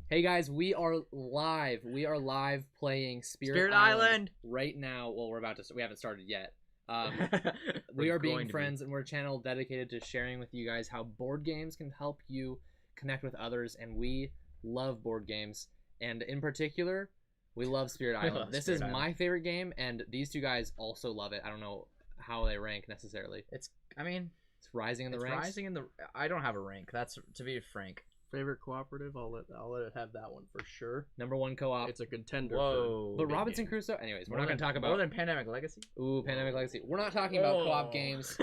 Hey guys, we are live. We are live playing Spirit Island right now. Well, we haven't started yet. We are being friends, and we're a channel dedicated to sharing with you guys how board games can help you connect with others, and we love board games. And in particular, we love Spirit Island. This is my favorite game, and these two guys also love it. I don't know how they rank necessarily. It's rising in the ranks. I don't have a rank. That's to be frank. Favorite cooperative? I'll let it have that one for sure. Number one co-op. It's a contender. Whoa! But Robinson Crusoe. Anyways, we're not going to talk about more than Pandemic Legacy. Ooh, Pandemic Legacy. We're not talking about co-op games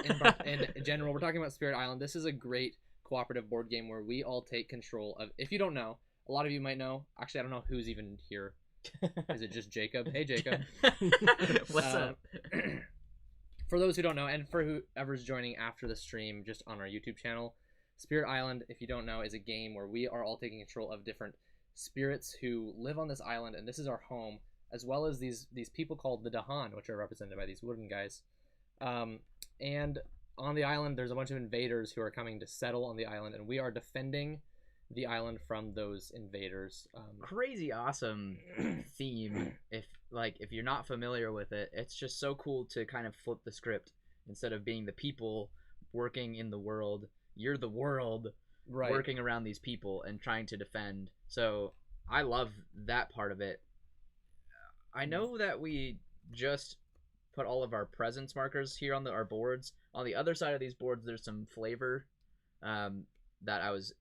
in general. We're talking about Spirit Island. This is a great cooperative board game where we all take control of. If you don't know, a lot of you might know. Actually, I don't know who's even here. Is it just Jacob? Hey, Jacob. What's up? For those who don't know, and for whoever's joining after the stream, just on our YouTube channel. Spirit Island, if you don't know, is a game where we are all taking control of different spirits who live on this island, and this is our home, as well as these people called the Dahan, which are represented by these wooden guys. And on the island, there's a bunch of invaders who are coming to settle on the island, and we are defending the island from those invaders. Crazy awesome theme. If you're not familiar with it, it's just so cool to kind of flip the script. Instead of being the people working in the world, you're the world working around these people and trying to defend. So I love that part of it. I know that we just put all of our presence markers here on our boards. On the other side of these boards, there's some flavor that I was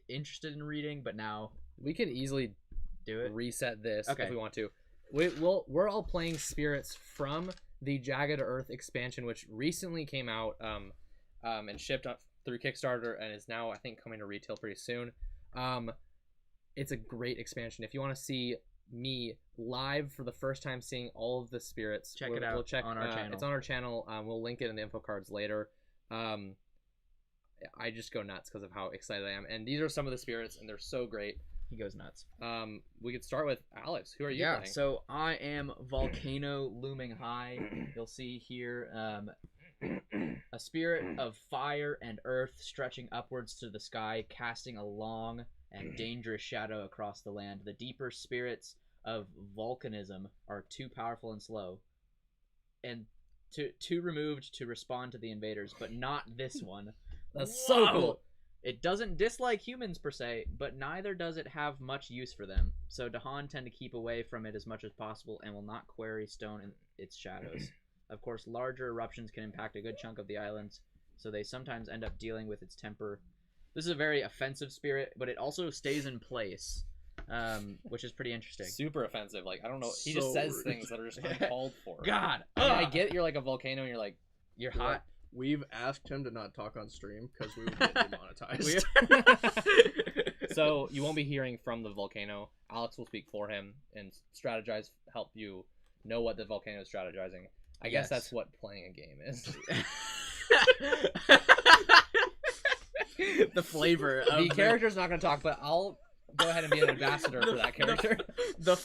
interested in reading, but now we can easily do it. Reset this if we want to. We're all playing spirits from the Jagged Earth expansion, which recently came out and shipped up through Kickstarter and is now, I think, coming to retail pretty soon. It's a great expansion. If you want to see me live for the first time seeing all of the spirits, check it out on our channel. It's on our channel. We'll link it in the info cards later. I just go nuts because of how excited I am. And these are some of the spirits, and they're so great. He goes nuts. We could start with Alex. Who are you playing? So I am Volcano Looming High. You'll see here a spirit of fire and earth stretching upwards to the sky, casting a long and dangerous shadow across the land. The deeper spirits of volcanism are too powerful and slow, and too removed to respond to the invaders, but not this one. That's so cool. It doesn't dislike humans per se, but neither does it have much use for them. So Dahan tend to keep away from it as much as possible and will not quarry stone in its shadows. Of course, larger eruptions can impact a good chunk of the islands, so they sometimes end up dealing with its temper. This is a very offensive spirit, but it also stays in place, which is pretty interesting. Super offensive. Like, I don't know. He just says things that are just uncalled for. God. I mean, I get you're like a volcano and you're like, you're hot. We've asked him to not talk on stream because we would get demonetized. So you won't be hearing from the volcano. Alex will speak for him and strategize, help you know what the volcano is strategizing. I guess that's what playing a game is. The flavor of the character's not going to talk, but I'll go ahead and be an ambassador for that character. The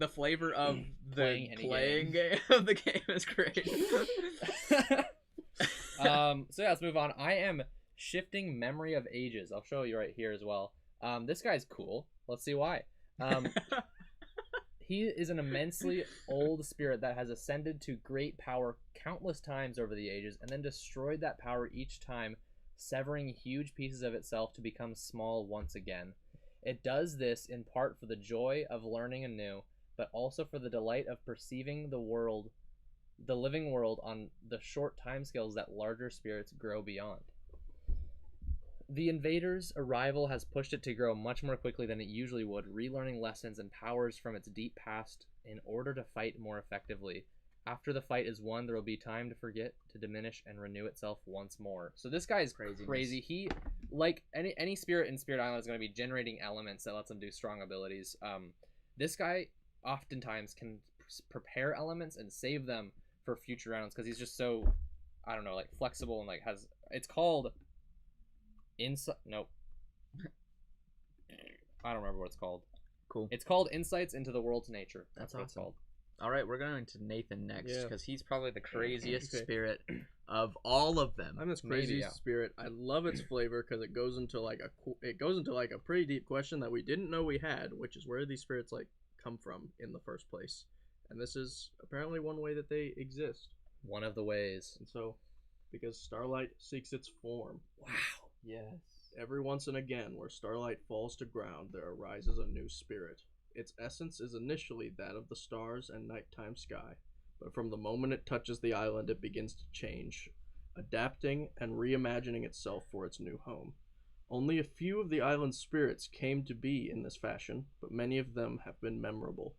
flavor of the playing game of the game is great. So yeah, let's move on. I am shifting Memory of Ages. I'll show you right here as well. This guy's cool. Let's see why. He is an immensely old spirit that has ascended to great power countless times over the ages and then destroyed that power each time, severing huge pieces of itself to become small once again. It does this in part for the joy of learning anew, but also for the delight of perceiving the living world on the short timescales that larger spirits grow beyond. The invaders' arrival has pushed it to grow much more quickly than it usually would, relearning lessons and powers from its deep past in order to fight more effectively. After the fight is won, there will be time to forget, to diminish, and renew itself once more. So this guy is crazy. He, like any spirit in Spirit Island, is going to be generating elements that lets them do strong abilities. This guy oftentimes can prepare elements and save them for future rounds because he's just so, I don't know, like flexible and like has. It's called. Nope. I don't remember what it's called. Cool. It's called Insights into the World's Nature. That's what it's called. All right, we're going to Nathan next Yeah. because he's probably the craziest Okay. spirit of all of them. I'm this Maybe, crazy yeah. spirit. I love its flavor because it goes into like a pretty deep question that we didn't know we had, which is where these spirits like come from in the first place. And this is apparently one way that they exist. One of the ways. And so, because starlight seeks its form, Wow. Yes. every once and again, where starlight falls to ground, there arises a new spirit. Its essence is initially that of the stars and nighttime sky, but from the moment it touches the island, it begins to change, adapting and reimagining itself for its new home. Only a few of the island's spirits came to be in this fashion, but many of them have been memorable.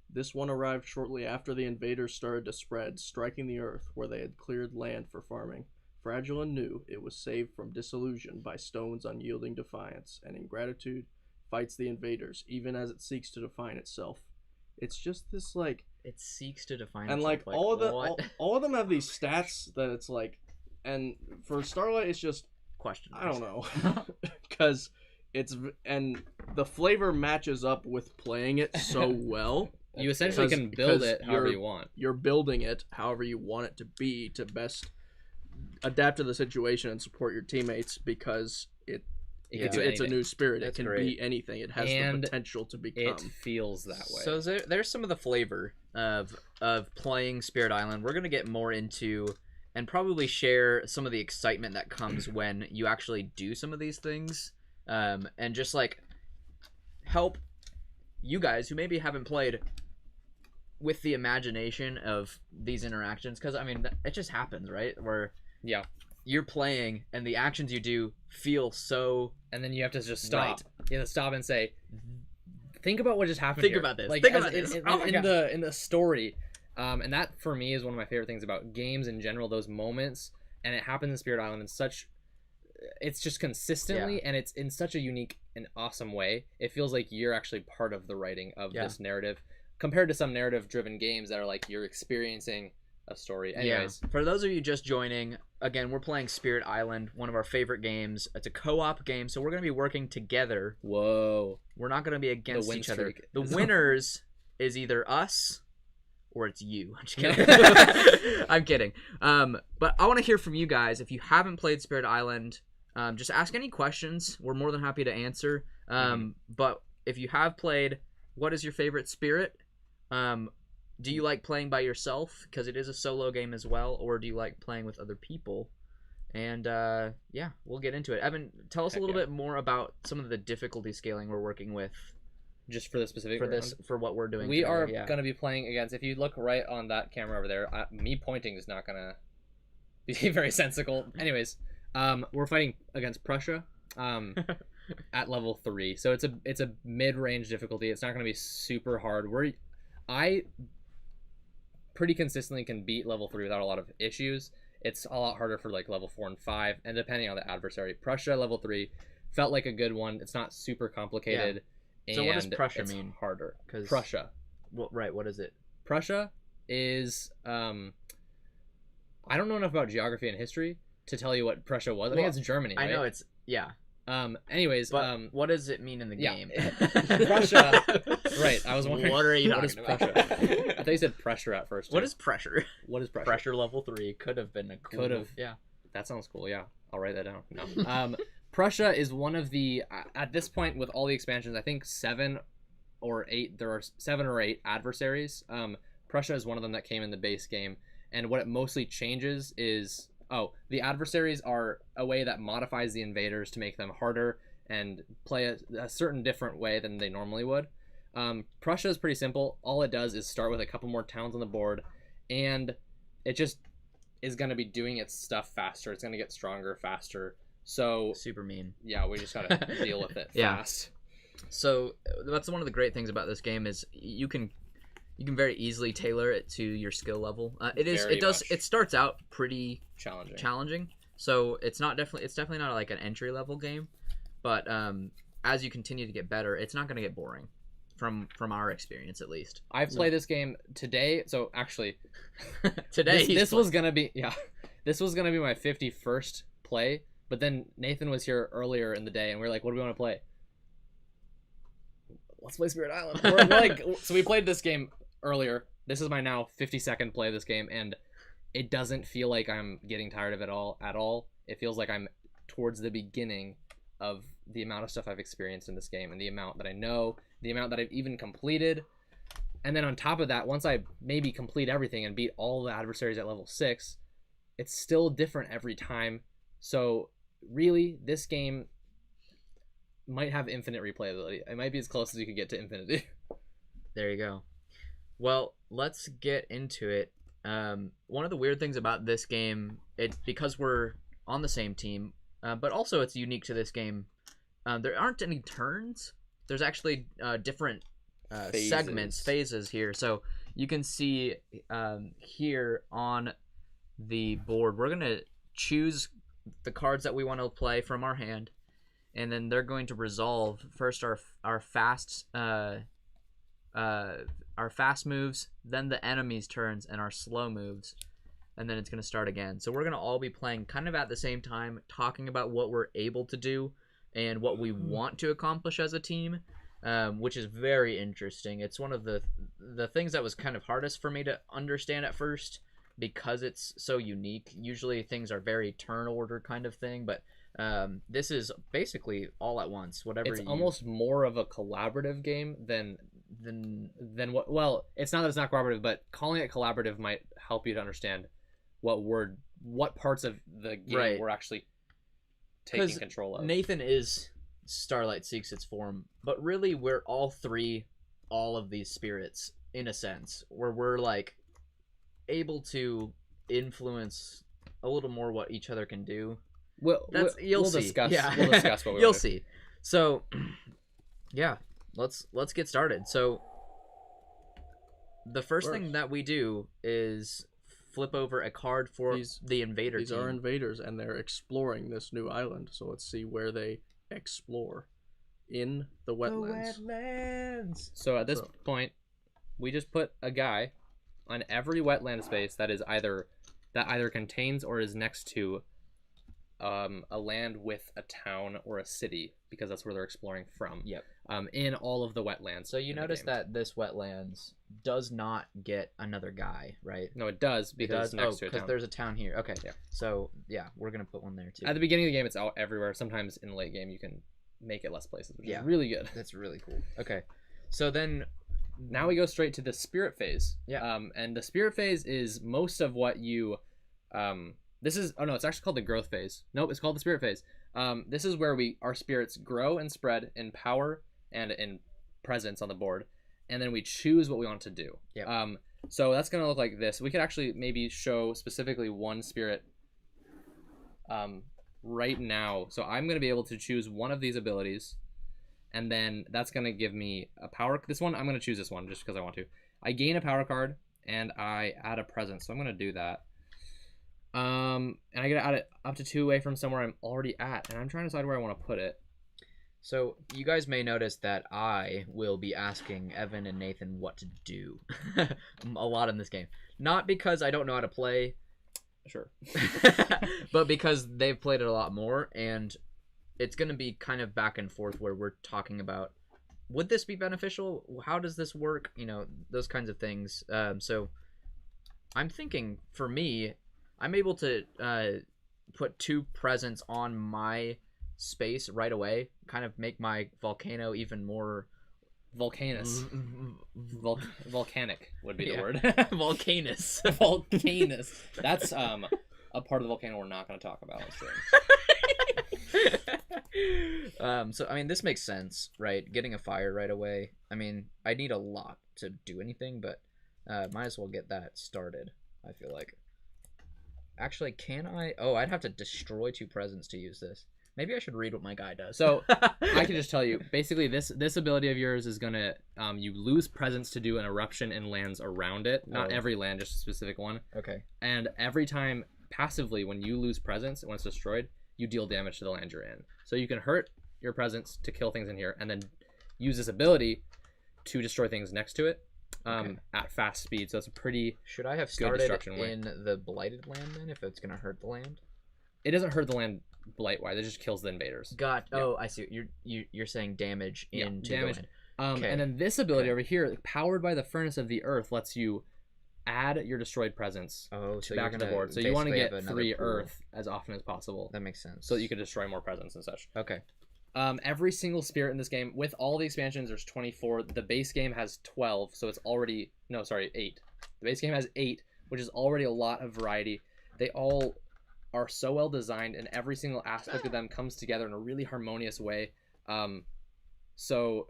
This one arrived shortly after the invaders started to spread, striking the earth where they had cleared land for farming. Fragile and new, it was saved from dissolution by Stone's unyielding defiance, and in gratitude, fights the invaders, even as it seeks to define itself. It's just this, like... It seeks to define And, itself, like, all what? of them have these stats that it's, like... And for Starlight, it's just... Question. I don't know. Because it's... And the flavor matches up with playing it so well. You essentially can build because it however you want. You're building it however you want it to be to best adapt to the situation and support your teammates because it's a new spirit. That's it can great. be anything. It has And the potential to become. It feels that way. So there's some of the flavor of playing Spirit Island. We're gonna get more into and probably share some of the excitement that comes when you actually do some of these things, and just like help you guys who maybe haven't played with the imagination of these interactions, because I mean it just happens, right? Where yeah, you're playing and the actions you do feel so and then you have to just stop. Right. You have to stop and say, "Think about what just happened. Think here." about this. Like Think as about this. in, Oh my in God. the story, and that for me is one of my favorite things about games in general. Those moments, and it happens in Spirit Island in such. It's just consistently, and it's in such a unique and awesome way. It feels like you're actually part of the writing of this narrative, compared to some narrative-driven games that are like you're experiencing a story. Anyways, Yeah. For those of you just joining, again, we're playing Spirit Island, one of our favorite games. It's a co-op game, so we're going to be working together. whoa, We're not going to be against win each other. streak. The winners is either us or it's you. I'm just kidding. I'm kidding. But I want to hear from you guys. If you haven't played Spirit Island, just ask any questions. We're more than happy to answer. But if you have played, what is your favorite spirit? Do you like playing by yourself, because it is a solo game as well, or do you like playing with other people? And yeah, we'll get into it. Evan, tell us a little bit more about some of the difficulty scaling we're working with just for the specific for this, for what we're doing. We today. are Yeah. going to be playing against, if you look right on that camera over there, me pointing is not going to be very sensical. Anyways, we're fighting against Prussia at level 3. So it's a mid-range difficulty. It's not going to be super hard. I pretty consistently can beat level 3 without a lot of issues. It's a lot harder for like level 4 and 5, and depending on the adversary. Prussia level 3 felt like a good one. It's not super complicated. So what does and Prussia it's mean? harder. 'Cause- Prussia. Right, what is it? Prussia is I don't know enough about geography and history to tell you what Prussia was. I think Well, it's Germany, right? I know it's, yeah. Anyways, But what does it mean in the yeah. game? Prussia. Right, I was wondering. What are you what is talking Prussia? about? I thought you said pressure at first. What too. is pressure? What is pressure? Pressure level 3 could have been a cool. Could've. Yeah. That sounds cool. Yeah, I'll write that down. No. Prussia is one of the at this point with all the expansions, I think 7 or 8. There are 7 or 8 adversaries. Prussia is one of them that came in the base game, and what it mostly changes is the adversaries are a way that modifies the invaders to make them harder and play a certain different way than they normally would. Prussia is pretty simple. All it does is start with a couple more towns on the board, and it just is going to be doing its stuff faster. It's going to get stronger faster. So Super mean. yeah, we just gotta deal with it Yeah. fast. So that's one of the great things about this game is you can very easily tailor it to your skill level. Very much. It starts out pretty Challenging. challenging. So it's definitely not like an entry level game, but as you continue to get better, it's not going to get boring from our experience at least. I've played this game today. So actually, Today this was gonna be this was gonna be my 51st play. But then Nathan was here earlier in the day, and we were like, "What do we want to play? Let's play Spirit Island." We're like, so we played this game earlier, this is my now 52nd play of this game, and it doesn't feel like I'm getting tired of it at all. It feels like I'm towards the beginning of the amount of stuff I've experienced in this game, and the amount that I know, the amount that I've even completed. And then on top of that, once I maybe complete everything and beat all the adversaries at level 6, it's still different every time. So really, this game might have infinite replayability. It might be as close as you could get to infinity. There you go. Well, let's get into it. One of the weird things about this game, because we're on the same team, but also it's unique to this game. There aren't any turns. There's actually different phases here. So you can see here on the board, we're gonna choose the cards that we want to play from our hand, and then they're going to resolve first our fast moves, then the enemy's turns, and our slow moves, and then it's going to start again. So we're going to all be playing kind of at the same time, talking about what we're able to do and what we want to accomplish as a team, which is very interesting. It's one of the things that was kind of hardest for me to understand at first, because it's so unique. Usually things are very turn order kind of thing, but this is basically all at once. It's almost more of a collaborative game than what. Well, it's not that it's not collaborative, but calling it collaborative might help you to understand what parts of the game we're actually taking control of. Nathan is Starlight Seeks its form, but really we're all of these spirits in a sense, where we're like able to influence a little more what each other can do. We'll discuss. Yeah. We'll discuss what we You'll want to see. So, yeah, let's get started. So, the first thing that we do is flip over a card for the Invader team. These are invaders, and they're exploring this new island. So let's see where they explore in the wetlands. So at this point, we just put a guy on every wetland space that either contains or is next to a land with a town or a city, because that's where they're exploring from. Yep. In all of the wetlands. So you notice that this wetlands does not get another guy, right? No, it does, because it's next to a town. Because there's a town here. Okay. Yeah. So yeah, we're gonna put one there too. At the beginning of the game, it's out everywhere. Sometimes in the late game, you can make it less places, which is really good. That's really cool. Okay. So then now we go straight to the spirit phase. Yeah. And the spirit phase is most of what you it's actually called the growth phase. Nope, it's called the spirit phase. This is where our spirits grow and spread in power and in presence on the board, and then we choose what we want to do. Yep. So that's gonna look like this. We could actually maybe show specifically one spirit right now. So I'm gonna be able to choose one of these abilities, and then that's gonna give me a power. This one, I'm gonna choose this one just because I want to. I gain a power card and I add a presence, so I'm gonna do that. And I get to add it up to 2 away from somewhere I'm already at, and I'm trying to decide where I want to put it. So you guys may notice that I will be asking Evan and Nathan what to do a lot in this game. Not because I don't know how to play, sure, but because they've played it a lot more, and it's going to be kind of back and forth where we're talking about, would this be beneficial? How does this work? You know, those kinds of things. So I'm thinking, for me, I'm able to put 2 presents on my space right away, kind of make my volcano even more volcanous. Volcanic would be the word. Volcanous. Volcanous. That's a part of the volcano we're not going to talk about on stream. So I mean, this makes sense, right? Getting a fire right away. I mean, I need a lot to do anything, but might as well get that started, I feel like. Actually, can I? Oh, I'd have to destroy 2 presents to use this. Maybe I should read what my guy does. So I can just tell you, basically, this ability of yours is gonna you lose presence to do an eruption in lands around it. Not every land, just a specific one. Okay. And every time passively, when you lose presence, when it's destroyed, you deal damage to the land you're in. So you can hurt your presence to kill things in here, and then use this ability to destroy things next to it. At fast speed, so it's a pretty should I have started in the blighted land then, if it's gonna hurt the land? It doesn't hurt the land blight wise, it just kills the invaders. Oh, I see. You're saying damage into damage. the land. And then this ability over here, powered by the furnace of the earth, lets you add your destroyed presence Oh, so back you're to the gonna board. So you want to basically get have another 3 pool. Earth as often as possible, That makes sense. so that you could destroy more presence and such. Okay. Every single spirit in this game, with all the expansions, there's 24. The base game has 12, so it's already 8. The base game has 8, which is already a lot of variety. They all are so well designed, and every single aspect of them comes together in a really harmonious way. So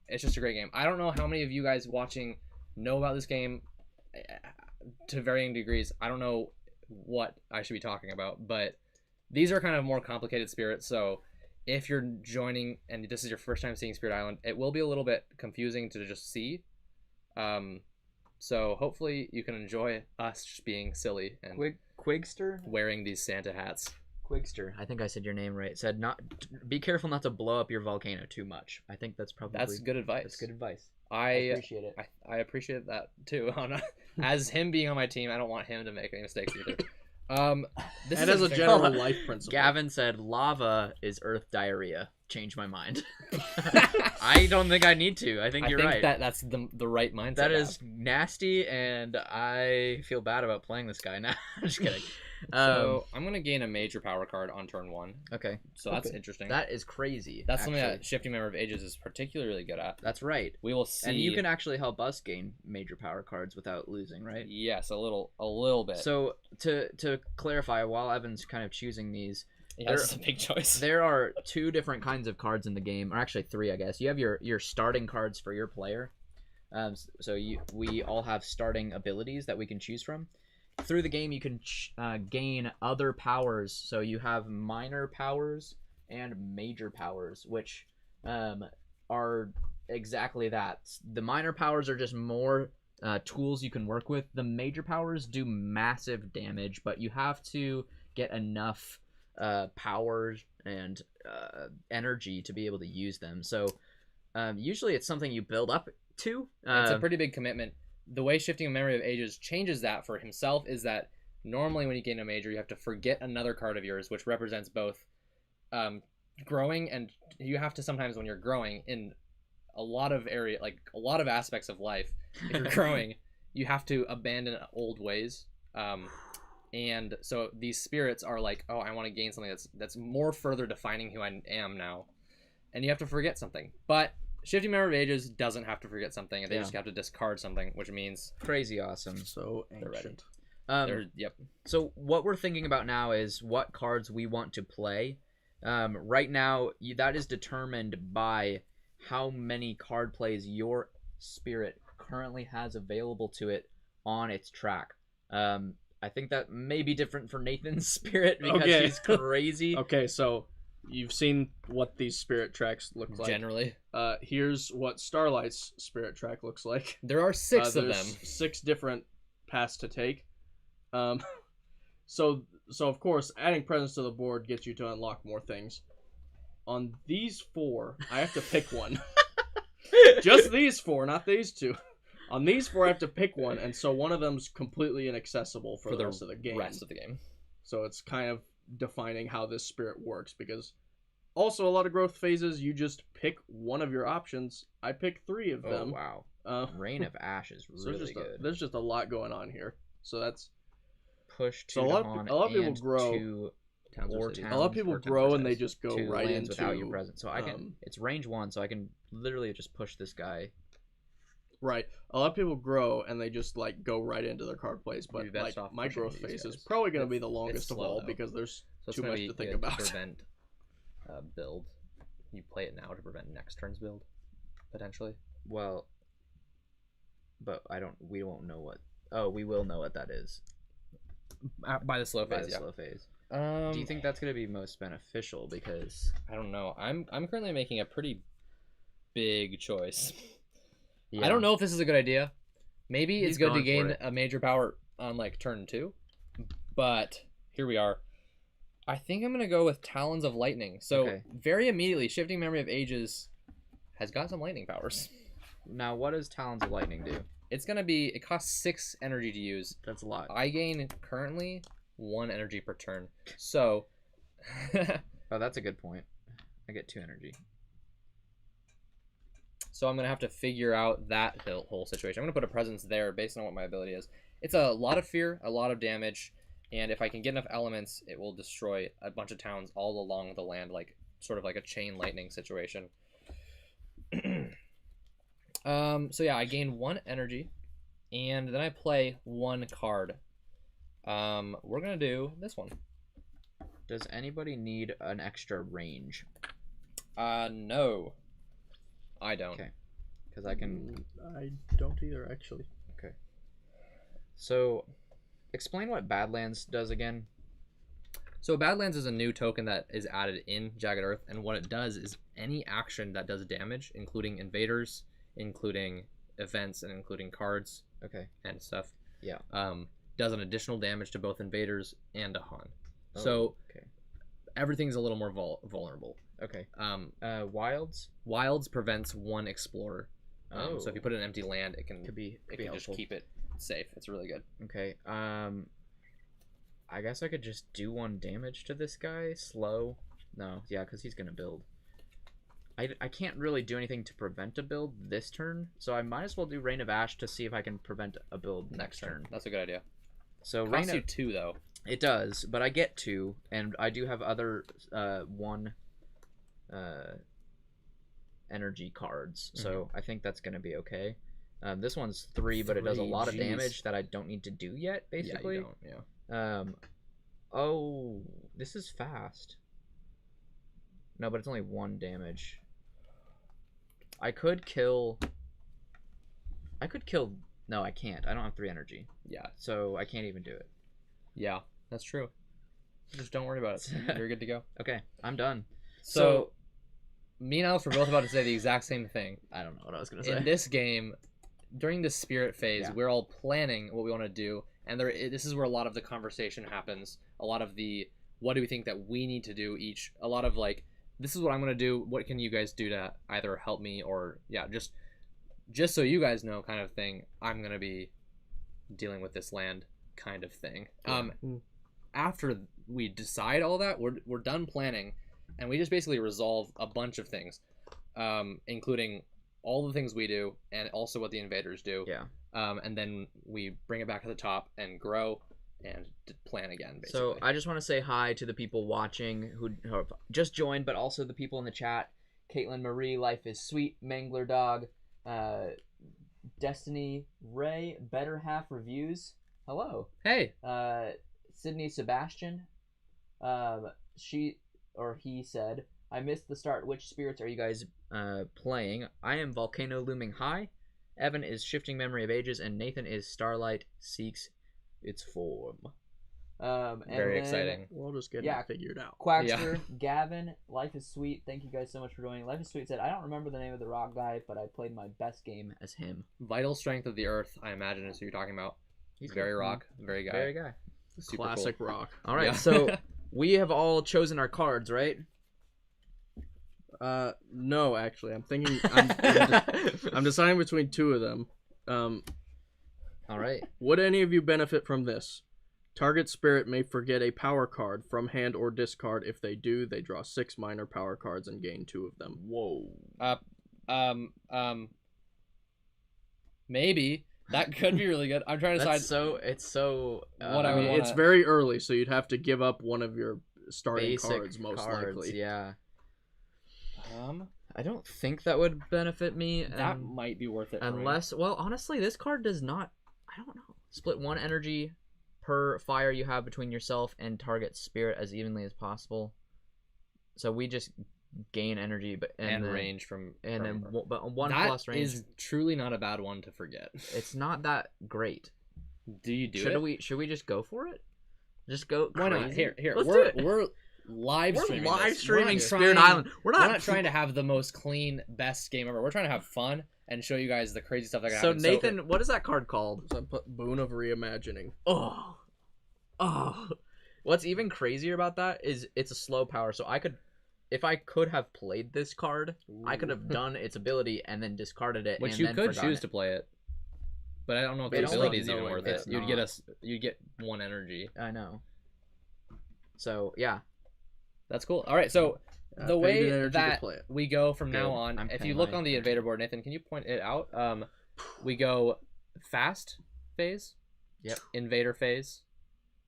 it's just a great game. I don't know how many of you guys watching know about this game to varying degrees. I don't know what I should be talking about, but these are kind of more complicated spirits, so if you're joining and this is your first time seeing Spirit Island, it will be a little bit confusing to just see. So hopefully you can enjoy us just being silly and Quigster? wearing these Santa hats. Quigster. I think I said your name right. Said not. Be careful not to blow up your volcano too much. I think that's probably Good advice. That's good advice. I appreciate it. I appreciate that too. As him being on my team, I don't want him to make any mistakes either. This And is as a general life principle. Gavin said lava is earth diarrhea. Change my mind. I don't think I need to. I think you're right. That's the right mindset. That is nasty, and I feel bad about playing this guy now. I'm just kidding. So I'm gonna gain a major power card on turn 1. Okay. So that's interesting. That is crazy. That's something that Shifting Member of Ages is particularly good at. That's right. We will see. And you can actually help us gain major power cards without losing, right? Yes, a little bit. So to clarify, while Evan's kind of choosing these, yeah, that's a big choice. There are 2 different kinds of cards in the game, or actually 3, I guess. You have your starting cards for your player. So we all have starting abilities that we can choose from. Through the game, you can gain other powers. So you have minor powers and major powers, which are exactly that. The minor powers are just more tools you can work with. The major powers do massive damage, but you have to get enough power and energy to be able to use them. So usually it's something you build up to. It's a pretty big commitment. The way Shifting Memory of Ages changes that for himself is that normally when you gain a major, you have to forget another card of yours, which represents both growing, and you have to sometimes, when you're growing in a lot of a lot of aspects of life, if you're growing, you have to abandon old ways. And so these spirits are like, oh, I want to gain something that's more further defining who I am now, and you have to forget something. But Shifting Memory of Ages doesn't have to forget something, and they just have to discard something, which means crazy awesome. So ancient. They're ready. Yep. So what we're thinking about now is what cards we want to play. Right now, that is determined by how many card plays your spirit currently has available to it on its track. I think that may be different for Nathan's spirit because he's crazy. Okay, so you've seen what these spirit tracks look like. Generally. Here's what Starlight's spirit track looks like. There are 6 of them. 6 different paths to take. So of course, adding presence to the board gets you to unlock more things. On these 4, I have to pick one. Just these 4, not these 2. On these 4, I have to pick one, and so one of them's completely inaccessible for the rest of the game. So it's kind of defining how this spirit works, because also a lot of growth phases, you just pick one of your options. I pick 3 of them. Oh, wow. Rain of Ash is really good. There's just a lot going on here. So that's... Push 2 so a lot of people grow... A lot of people grow and they just go right into without your presence. So I can. It's range 1, so I can literally just push this guy. Right. A lot of people grow and they just like go right into their card plays, but like my growth phase is probably going to be the longest of all because there's too much to think about. To prevent build, you play it now to prevent next turn's build, potentially. Well, but we won't know what. Oh, we will know what that is. By the slow phase. Slow phase. Do you think that's going to be most beneficial? Because I don't know. I'm currently making a pretty big choice. Yeah. I don't know if this is a good idea. Maybe it's good to gain a major power on like turn 2, but here we are. I think I'm gonna go with Talons of Lightning. So very immediately, Shifting Memory of Ages has got some lightning powers. Now, what does Talons of Lightning do? It's gonna be. It costs 6 energy to use. That's a lot. I gain currently 1 energy per turn. So. Oh, that's a good point. I get 2 energy. So I'm gonna have to figure out that whole situation. I'm gonna put a presence there based on what my ability is. It's a lot of fear, a lot of damage, and if I can get enough elements, it will destroy a bunch of towns all along the land, like sort of like a chain lightning situation. So yeah, I gain 1 energy, and then I play 1 card. We're gonna do this one. Does anybody need an extra range? No. I don't. Okay. Because I can... I don't either, actually. Okay. So, explain what Badlands does again. So Badlands is a new token that is added in Jagged Earth, and what it does is any action that does damage, including invaders, including events, and including cards, Okay. and stuff, Yeah. does an additional damage to both invaders and a Han. Oh, So okay. everything's a little more vulnerable. Okay. Wilds? Wilds prevents 1 explorer. Oh. So if you put it in empty land, it can Could be just helpful. keep it safe. It's really good. Okay. I guess I could just do 1 damage to this guy. Slow. No. Yeah, because he's gonna build. I can't really do anything to prevent a build this turn, so I might as well do Rain of Ash to see if I can prevent a build next turn. That's a good idea. So Costs Rain you of 2 though. It does, but I get 2, and I do have other 1 energy cards, so I think that's gonna be okay. This one's 3, but it does a 3, lot of jeez. damage that I don't need to do yet, basically. Yeah, you don't, yeah. Oh, this is fast. No, but it's only 1 damage. I could kill... No, I can't. I don't have 3 energy. Yeah. So I can't even do it. Yeah, that's true. Just don't worry about it. You're good to go. Okay, I'm done. So me and Alex were both about to say the exact same thing. I don't know what I was going to say. In this game, during the spirit phase, Yeah. we're all planning what we want to do, and this is where a lot of the conversation happens. A lot of the what do we think that we need to do each. A lot of like, this is what I'm going to do. What can you guys do to either help me or just so you guys know, kind of thing. I'm going to be dealing with this land, kind of thing. After we decide all that, we're done planning, and we just basically resolve a bunch of things, including all the things we do and also what the invaders do. Yeah. And then we bring it back to the top and grow and plan again, basically. So I just want to say hi to the people watching who have just joined, but also the people in the chat. Caitlin Marie, Life is Sweet, Mangler Dog, Destiny Ray, Better Half Reviews. Hello. Hey. Sydney Sebastian. He said, I missed the start. Which spirits are you guys playing? I am Volcano Looming High. Evan is Shifting Memory of Ages, and Nathan is Starlight Seeks Its Form. Very exciting. We'll just get it figured out. Quackster, Gavin, Life is Sweet. Thank you guys so much for joining. Life is Sweet said, I don't remember the name of the rock guy, but I played my best game as him. Vital Strength of the Earth, I imagine, is who you're talking about. He's very rock, very guy. Very guy. Super Classic cool. rock. All right, Yeah. so we have all chosen our cards, right? No, actually, I'm thinking. I'm deciding between 2 of them. All right. Would any of you benefit from this? Target spirit may forget a power card from hand or discard. If they do, they draw 6 minor power cards and gain 2 of them. Whoa. Maybe that could be really good. I'm trying to decide. It's so. What I mean, wanna- it's very early, so you'd have to give up one of your starting basic cards, most likely. Yeah. I don't think that would benefit me. That might be worth it. for me. Unless, well, honestly, this card does not. I don't know. Split 1 energy per fire you have between yourself and target spirit as evenly as possible. So we just gain energy, and then, range from but 1 that plus range is truly not a bad one to forget. It's not that great. Do you do Should it? Should we just go for it? Just go. Why crazy? not? Here. Let's do it. We're live streaming. We're live this. streaming not Spirit trying- Island. We're We're not, not trying to have the most clean, best game ever. We're trying to have fun and show you guys the crazy stuff that can So happen. Nathan, what is that card called? So I put Boon of Reimagining. Oh. What's even crazier about that is it's a slow power. So if I could have played this card, I could have done its ability and then discarded it. Which and you then could forgotten choose it. to play it, but I don't know if It's the ability is not- even no, worth it's it. You'd get 1 energy. I know. So yeah. That's cool. All right, so the way paid energy to that play it. we go from now Good. on, I'm if paying you look my on the energy. Invader board, Nathan, can you point it out? We go fast phase, Yep. Invader phase,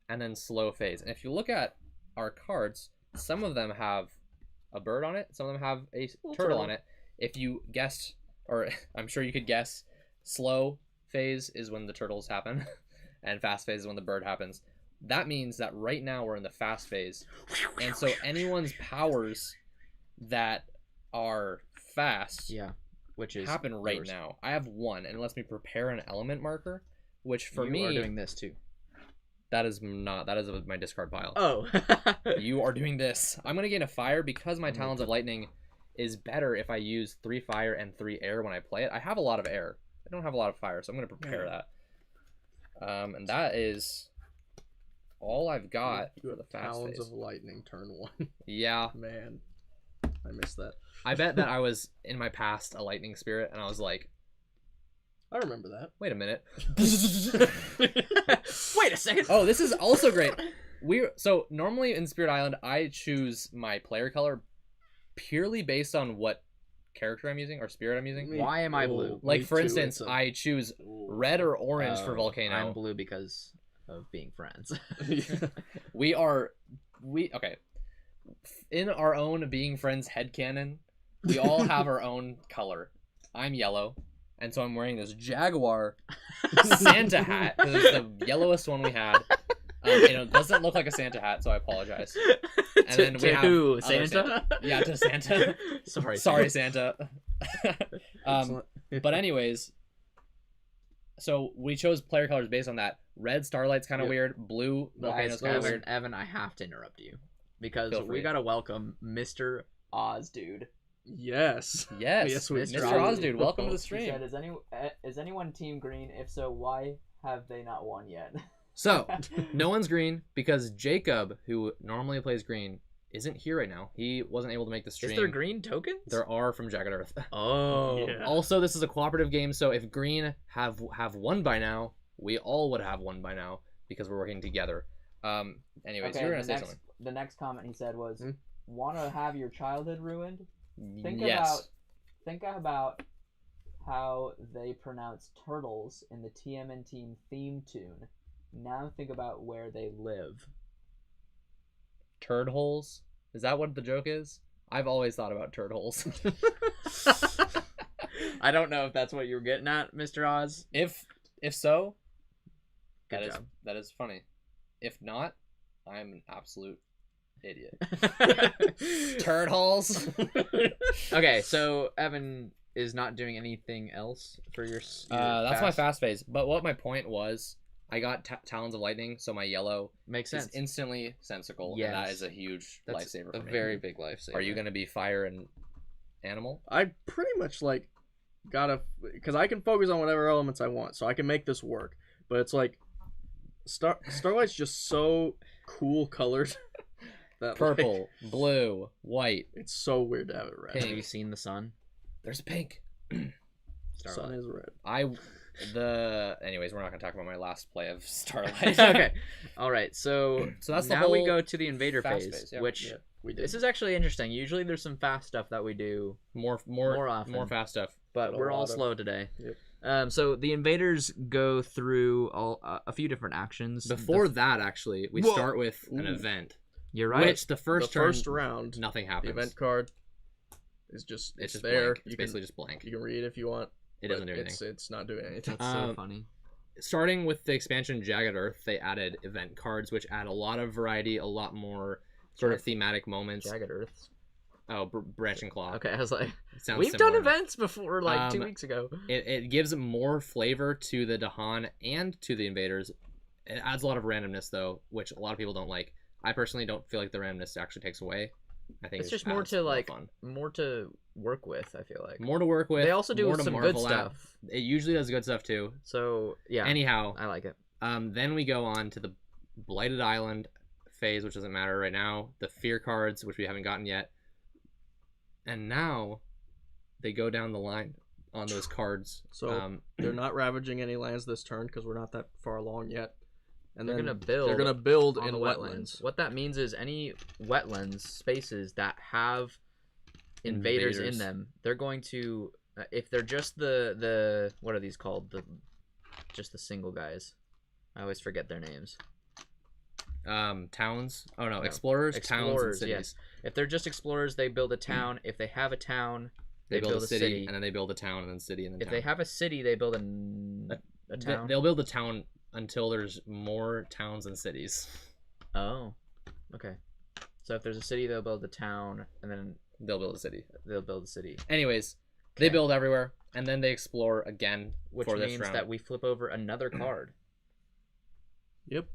and then slow phase. And if you look at our cards, some of them have a bird on it, some of them have a turtle on it. If you guessed, or I'm sure you could guess, slow phase is when the turtles happen, and fast phase is when the bird happens. That means that right now we're in the fast phase, and so anyone's powers that are fast Yeah, which is happen right yours. now. I have one, and it lets me prepare an element marker, which for You me are doing this too. that is my discard pile. Oh. You are doing this. I'm gonna gain a fire because my I'm gonna Talons of Lightning is better if I use 3 fire and 3 air when I play it. I have a lot of air. I don't have a lot of fire, so I'm gonna prepare that. And that is all I've got You for the have fast Talons phase. of Lightning turn 1. Yeah, Man, I missed that. I bet that I was in my past a lightning spirit, and I was like, I remember that. wait a minute. Wait a second. Oh, this is also great. So normally in Spirit Island, I choose my player color purely based on what character I'm using or spirit I'm using. Why am I blue? Like Me for too, instance, it's a- I choose Ooh. red or orange for Oh, Volcano. I'm blue because of being friends. Okay. In our own being friends headcanon, we all have our own color. I'm yellow, and so I'm wearing this Jaguar Santa hat. 'Cause it's the yellowest one we had. It doesn't look like a Santa hat, so I apologize. And then we have who? other Santa? Yeah, to Santa. Sorry, Santa. Excellent. But anyways, so we chose player colors based on that. Red Starlight's kind of Yep. weird. Blue Volcano's kind of weird. Evan, I have to interrupt you because Feel free. we gotta welcome Mr. Oz, dude. Yes. Yes, Yes, we Mr. do. Oz, dude, welcome to the He stream. said, is anyone Team Green? If so, why have they not won yet? So, no one's green because Jacob, who normally plays green, isn't here right now. He wasn't able to make the stream. Is there green tokens? There are from Jagged Earth. Oh. Yeah. Also, this is a cooperative game, so if green have won by now, we all would have won by now because we're working together. Anyways, you were gonna say something. The next comment he said was, Hmm? "Want to have your childhood ruined? Think Yes. about how they pronounce turtles in the TMNT theme tune. Now think about where they live." Turd holes? Is that what the joke is? I've always thought about turd holes. I don't know if that's what you were getting at, Mr. Oz. If so, Good job. that is funny. If not, I'm an absolute idiot. Turd holes. Okay, so Evan is not doing anything else for your That's my fast phase. But what my point was, I got Talons of Lightning, so my yellow Makes is sense. instantly sensical, and that Yes. is a huge That's lifesaver a for me. very big lifesaver. Are you going to be fire and animal? I pretty much like gotta, because I can focus on whatever elements I want, so I can make this work. But it's like Starlight's just so cool colored that like, Purple, blue, white. it's so weird to have it red. Have Pink. you seen the sun? There's pink. Sun is red. Anyways, we're not going to talk about my last play of Starlight. Okay. All right. So So that's the now we whole go to the Invader fast phase, phase, yeah. which Yeah, we did. this is actually interesting. Usually there's some fast stuff that we do, More often. more fast stuff. but But a we're all lot of- slow today. Yep. So the Invaders go through a few different actions. Before that, actually, we Whoa. start with an Ooh. event, You're right. which the first the turn, first round, nothing the happens. event card is just it's just there. blank. It's basically just blank. You can read it if you want. It doesn't but do anything. It's not doing anything. That's so Um, funny. Starting with the expansion Jagged Earth, they added event cards, which add a lot of variety, a lot more sort of thematic moments. Jagged Earths. Oh, Branch and Claw. Okay, I was like, It sounds we've similar done enough. events before, like 2 Um, weeks ago. It gives more flavor to the Dahan and to the Invaders. It adds a lot of randomness, though, which a lot of people don't like. I personally don't feel like the randomness actually takes away. I think It's it just more adds to like fun. more to work with. I feel like More to work with. they also do more to some good marvel at. stuff. It usually does good stuff too. So yeah, Anyhow, I like it. then we go on to the Blighted Island phase, which doesn't matter right now. The Fear cards, which we haven't gotten yet. And now they go down the line on those cards. So they're not ravaging any lands this turn because we're not that far along yet. And They're then gonna build. They're gonna build on in the wetlands. What that means is any wetlands spaces that have invaders in them, they're going to if they're just the what are these called? Just the single guys. I always forget their names. Towns. Oh no, No. explorers, towns, and cities. Yes. If they're just explorers, they build a town. If they have a town, They build a city, and then they build a town, and then city, and then if town. they have a city, they build a town. They'll build a town until there's more towns than cities. Oh, okay. So if there's a city, they'll build a town, and then They'll build a city. they'll build a city. Anyways, they build everywhere, and then they explore again Which for this means round. that we flip over another card. Yep.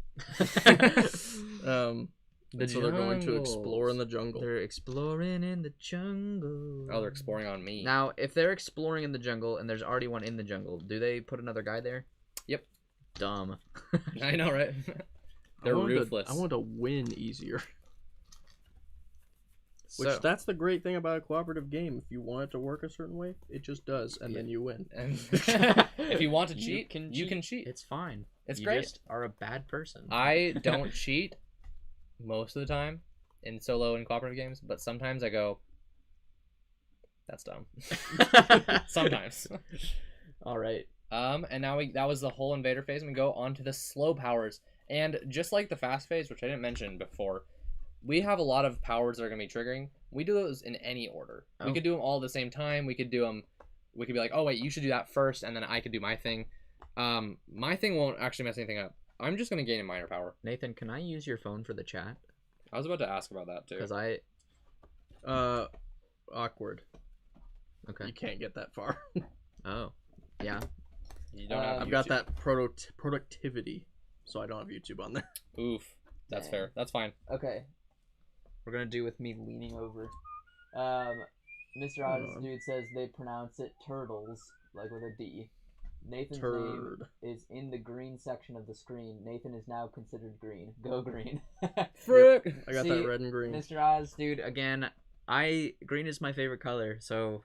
The So they're going to explore in the jungle. They're exploring in the jungle. Oh, they're exploring on me. Now, if they're exploring in the jungle and there's already one in the jungle, do they put another guy there? Yep. Dumb. I know, right? They're ruthless. I want to win easier. Which So, that's the great thing about a cooperative game. If you want it to work a certain way, it just does, and then you win. And if you want to cheat, you can cheat. it's fine. It's you great. just are a bad person. I don't cheat most of the time in solo and cooperative games, but sometimes I go, that's dumb. Sometimes. All right. And now that was the whole invader phase, and we go on to the slow powers. And just like the fast phase, which I didn't mention before, we have a lot of powers that are going to be triggering. We do those in any order. Oh. We could do them all at the same time. We could be like, oh wait, you should do that first, and then I could do my thing. My thing won't actually mess anything up. I'm just going to gain a minor power. Nathan, can I use your phone for the chat? I was about to ask about that too. Because I... Awkward. Okay. You can't get that far. Oh. Yeah. You don't have I've got that productivity, so I don't have YouTube on there. Oof. That's Dang. fair. That's fine. Okay. We're going to do with me leaning over. Mr. Oz dude says they pronounce it turtles, like with a D. Nathan's Turd. name is in the green section of the screen. Nathan is now considered green. Go green. Frick! I got See, that red and green. Mr. Oz, Dude, again, green is my favorite color, so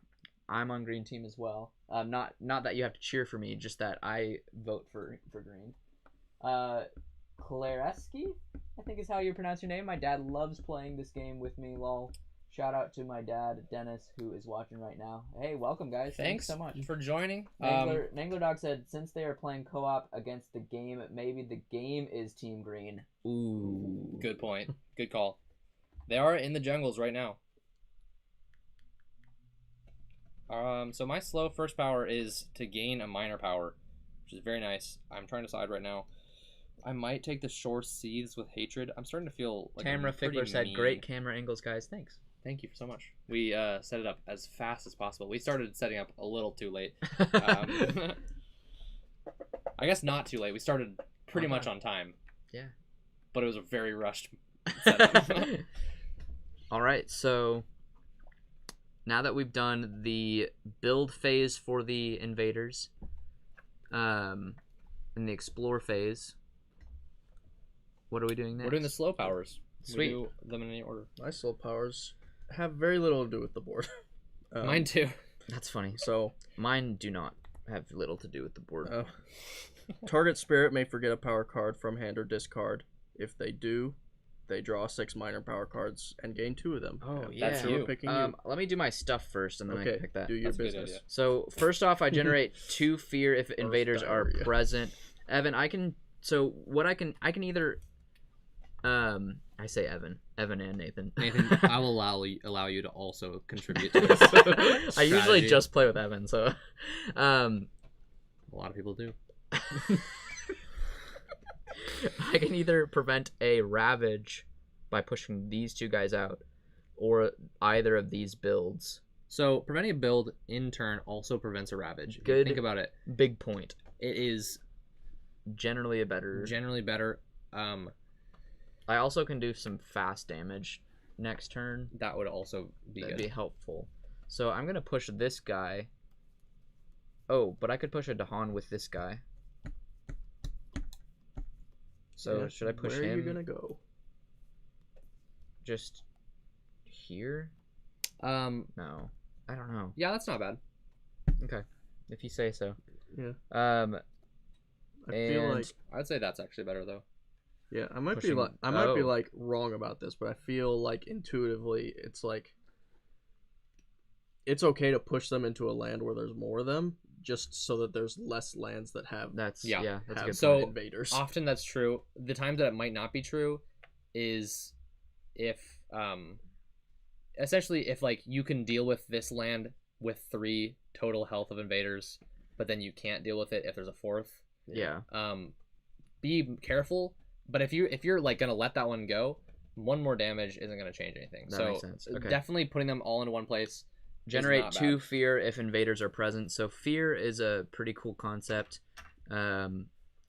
I'm on green team as well. Not that you have to cheer for me, just that I vote for green. Klareski, I think is how you pronounce your name. My dad loves playing this game with me, lol. Shout out to my dad, Dennis, who is watching right now. Hey, welcome, guys. Thanks so much. for joining. Nangler Dog said, since they are playing co-op against the game, maybe the game is Team Green. Ooh. Good point. Good call. They are in the jungles right now. So my slow first power is to gain a minor power, which is very nice. I'm trying to decide right now. I might take the Shore Seethes with Hatred. I'm starting to feel like Camera I'm pretty Fickler said, mean. great camera angles, guys. Thanks. Thank you so much. We set it up as fast as possible. We started setting up a little too late. I guess not too late. We started pretty much on time. Yeah. But it was a very rushed setup. All right, so now that we've done the build phase for the invaders, in the explore phase, what are we doing next? We're doing the slow powers. Sweet. We do them in any order. My slow powers have very little to do with the board. Mine too. That's funny. So, Mine do not have little to do with the board. target spirit may forget a power card from hand or discard. If they do, they draw 6 minor power cards and gain 2 of them. Oh, And yeah. That's so you. we're picking you. Let me do my stuff first, and then I can Okay, pick that. do your That's a good business. idea. So first off, I generate 2 fear if invaders are diarrhea. present. Evan, I can either I say Evan and Nathan. Nathan, I will allow you to also contribute to this. I usually strategy. just play with Evan, so A lot of people do. I can either prevent a ravage by pushing these 2 guys out, or either of these builds. So preventing a build in turn also prevents a ravage. If you Good. think about it. Big point. It is Generally a better. generally better. I also can do some fast damage next turn. That would also be That'd good. be helpful. So I'm gonna push this guy. Oh, but I could push a Dahan with this guy. So Yeah, should I push where him? are you gonna go? Just here? No, I don't know. Yeah, that's not bad. Okay, if you say so. Yeah. Um, I feel And- like I'd say that's actually better though. Yeah, I might Pushing- be oh. like wrong about this, but I feel like intuitively it's like it's okay to push them into a land where there's more of them, just so that there's less lands that have That's Yeah. yeah, that's a have good So- point. invaders. Often that's true. The times that it might not be true is if essentially if like you can deal with this land with 3 total health of invaders, but then you can't deal with it if there's a 4th. Yeah. Be careful, but if you're like gonna let that one go, 1 more damage isn't gonna change anything. That So makes sense. Okay. definitely putting them all into one place. Generate not 2 bad. fear if invaders are present. So fear is a pretty cool concept.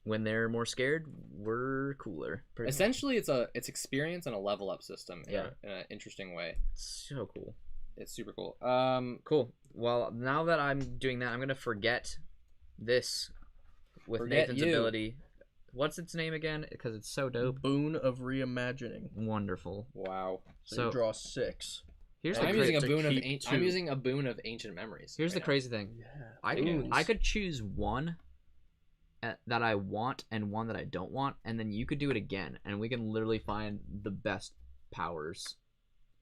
When they're more scared, we're cooler. Pretty much. Essentially, it's experience and a level up system. Yeah. In an interesting way. So cool. It's super cool. Cool. Well, now that I'm doing that, I'm gonna forget this with Forget Nathan's you. ability. What's its name again? Because it's so dope. Boon of Reimagining. Wonderful. Wow. So, So- you draw 6. Here's And the I'm cra- using a to boon of keep 2. I'm using a boon of ancient memories. Here's the right now. crazy thing. Yeah. I boons. could choose one that I want and one that I don't want, and then you could do it again, and we can literally find the best powers.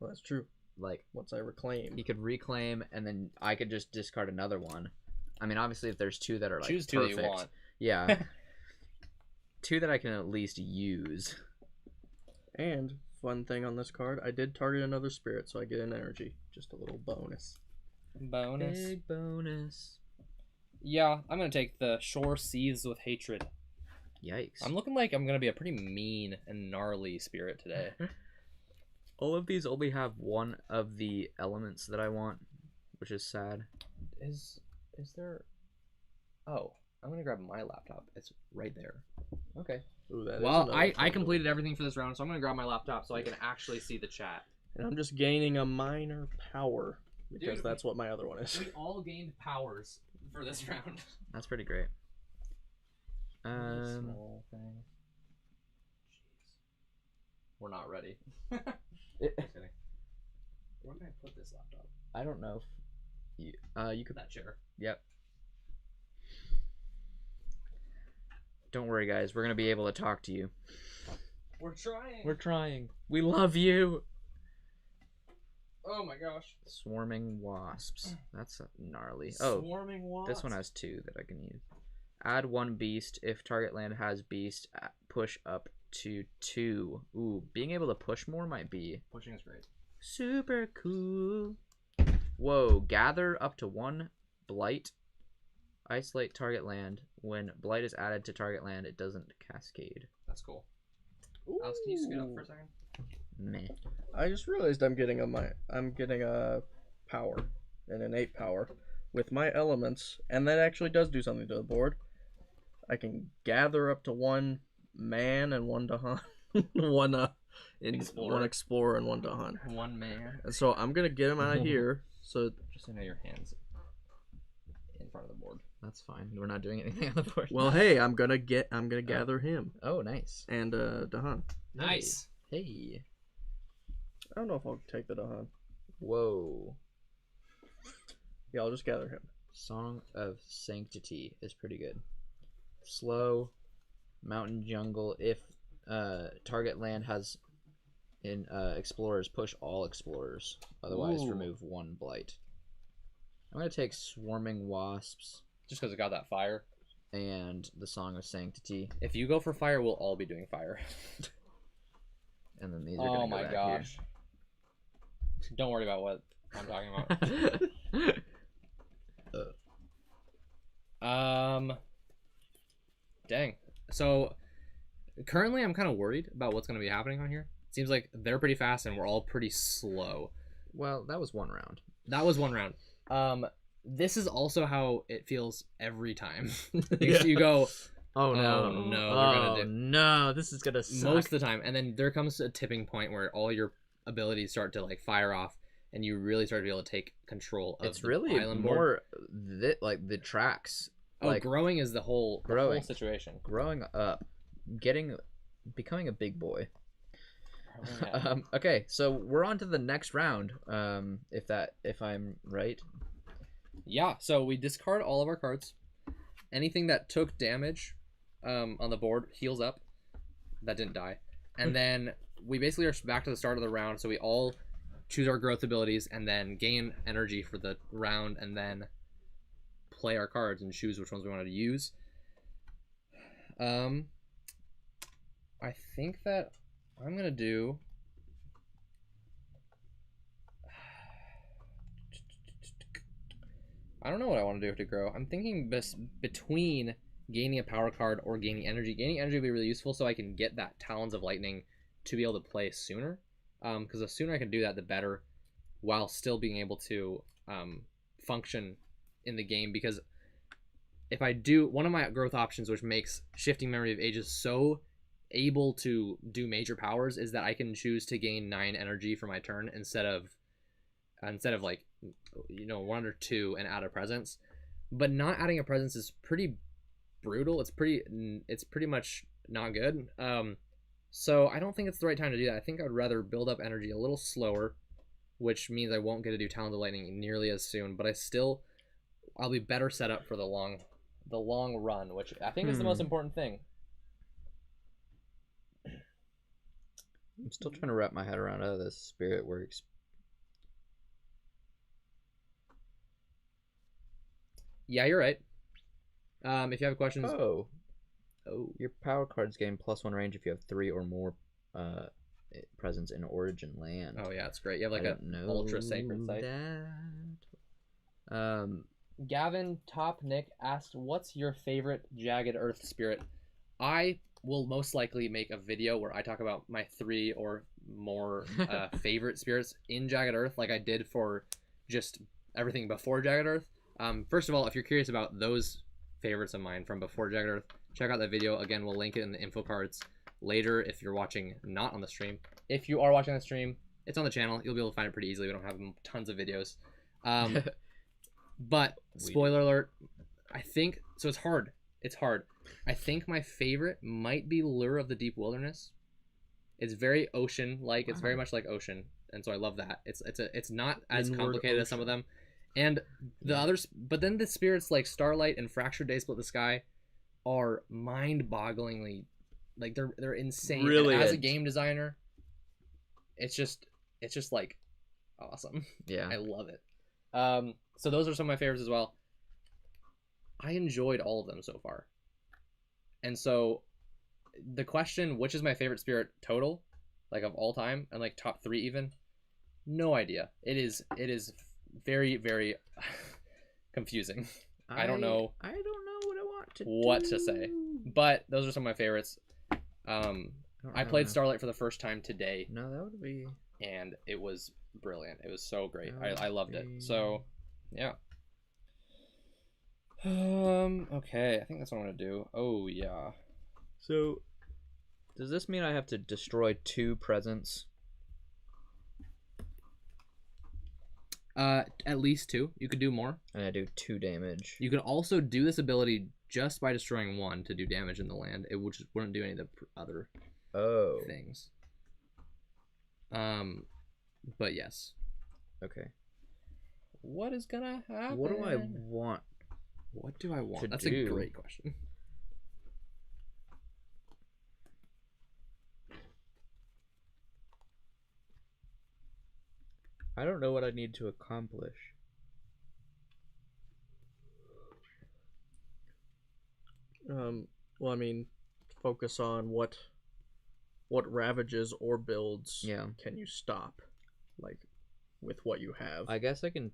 Well, that's true. Like Once I reclaim. he could reclaim, and then I could just discard another one. I mean, obviously, if there's 2 that are like Choose 2 perfect, that you want. yeah, 2 that I can at least use. And fun thing on this card, I did target another spirit, so I get an energy. Just a little bonus. Bonus. Big bonus. Yeah, I'm gonna take the shore seethes with hatred. Yikes! I'm looking like I'm gonna be a pretty mean and gnarly spirit today. All of these only have one of the elements that I want, which is sad. Is there? Oh, I'm gonna grab my laptop. It's right there. Okay. Ooh, that is Well, another I total. completed everything for this round, so I'm gonna grab my laptop so I can actually see the chat. And I'm just gaining a minor power because Dude, that's what my other one is. We all gained powers for this round. That's pretty great. Small thing. Jeez. We're not ready. Just kidding. Where did I put this laptop? I don't know. If you could. That chair. Yep. Don't worry, guys. We're gonna be able to talk to you. We're trying. We're trying. We love you. Oh my gosh. Swarming wasps. That's gnarly. Oh, Swarming wasps. this one has 2 that I can use. Add 1 beast. If target land has beast, push up to 2. Ooh, being able to push more might be Pushing is great. super cool. Whoa, gather up to 1 blight. Isolate target land. When blight is added to target land, it doesn't cascade. That's cool. Alex, can you scoot up for a second? Meh. I just realized I'm getting a power, an innate power, with my elements, and that actually does do something to the board. I can gather up to 1 man and 1 to hunt, one explorer and 1 to hunt. One man. And so I'm gonna get him out of here. So Just so you know your hands in front of the board. That's fine. We're not doing anything on the board. well, hey, I'm gonna gather him Oh, nice. and Dahan. Nice. Hey. I don't know if I'll take the Dahan. Whoa. Yeah, I'll just gather him. Song of Sanctity is pretty good. Slow. Mountain jungle. If target land has in explorers, push all explorers. Otherwise, Ooh. remove 1 blight. I'm gonna take swarming wasps Just because it got that fire. and the Song of Sanctity, If you go for fire, we'll all be doing fire. and then these are gonna Oh go my back gosh. Don't worry about what I'm talking about. here. Dang. So currently I'm kind of worried about what's going to be happening on here. It seems like they're pretty fast and we're all pretty slow. Well, that was 1 round. That was 1 round. This is also how it feels every time. Yeah. You go Oh no! Oh, no, they're Oh gonna do- no! This is gonna suck. most of the time, and then there comes a tipping point where all your abilities start to like fire off, and you really start to be able to take control of It's the really island board. more like the tracks. Oh, Like growing is the whole Growing. situation. growing up, becoming a big boy. Yeah. Okay, so we're on to the next round. If I'm right. Yeah, so we discard all of our cards. Anything that took damage on the board heals up. that didn't die. And then we basically are back to the start of the round, so we all choose our growth abilities and then gain energy for the round and then play our cards and choose which ones we wanted to use. I think that I'm gonna do I don't know what I want to do to grow. I'm thinking between gaining a power card or gaining energy. Gaining energy would be really useful so I can get that Talons of Lightning to be able to play sooner. Because the sooner I can do that, the better, while still being able to function in the game. Because if I do, one of my growth options, which makes Shifting Memory of Ages so able to do major powers, is that I can choose to gain 9 energy for my turn instead of like, you know, 1 or 2 and add a presence. But not adding a presence is pretty brutal. It's pretty much not good. So I don't think it's the right time to do that. I think I'd rather build up energy a little slower, which means I won't get to do Talons of Lightning nearly as soon, but I'll be better set up for the long run, which I think is the most important thing. I'm still trying to wrap my head around how this spirit works. Yeah, you're right. If you have questions... Oh. Your power cards gain +1 range if you have 3 or more presence in Origin land. Oh yeah, it's great. You have like an ultra sacred site. Gavin Top Nick asked, "What's your favorite Jagged Earth spirit?" I will most likely make a video where I talk about my 3 or more favorite spirits in Jagged Earth, like I did for just everything before Jagged Earth. First of all, if you're curious about those favorites of mine from before Jagged Earth, check out that video. Again, we'll link it in the info cards later if you're watching not on the stream. If you are watching the stream, it's on the channel. You'll be able to find it pretty easily. We don't have tons of videos. But spoiler alert, I think so. It's hard. I think my favorite might be Lure of the Deep Wilderness. It's very ocean-like. It's very much like ocean, and so I love that. It's not as complicated as some of them. And the others, but then the spirits like Starlight and Fractured Day Split the Sky are mind-bogglingly, like they're insane. Really, as a game designer, it's just like awesome. Yeah, I love it. So those are some of my favorites as well. I enjoyed all of them so far. And so the question, which is my favorite spirit total, like of all time, and like top 3 even, no idea. It is very, very confusing. I don't know what to say. But those are some of my favorites. I played Starlight for the first time today. No, that would be... And it was brilliant. It was so great. I loved it. So, yeah. Okay, I think that's what I'm gonna do. Oh yeah. So, does this mean I have to destroy 2 presents? At least 2. You could do more. And I do 2 damage. You could also do this ability just by destroying 1 to do damage in the land. It wouldn't do any of the other things. But yes. Okay. What is gonna happen? What do I want? What do I want? That's a great question. I don't know what I need to accomplish. Well, I mean, focus on what ravages or builds can you stop, like, with what you have. I guess I can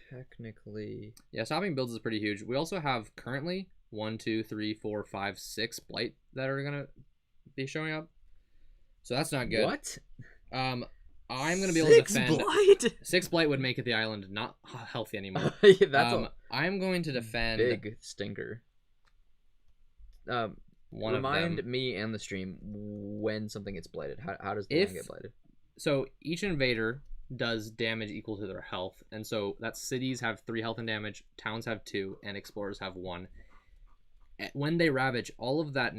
technically... Yeah, stopping builds is pretty huge. We also have currently 1, 2, 3, 4, 5, 6 blight that are gonna be showing up. So that's not good. What? I'm gonna be able to defend. 6 blight? 6 blight would make the island not healthy anymore. That's I'm going to defend. Big stinker. Remind me and the stream when something gets blighted. How does the land get blighted? So each invader does damage equal to their health, and so that's cities have 3 health and damage, towns have 2, and explorers have 1. When they ravage, all of that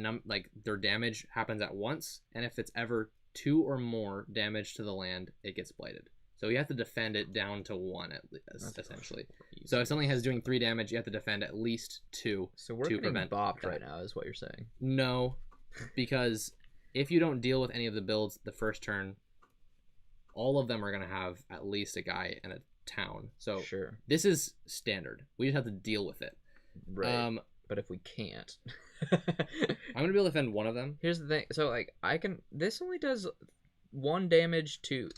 their damage happens at once, and if it's ever 2 or more damage to the land, it gets blighted. So you have to defend it down to 1 at least, essentially. So if something has doing 3 damage, you have to defend at least 2. So we're getting bopped right now, is what you're saying. No, because if you don't deal with any of the builds the first turn, all of them are going to have at least a guy and a town. So Sure. this is standard. We just have to deal with it. Right. But if we can't, I'm going to be able to defend one of them. here's the thing. So like I can. This only does 1 damage to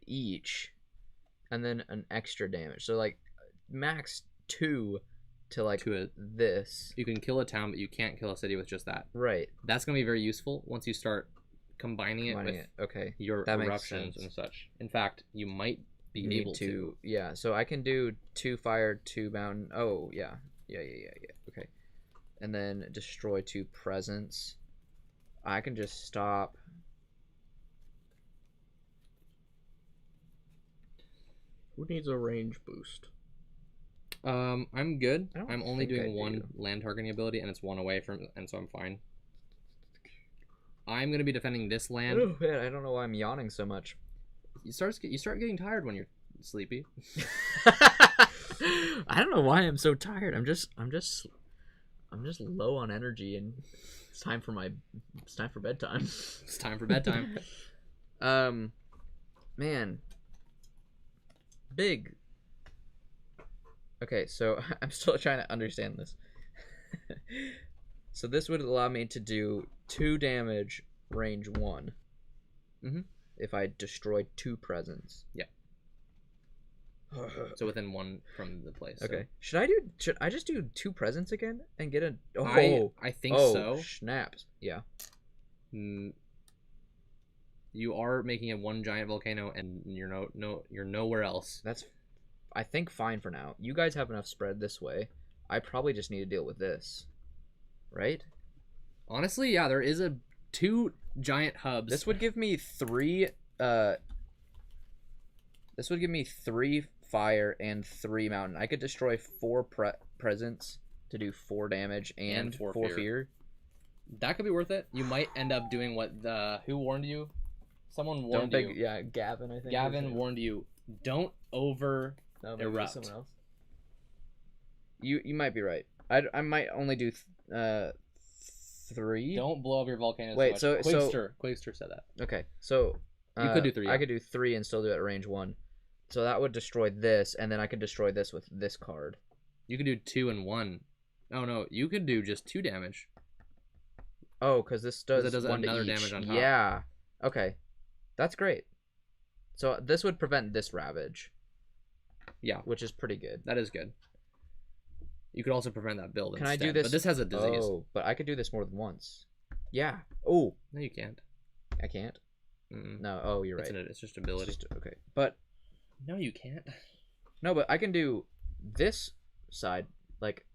each, and then an extra damage. So like max 2 to like To it. this. You can kill a town, but you can't kill a city with just that. Right. That's going to be very useful once you start combining it with Okay. your That makes eruptions sense. and such. In fact, you might be Need able to. Yeah. So I can do 2 fire, 2 mountain. Oh yeah. Yeah. Okay. And then destroy 2 presents. I can just stop. Who needs a range boost? I'm good. I don't I'm only think doing I one do. land targeting ability, and it's 1 away from, and so I'm fine. I'm gonna be defending this land. Oh man, I don't know why I'm yawning so much. You start getting tired when you're sleepy. I don't know why I'm so tired. I'm just low on energy, and it's time for bedtime. It's time for bedtime. Man, big. Okay, so I'm still trying to understand this. So this would allow me to do 2 damage, range 1. Mhm. If I destroy 2 presents. Yeah. So within 1 from the place. Okay. So. Should I just do 2 presents again and get a? I think so. Snaps. Yeah. Mm, you are making a 1 giant volcano, and you're nowhere else. That's, I think, fine for now. You guys have enough spread this way. I probably just need to deal with this, right? Honestly, yeah, there is 2 giant hubs. This would give me 3. This would give me 3 fire and 3 mountain. I could destroy 4 presents to do 4 damage and 4 fear. That could be worth it. You might end up doing what who warned you? Someone warned you. Yeah, Gavin. I think. Gavin warned you. Don't over No, maybe it was erupt. someone else. You might be right. I might only do 3. Don't blow up your volcanoes. Wait, so much. so- Quakester said that. Okay, so You could do 3. I Yeah. could do 3 and still do it at range 1. So that would destroy this, and then I could destroy this with this card. You could do 2 and 1. Oh no, you could do just 2 damage. Oh, because this does, it does 1 to another each. damage on top. Yeah. Okay. That's great. So this would prevent this ravage. Yeah. Which is pretty good. That is good. You could also prevent that build Can I instead. do this? But this has a disease. Oh, but I could do this more than once. Yeah. Oh, No, you can't. I can't. Mm-mm. No. Oh, you're right. It's just ability. Okay. But No, you can't. no, but I can do this side. Like,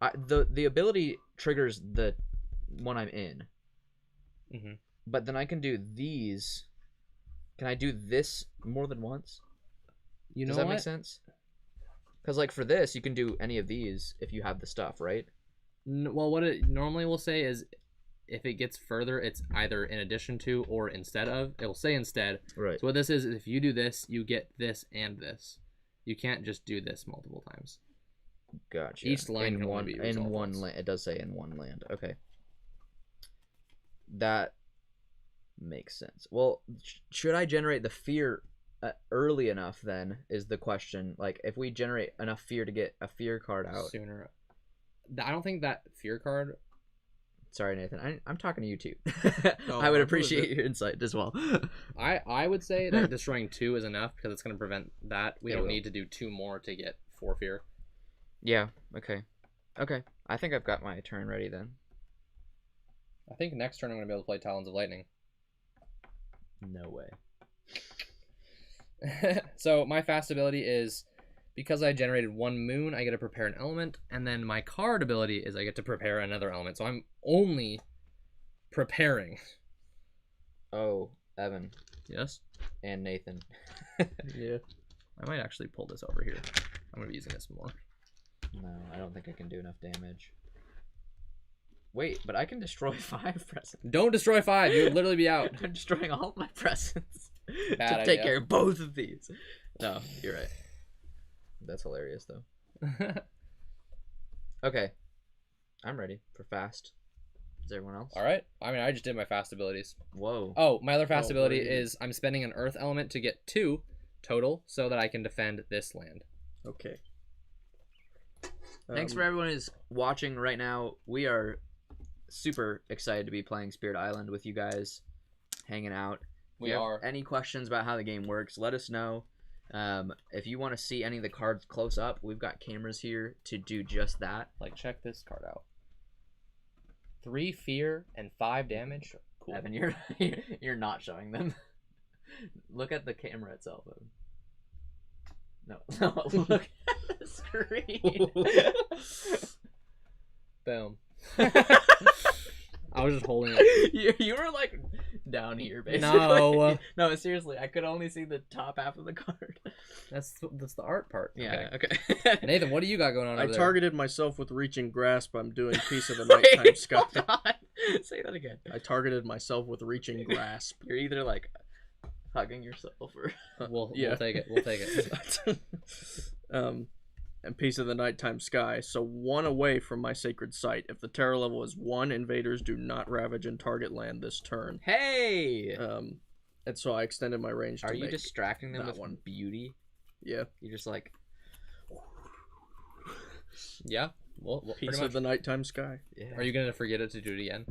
the ability triggers the one I'm in. Mm-hmm. But then I can do these. Can I do this more than once? You know Does that what? make sense? Because like for this, you can do any of these if you have the stuff, right? Well, what it normally will say is, if it gets further, it's either in addition to or instead of. It will say instead. Right. So what this is if you do this, you get this and this. You can't just do this multiple times. Gotcha. Each line in can only one be in resolved one once. land. It does say in one land. Okay. That makes sense. Well, should I generate the fear early enough? Then is the question. Like, if we generate enough fear to get a fear card out Sooner. I don't think that fear card. Sorry, Nathan. I'm talking to you too. No, I would I'm appreciate good. your insight as well. I would say that destroying 2 is enough because it's going to prevent that. We It don't will. need to do 2 more to get 4 fear. Yeah. Okay. Okay. I think I've got my turn ready then. I think next turn I'm going to be able to play Talons of Lightning. No way. So my fast ability is, because I generated 1 moon, I get to prepare an element, and then my card ability is I get to prepare another element. So I'm only preparing. Oh, Evan Yes? and Nathan. Yeah. I might actually pull this over here. I'm going to be using this more. No, I don't think I can do enough damage. Wait, but I can destroy 5 presents. Don't destroy 5. You would literally be out. I'm destroying all of my presents Bad to take idea. care of both of these. No, you're right. That's hilarious, though. Okay. I'm ready for fast. Is everyone else? All right. I mean, I just did my fast abilities. Whoa. Oh, my other fast ability right. is I'm spending an earth element to get 2 total so that I can defend this land. Okay. Thanks for everyone who's watching right now. We are super excited to be playing Spirit Island with you guys, hanging out. We If you are. have any questions about how the game works, let us know. If you want to see any of the cards close up, we've got cameras here to do just that. Like, check this card out. 3 fear and 5 damage. Cool. Evan, you're not showing them. Look at the camera itself, Evan. No, look at the screen. Boom. I was just holding it. You were like down here, basically. No. No, seriously, I could only see the top half of the card. That's the art part. Yeah, okay. Nathan, what do you got going on I over there? targeted myself with reaching grasp. I'm doing Piece of the Nighttime Sky. Hold on. Say that again. I targeted myself with reaching grasp. You're either like hugging yourself or We'll Yeah. take it. We'll take it. And Piece of the Nighttime Sky. So 1 away from my sacred site. If the terror level is 1, invaders do not ravage and target land this turn. hey. And so I extended my range to Are you make distracting them that with one. beauty? Yeah. You're just like Yeah. Well, pretty Piece much. of the Nighttime Sky. yeah. Are you gonna forget it to do it again?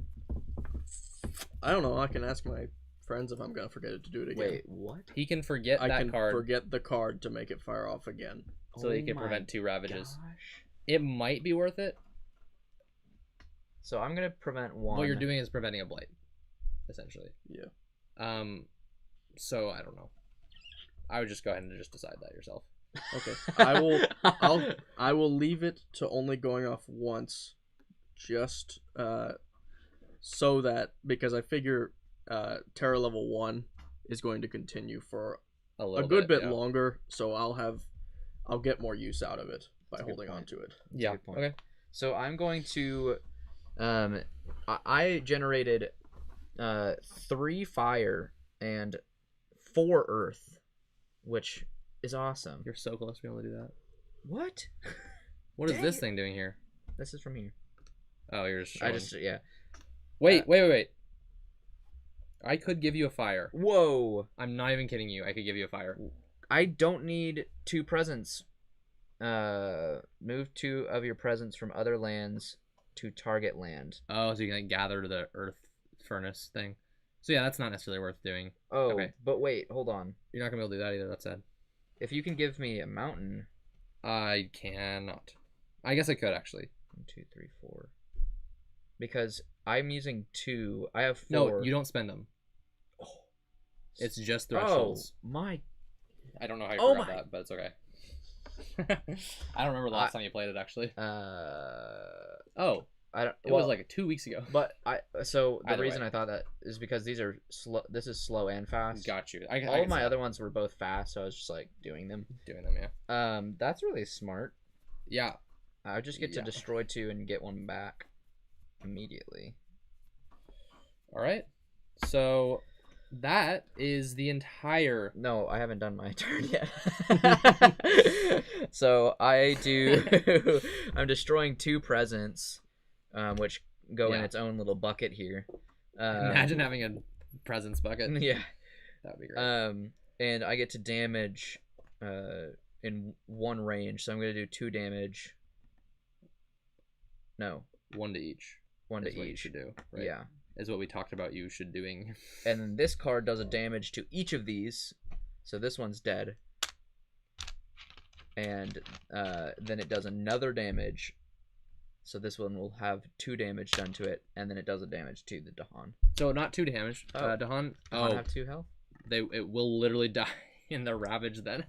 I don't know. I can ask my friends if I'm gonna forget it to do it again. Wait, what? He can forget I that can card forget the card to make it fire off again. so that he Oh can my prevent 2 ravages. gosh. It might be worth it. So I'm gonna prevent 1. What you're doing is preventing a blight, essentially. Yeah. So I don't know. I would just go ahead and just decide that yourself. Okay. I will leave it to only going off once, just so that because I figure terror level 1 is going to continue for a good bit yeah. longer, so I'll get more use out of it by That's a good holding on point. to it. Yeah. good point. Okay. So I'm going to I generated 3 fire and 4 earth, which is awesome. You're so close to being able to do that. What? What is Dang this it. thing doing here? This is from here. Oh, you're just I showing. just yeah. Wait. I could give you a fire. Whoa. I'm not even kidding you. I could give you a fire. I don't need 2 presents. Move 2 of your presents from other lands to target land. Oh, so you can like, gather the earth furnace thing. So yeah, that's not necessarily worth doing. Oh, Okay. but wait, hold on. You're not gonna be able to do that either. That's sad. If you can give me a mountain. I cannot. I guess I could actually. 1, 2, 3, 4. Because I'm using 2. I have 4. No, you don't spend them. It's just thresholds. Oh my. I don't know how you Oh forgot my- that, but it's okay. I don't remember the last time you played it actually. Oh, I don't. it was like 2 weeks ago. But so the Either reason way. I thought that is because these are slow. This is slow and fast. Got you. All I of can my see other that. ones were both fast, so I was just like doing them. Doing them, yeah. That's really smart. Yeah. I would just get to Yeah. destroy 2 and get 1 back immediately. All right. So that is the entire. No, I haven't done my turn yet. So I do. I'm destroying 2 presents, which go in Yeah. its own little bucket here. Imagine having a presents bucket. Yeah. That'd be great. And I get to damage in 1 range, so I'm gonna do 2 damage. No, 1 to each. 1 is to what you each. should do. Right? Yeah. Is what we talked about. You should doing. And then this card does a damage to each of these. So this one's dead. And then it does another damage. So this one will have 2 damage done to it, and then it does a damage to the Dahan. So not 2 damage. Oh. Dahan. Dahan Oh, have 2 health? it will literally die in the ravage then.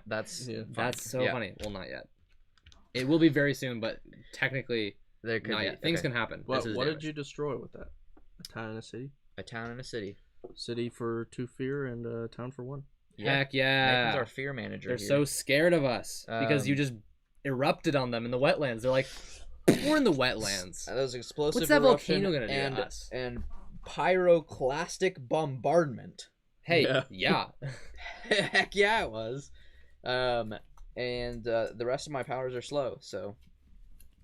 That's Yeah. That's so Yeah. funny. Well, not yet. It will be very soon, but technically there could not be. yet. Things okay. can happen. What, This is what did damage. you destroy with that? A town and a city? A town and a city. City for 2 fear and a town for 1. Heck Nathan's yeah! our fear manager. They're here. so scared of us because you just erupted on them in the wetlands. They're like, we're in the wetlands. Those explosive What's that eruption volcano gonna do to and, us? And pyroclastic bombardment. Hey, Yeah. yeah. Heck yeah, it was. And the rest of my powers are slow, so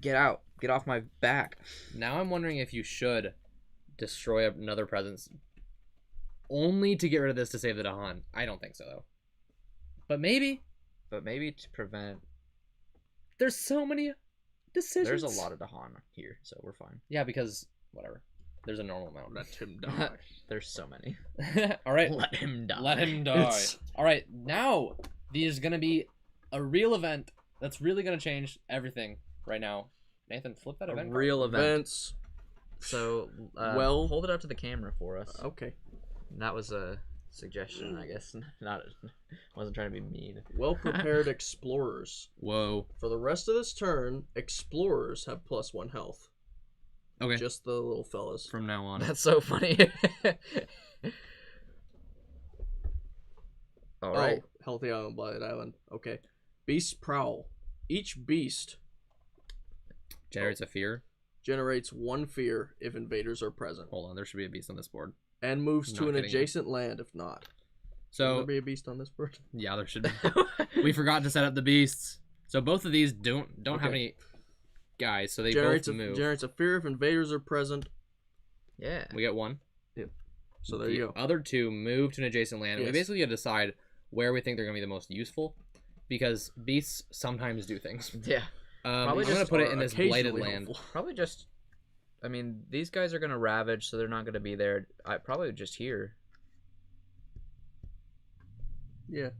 get out. Get off my back. Now I'm wondering if you should destroy another presence only to get rid of this to save the Dahan. I don't think so, though. But maybe. But maybe to prevent... There's so many decisions. There's a lot of Dahan here, so we're fine. Yeah, because... Whatever. There's a normal amount. Let him die. There's so many. All right. Let him die. Let him die. All right. Now, there's going to be a real event that's really going to change everything right now. Nathan, flip that event. Real event. Events. So, Well- hold it up to the camera for us. Okay. That was a suggestion, I guess. Not, wasn't trying to be mean. Well-prepared explorers. Whoa. For the rest of this turn, explorers have +1 health. Okay. Just the little fellas. From now on. That's so funny. All right. Oh, Healthy Island, Blighted Island. Okay. Beast Prowl. Each beast Generates a fear. generates 1 fear if invaders are present. Hold on. There should be a beast on this board. And moves Not to an kidding. adjacent land if not. Should So, there be a beast on this board? yeah, there should be. We forgot to set up the beasts. So both of these don't have Okay. any guys, so they generates both move. generates a fear if invaders are present. Yeah. We get one. So there The you go. other two move to an adjacent land. We Yes. basically got to decide where we think they're going to be the most useful, because beasts sometimes do things. Yeah. I'm Probably going to just put it Are in this blighted occasionally land. helpful. Probably just... I mean, these guys are going to ravage, so they're not going to be there. I probably just here. Yeah.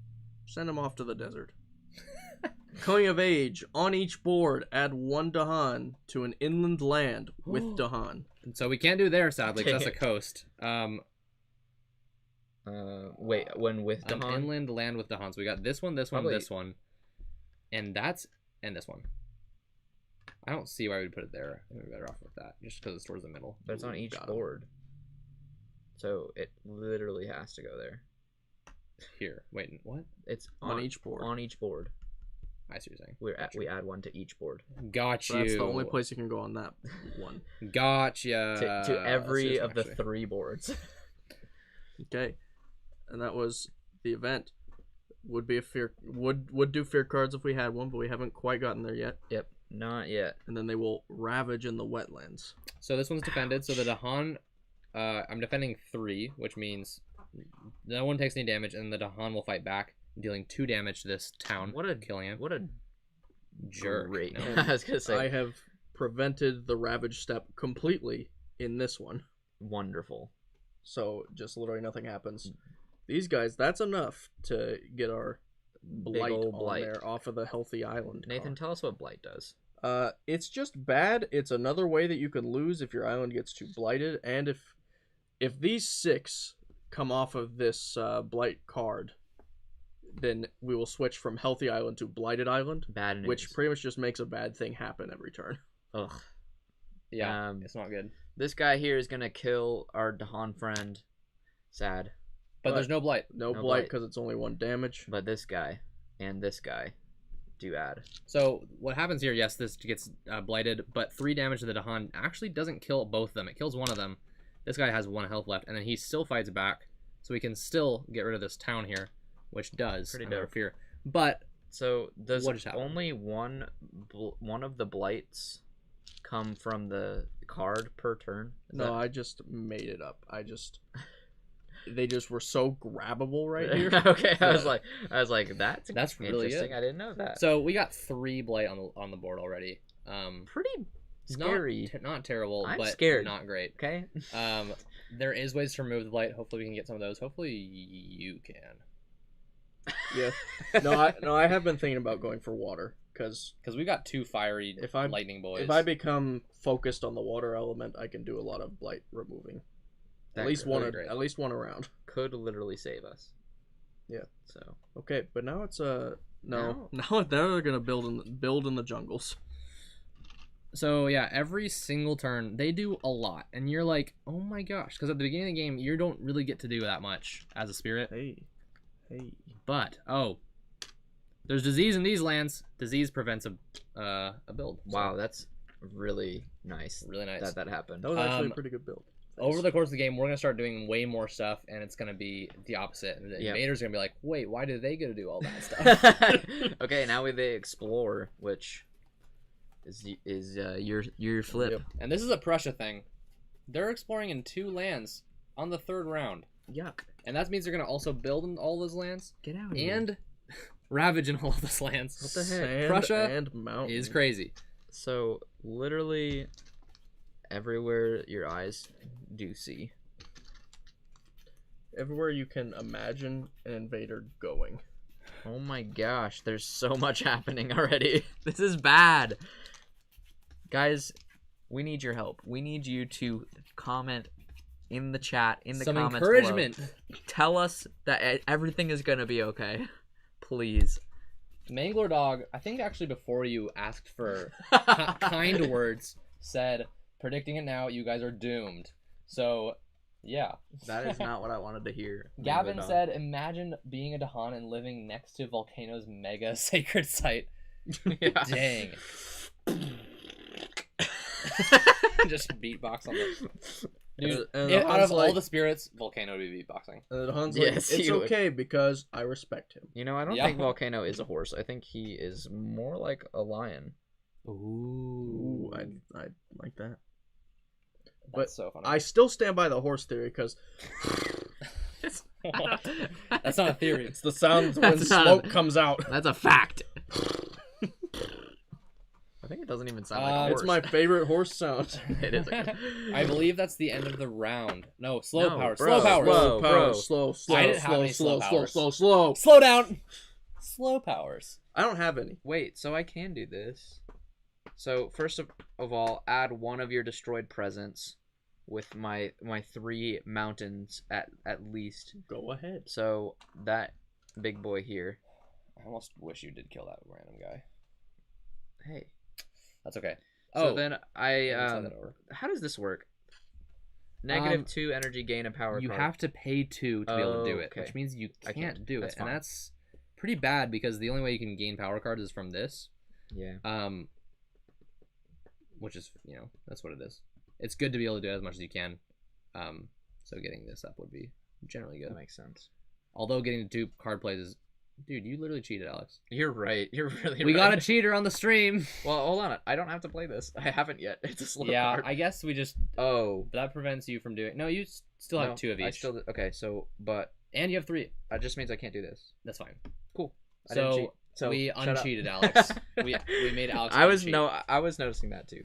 Send them off to the desert. Coming of age. On each board, add 1 Dahan to an inland land with Dahan. And so we can't do there, sadly, because that's a Dang. coast. Wait, when with An Dahan? inland land with Dahan. So we got this one, this one, Probably- this one, and this one. I don't see why we'd put it there. I think we're better off with that, just because it's towards the middle. But it's on each Got 'em. board. So it literally has to go there. Here, wait, what? It's On each board. On each board. I see what you're saying. We add one to each board. Got So you. that's the only place you can go on that one. Gotcha. To every Let's do of the this one, 3 boards. Okay. And that was the event. Would be a fear would do fear cards if we had one, but we haven't quite gotten there yet. Yep, not yet. And then they will ravage in the wetlands. So this one's defended. So the Dahan, I'm defending 3, which means no one takes any damage, and the Dahan will fight back, dealing 2 damage to this town. Killing him. What a Jerk. great. No. I was gonna say I have prevented the ravage step completely in this one. wonderful. So just literally nothing happens. These guys, that's enough to get our blight ol' on blight. there off of the healthy island. Nathan, card. tell us what blight does. It's just bad. It's another way that you can lose if your island gets too blighted, and if these 6 come off of this blight card, then we will switch from healthy island to blighted island, Bad news. which pretty much just makes a bad thing happen every turn. Ugh. Yeah, Um, it's not good. This guy here is gonna kill our Dahan friend. Sad. But there's no blight. No No blight blight. because it's only 1 damage. But this guy and this guy do add. So what happens here? Yes, this gets blighted, but 3 damage to the Dahan actually doesn't kill both of them. It kills one of them. This guy has 1 health left, and then he still fights back, so we can still get rid of this town here, which does Pretty another dope. fear. But So does What just happened? only one of the blights come from the card per turn? Is No, that- I just made it up. They just were so grabbable right here. Okay, I was like, that's really interesting. good. I didn't know that. so we got 3 blight on the board already. Pretty scary. Not terrible, I'm but scared. not great. Okay. There is ways to remove the blight. Hopefully we can get some of those. Hopefully you can. Yeah. No, I have been thinking about going for water because Because we got 2 fiery If I- lightning boys. if I become focused on the water element, I can do a lot of blight removing. That At least could- one. really great. At least one around. could literally save us. Yeah. So Okay, but now it's no. Now- Now they're gonna build in the jungles. So yeah, every single turn they do a lot, and you're like, oh my gosh, because at the beginning of the game you don't really get to do that much as a spirit. Hey. But there's disease in these lands. Disease prevents a build. So, wow, that's really nice really nice. that happened. That was actually Um, a pretty good build. Over the course of the game, we're gonna start doing way more stuff, and it's gonna be the opposite. And the Yep. invaders are gonna be like, wait, why do they get to do all that stuff? Okay, now they explore, which is your flip. Yep. And this is a Prussia thing. They're exploring in 2 lands on the 3rd round. Yuck. And that means they're going to also build in all those lands Get out of here. and ravage in all of those lands. What the heck? Sand Prussia and mountain. is crazy. So, literally everywhere your eyes do see. Everywhere you can imagine an invader going. Oh my gosh, there's so much happening already. This is bad. Guys, we need your help. We need you to comment in the chat, in the Some comments encouragement. below. Tell us that everything is going to be okay. Please. Mangler Dog, I think actually before you asked for kind words, said, predicting it now, you guys are doomed. So, yeah. That is not what I wanted to hear. Gavin said, imagine being a Dahan and living next to Volcano's mega sacred site. Yeah. Dang. Just beatbox on the... Dude, And out of Han's like- all the spirits, Volcano would be beatboxing. And Han's Yes, like, he it's would. okay because I respect him. You know, I don't Yeah. think Volcano is a horse. I think he is more like a lion. Ooh, I like that. That's But so funny. I still stand by the horse theory because What? That's not a theory. it's the sound when That's not smoke comes out. That's a fact. I think it doesn't even sound like a horse. It's my favorite horse sound. It is. I believe that's the end of the round. No, slow No, power. bro, Slow powers. bro. Power, slow, slow, I didn't have slow, any slow, slow slow, powers. slow, slow. Slow down. Slow powers. I don't have any. Wait, so I can do this. So first of all, add one of your destroyed presents with my 3 mountains at least. Go ahead. So that big boy here. I almost wish you did kill that random guy. Hey. That's okay. So then I slide that over. how does this work? -2 energy gain and power. You card. have to pay 2 to be able to do it, Okay. which means you I can't do That's it, and fine. that's pretty bad because the only way you can gain power cards is from this. Yeah. Which is, that's what it is. It's good to be able to do it as much as you can. So getting this up would be generally good. That makes sense. Although getting the 2 card plays is, dude, you literally cheated, Alex. You're right. You're really We right. got a cheater on the stream. Well, hold on. I don't have to play this. I haven't yet. It's a slow Yeah, card. I guess we just Oh. that prevents you from doing. No, you still have No, 2 of each, I still okay. So, but and you have 3. that just means I can't do this. That's fine. Cool. I didn't cheat. So So we shut up. uncheated Alex. we made Alex. I was uncheat. I was noticing that too.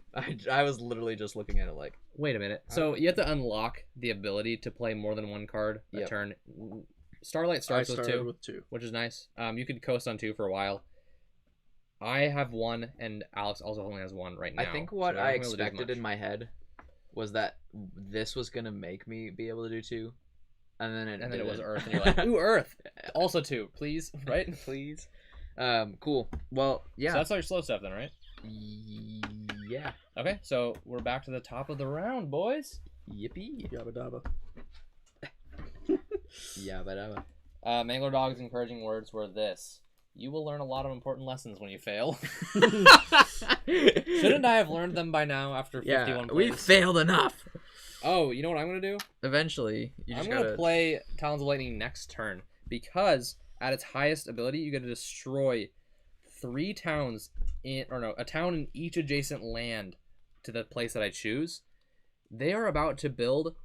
I was literally just looking at it like. Wait a minute. So you have to unlock the ability to play more than 1 card a Yep. turn. Starlight I starts with started 2, with 2. which is nice. You could coast on 2 for a while. I have 1, and Alex also only has 1 right now. I think what so I we're not gonna be able to do as expected much. in my head was that this was gonna make me be able to do 2, and then it was didn't. Earth, and you're like, ooh, Earth. Also 2, please, right? Please. Cool. Well, yeah. So that's all your slow stuff then, right? Yeah. Okay, so we're back to the top of the round, boys. Yippee. Yabba dabba. Yeah, but Mangler Dog's encouraging words were this: "You will learn a lot of important lessons when you fail." Shouldn't I have learned them by now after 51 yeah, plays? we failed enough. Oh, you know what I'm gonna do? Eventually, you I'm just gonna gotta play Talons of Lightning next turn because at its highest ability, you get to destroy 3 towns a town in each adjacent land to the place that I choose. They are about to build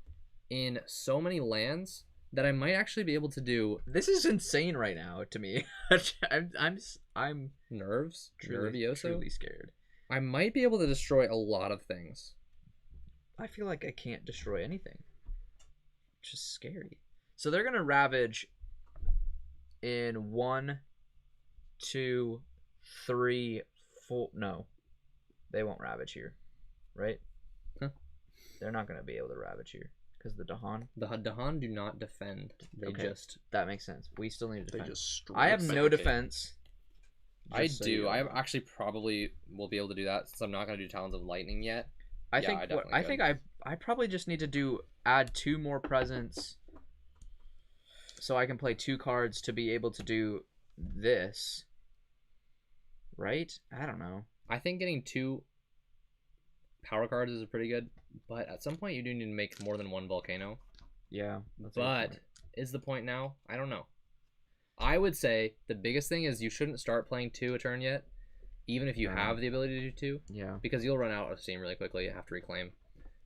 in so many lands that I might actually be able to do This is insane right now to me. I'm nerves, nervioso. truly scared. I might be able to destroy a lot of things. I feel like I can't destroy anything. It's just scary. So they're gonna ravage in 1, 2, 3, 4. No, they won't ravage here, right? Huh. They're not gonna be able to ravage here because the Dahan. The Dahan do not defend. They Okay. just. That makes sense. We still need to They defend. just I have straight no back. defense. I just so you do. know. I actually probably will be able to do that since I'm not going to do Talons of Lightning yet. I Yeah, think I what definitely I think I probably just need to add 2 more presents so I can play 2 cards to be able to do this. Right? I don't know. I think getting 2 power cards is pretty good, but at some point you do need to make more than 1 volcano. Yeah. That's a good But point. is the point now? I don't know. I would say the biggest thing is you shouldn't start playing 2 a turn yet, even if you Yeah. have the ability to do 2, Yeah. because you'll run out of steam really quickly. You have to reclaim.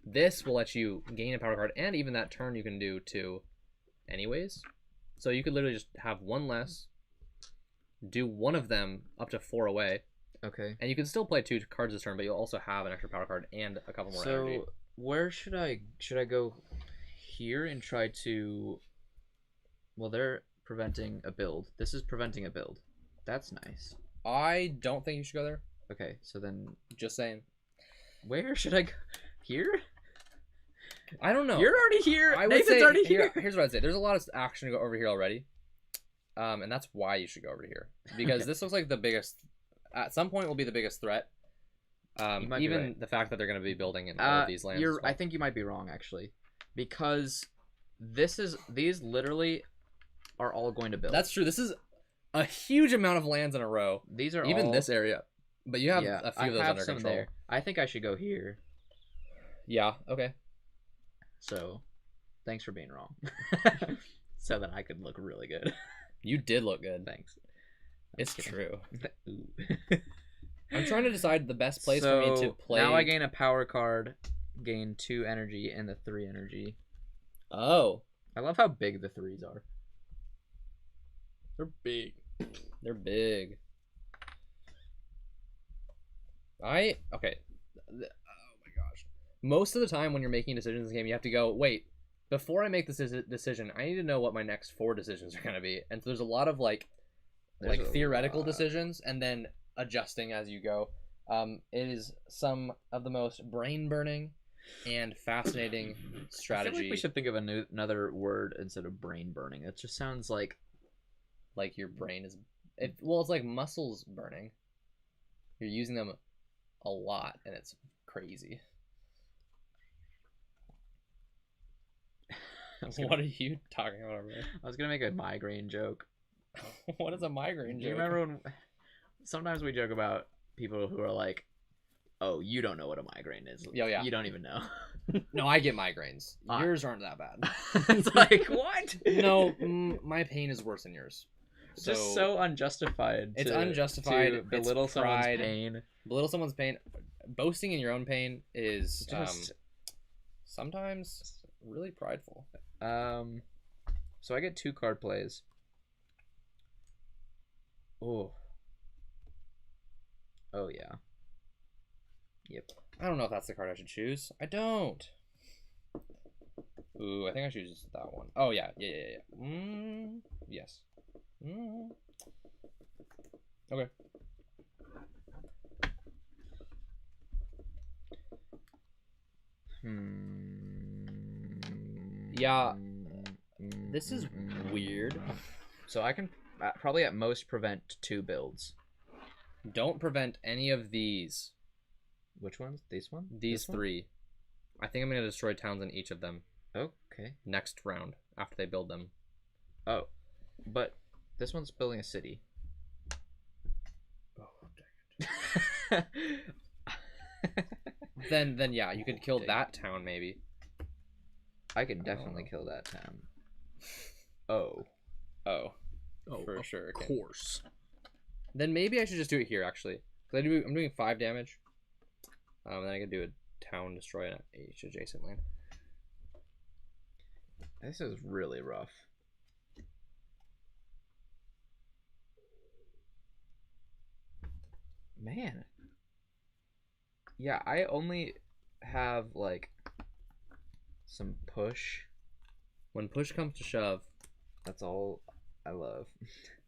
This will let you gain a power card, and even that turn you can do 2 anyways. So you could literally just have 1 less, do 1 of them up to 4 away. Okay. And you can still play 2 cards this turn, but you'll also have an extra power card and a couple more energy. So where should I go here and try to? Well, they're preventing a build. This is preventing a build. That's nice. I don't think you should go there. Okay, so then Just saying. where should I go? Here? I don't know. You're already here. I would Nathan's say already here. here's what I'd say. There's a lot of action to go over here already, and that's why you should go over here, because this looks like the biggest. At some point, will be the biggest threat. might be Even right. the fact that they're going to be building in all of these lands. I think you might be wrong actually, because these literally are all going to build. That's true. This is a huge amount of lands in a row. These are Even all, this area, but you have a few of those under some control. there. I think I should go here. Yeah. Okay. So, thanks for being wrong. So that I could look really good. You did look good. Thanks. It's kidding. true. Ooh. I'm trying to decide the best place for me to play. Now I gain a power card, gain 2 energy and the 3 energy. Oh, I love how big the 3s are. They're big. they're big. Okay. Oh my gosh. Most of the time when you're making decisions in this game, you have to go, wait, before I make this decision, I need to know what my next 4 decisions are going to be. And so there's a lot of like theoretical decisions and then adjusting as you go. It is some of the most brain-burning and fascinating strategy. I feel like we should think of another word instead of brain burning. It just sounds like your brain is... Well, it's like muscles burning. You're using them a lot, and it's crazy. What are you talking about over there? I was gonna make a migraine joke. What is a migraine joke? Do you remember when sometimes we joke about people who are like, "Oh, you don't know what a migraine is. Yeah. You don't even know." No, I get migraines. Yours aren't that bad. It's like, what? No, my pain is worse than yours. Just so unjustified. It's to unjustified. To belittle it's someone's pride. pain. Belittle someone's pain. Boasting in your own pain is Just sometimes really prideful. So I get 2 card plays. Oh yeah. Yep. I don't know if that's the card I should choose. I don't. Ooh, I think I should use that one. Oh yeah. Yes. Okay. Yeah. This is weird. So I can probably at most prevent 2 builds. Don't prevent any of these. Which ones? These ones? These 3. I think I'm going to destroy towns in each of them. Okay. Next round, after they build them. Oh. But this one's building a city. Oh, dang it. Then yeah, you could kill that town maybe. I can definitely kill that town. Oh, for sure. Of course. Then maybe I should just do it here actually. Cause I'm doing 5 damage. Then I can do a town destroy an each adjacent land. this is really rough. Man. Yeah, I only have like some push. When push comes to shove, That's all I love.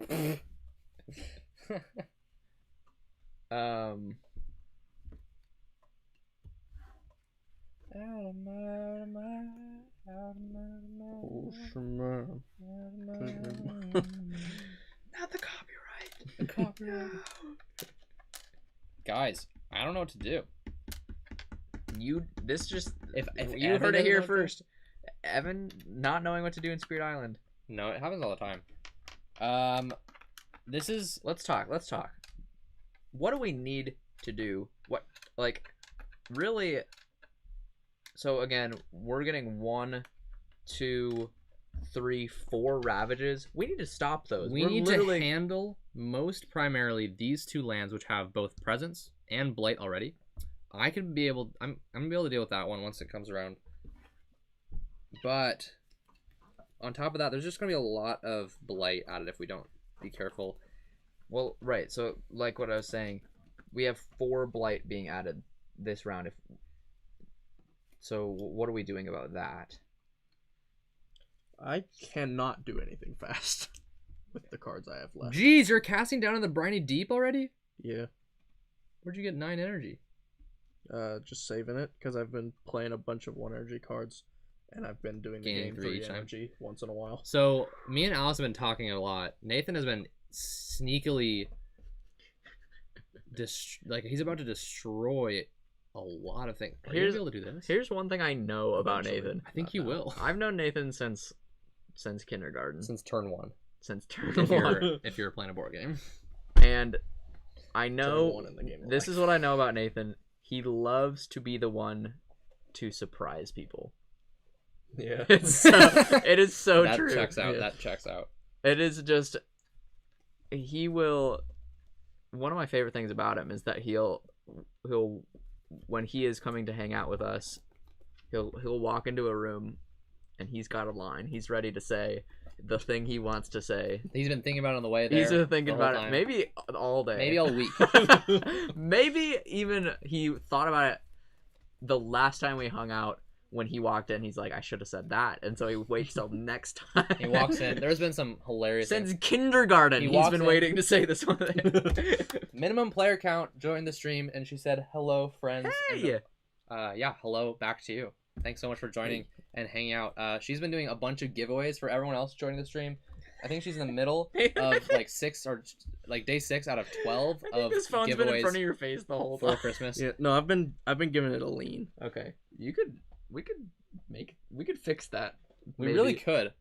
Not the copyright. Guys, I don't know what to do. If you Evan heard it doesn't here know what to do- first. Evan not knowing what to do in Spirit Island. No, it happens all the time. This is Let's talk. What do we need to do? What, like, really? So again, we're getting 1, 2, 3, 4 ravages. We need to stop those. we need to handle most primarily these 2 lands which have both presence and blight already. I could be able. I'm gonna be able to deal with that one once it comes around. But on top of that, there's just gonna be a lot of blight added if we don't be careful. Well, right. So, like what I was saying, we have 4 blight being added this round. So, what are we doing about that? I cannot do anything fast with the cards I have left. Jeez, you're casting down in the briny deep already? Yeah. Where'd you get 9 energy? Just saving it because I've been playing a bunch of 1 energy cards, and I've been doing the Gaining game 3 3 each time. energy once in a while. So me and Alice have been talking a lot. Nathan has been sneakily, he's about to destroy a lot of things. Are you gonna be able to do this? Here's one thing I know about Eventually. Nathan. I think you will. I've known Nathan since kindergarten. Since turn 1. Since turn If 1. if you're playing a board game. And I Turn know 1 in the game of this life. is what I know about Nathan. He loves to be the one to surprise people. Yeah. It is so That true. checks out. Yeah. That checks out. It is just he will. One of my favorite things about him is that he'll when he is coming to hang out with us, he'll walk into a room and he's got a line. He's ready to say the thing he wants to say. He's been thinking about it on the way there. He's been thinking the whole about it time. maybe all day. Maybe all week. Maybe even he thought about it the last time we hung out. When he walked in, he's like, I should have said that. And so he waits till next time. He walks in. There's been some hilarious Since things. kindergarten, He he's walks been in. waiting to say this one thing. Minimum player count joined the stream, and she said, hello, friends. Hey! And, yeah, hello, back to you. Thanks so much for joining and hanging out. She's been doing a bunch of giveaways for everyone else joining the stream. I think she's in the middle of like 6 or like day 6 out of 12 I think of this phone's been in giveaways front of your face the whole for time. Christmas. Yeah, no, I've been giving it a lean. Okay. We could fix that. We Maybe. really could.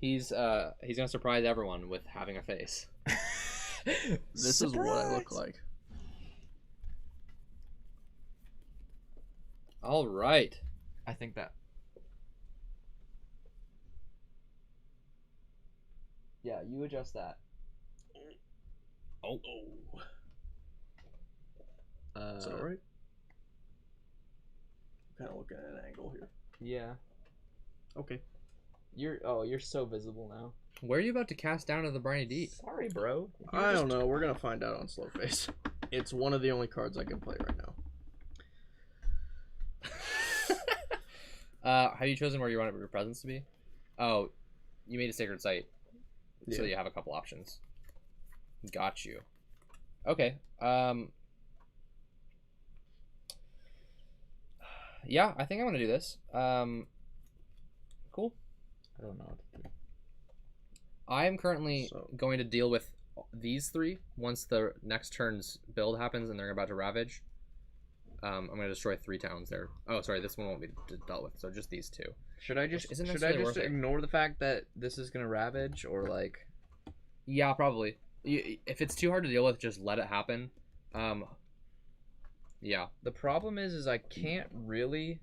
He's gonna surprise everyone with having a face. This is what I look like. All right. I think that. Yeah, you adjust that. Oh. Is that alright? Kind of looking at an angle here. Yeah. Okay. You're so visible now. Where are you about to cast down to the briny deep? Sorry, bro. I don't know. We're gonna find out on slow face. It's one of the only cards I can play right now. Have you chosen where you want your presence to be? Oh, you made a sacred site, so Yeah. you have a couple options. Got you. Okay. Yeah, I think I'm gonna do this. Cool. I don't know. I am currently So- going to deal with these 3 once the next turn's build happens and they're about to ravage. I'm gonna destroy 3 towns there. Oh, sorry, this one won't be dealt with. So just these 2. Should I just Isn't should I necessarily just worth it. ignore the fact that this is gonna ravage or like? Yeah, probably. If it's too hard to deal with, just let it happen. Yeah. The problem is I can't really.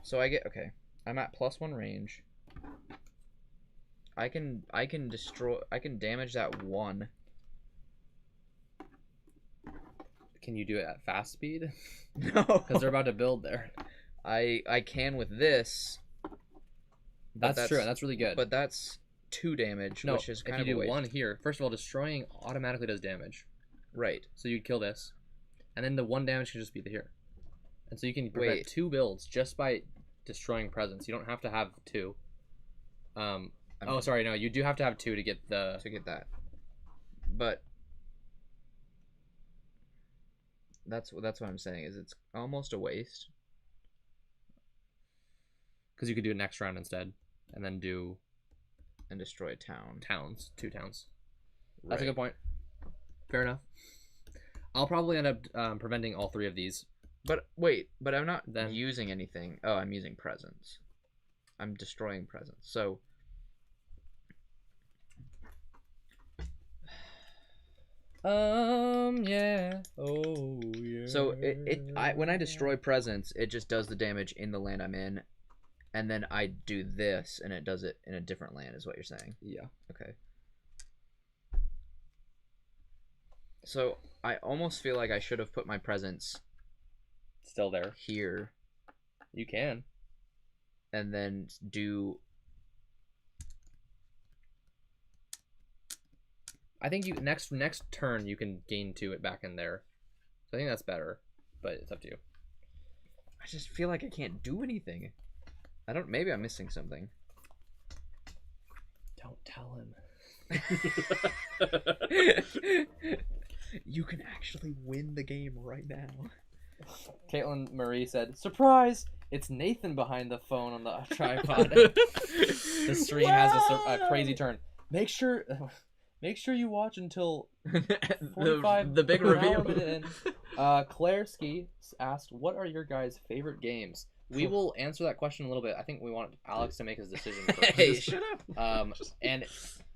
So I get okay. I'm at +1 range. I can destroy. I can damage that 1. Can you do it at fast speed? No, Because they're about to build there. I can with this. But That's true, and that's really good. But that's 2 damage, no, which is kind if of you a do waste. 1 here, first of all, destroying automatically does damage. Right. So you'd kill this, and then the 1 damage can just be here. And so you can prevent Wait. 2 builds just by destroying presence. You don't have to have 2. Oh, sorry, no, you do have to have 2 to get the... To get that. But that's what I'm saying is it's almost a waste. Because you could do it next round instead, and then do And destroy a town. towns, 2 towns. That's a Right. good point. Fair enough. I'll probably end up preventing all 3 of these. But wait, but I'm not Then- using anything. Oh, I'm using presence. I'm destroying presence. So Yeah. Oh, yeah. so when I destroy presence, it just does the damage in the land I'm in, and then I do this and it does it in a different land. Is what you're saying? Yeah. Okay. So I almost feel like I should have put my presents Still there. here You can. and then do. I think you next turn you can gain 2 it back in there. So I think that's better, but it's up to you. I just feel like I can't do anything. I don't. Maybe I'm missing something. Don't tell him. You can actually win the game right now. Caitlin Marie said, "Surprise! It's Nathan behind the phone on the tripod." The stream has a crazy turn. Make sure you watch until 45 the big now reveal. a minute in. Claire Ski asked, "What are your guys' favorite games?" We will answer that question in a little bit. I think we want Alex to make his decision first. Hey, shut up. And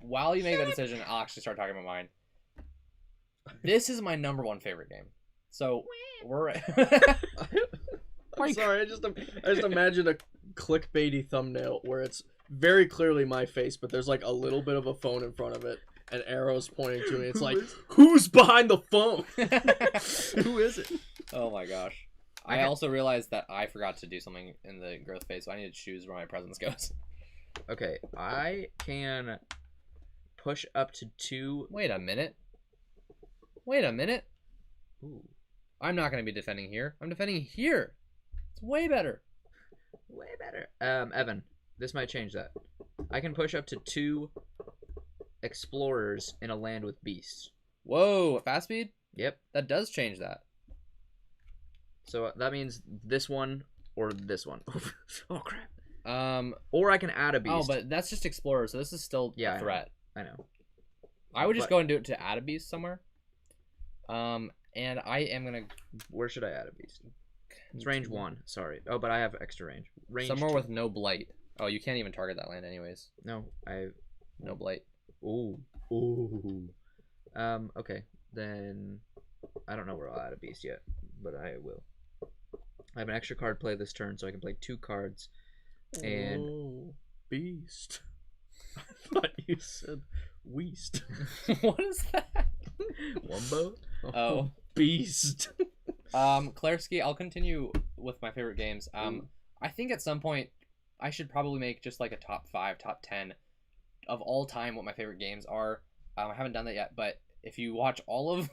while you make that decision, I'll actually start talking about mine. This is my number 1 favorite game. So we're I'm sorry, I just imagine a clickbaity thumbnail where it's very clearly my face, but there's like a little bit of a phone in front of it and arrows pointing to me. It's like, who's behind the phone? Who is it? Oh my gosh. I also realized that I forgot to do something in the growth phase, so I need to choose where my presence goes. Okay, I can push up to 2. Wait a minute. Ooh, I'm not going to be defending here. I'm defending here. It's way better. way better. Evan, this might change that. I can push up to 2 explorers in a land with beasts. Whoa, fast speed? Yep. That does change that. So that means this one or this one. Oh crap. Um, Or I can add a beast. Oh, but that's just explorer, so this is still Yeah, a threat. I know. I would just But- go and do it to add a beast somewhere. And I am gonna Where should I add a beast? It's range 1. Sorry. Oh, but I have extra range. Range somewhere 2. with no blight. Oh, you can't even target that land anyways. No, I. No blight. Ooh. Okay. Then I don't know where I'll add a beast yet, but I will. I have an extra card play this turn, so I can play 2 cards. And Oh, beast. I thought you said weast. What is that? Wumbo. Oh. Beast. Clarsky, I'll continue with my favorite games. I think at some point I should probably make just like a top 5, top 10 of all time what my favorite games are. I haven't done that yet, but if you watch all of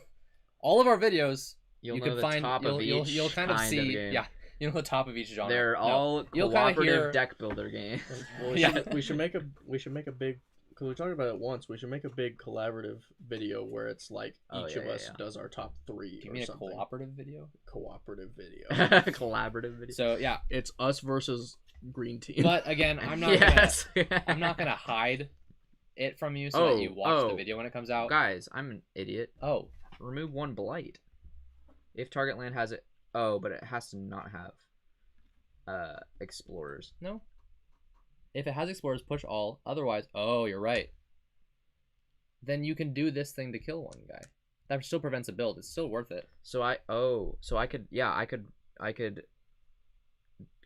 our videos, You'll you know can the find top of each you'll kind of see game. yeah, you know the top of each genre. They're No, all you'll kinda cooperative hear- deck builder games. Well, we should make a big, because we talked about it once. We should make a big collaborative video where it's like Oh, each yeah, of yeah, us yeah. does our top 3 Do you or mean a something. cooperative video? Cooperative video. Collaborative video. So yeah, It's us versus green team. but again, I'm not yes. I'm not gonna hide it from you so that you watch the oh. video when it comes out. Guys, I'm an idiot. Oh, Remove 1 blight. If target land has it. Oh, but it has to not have explorers. no. If it has explorers, push all. Otherwise, oh, you're right. Then you can do this thing to kill one guy. That still prevents a build. It's still worth it. So I could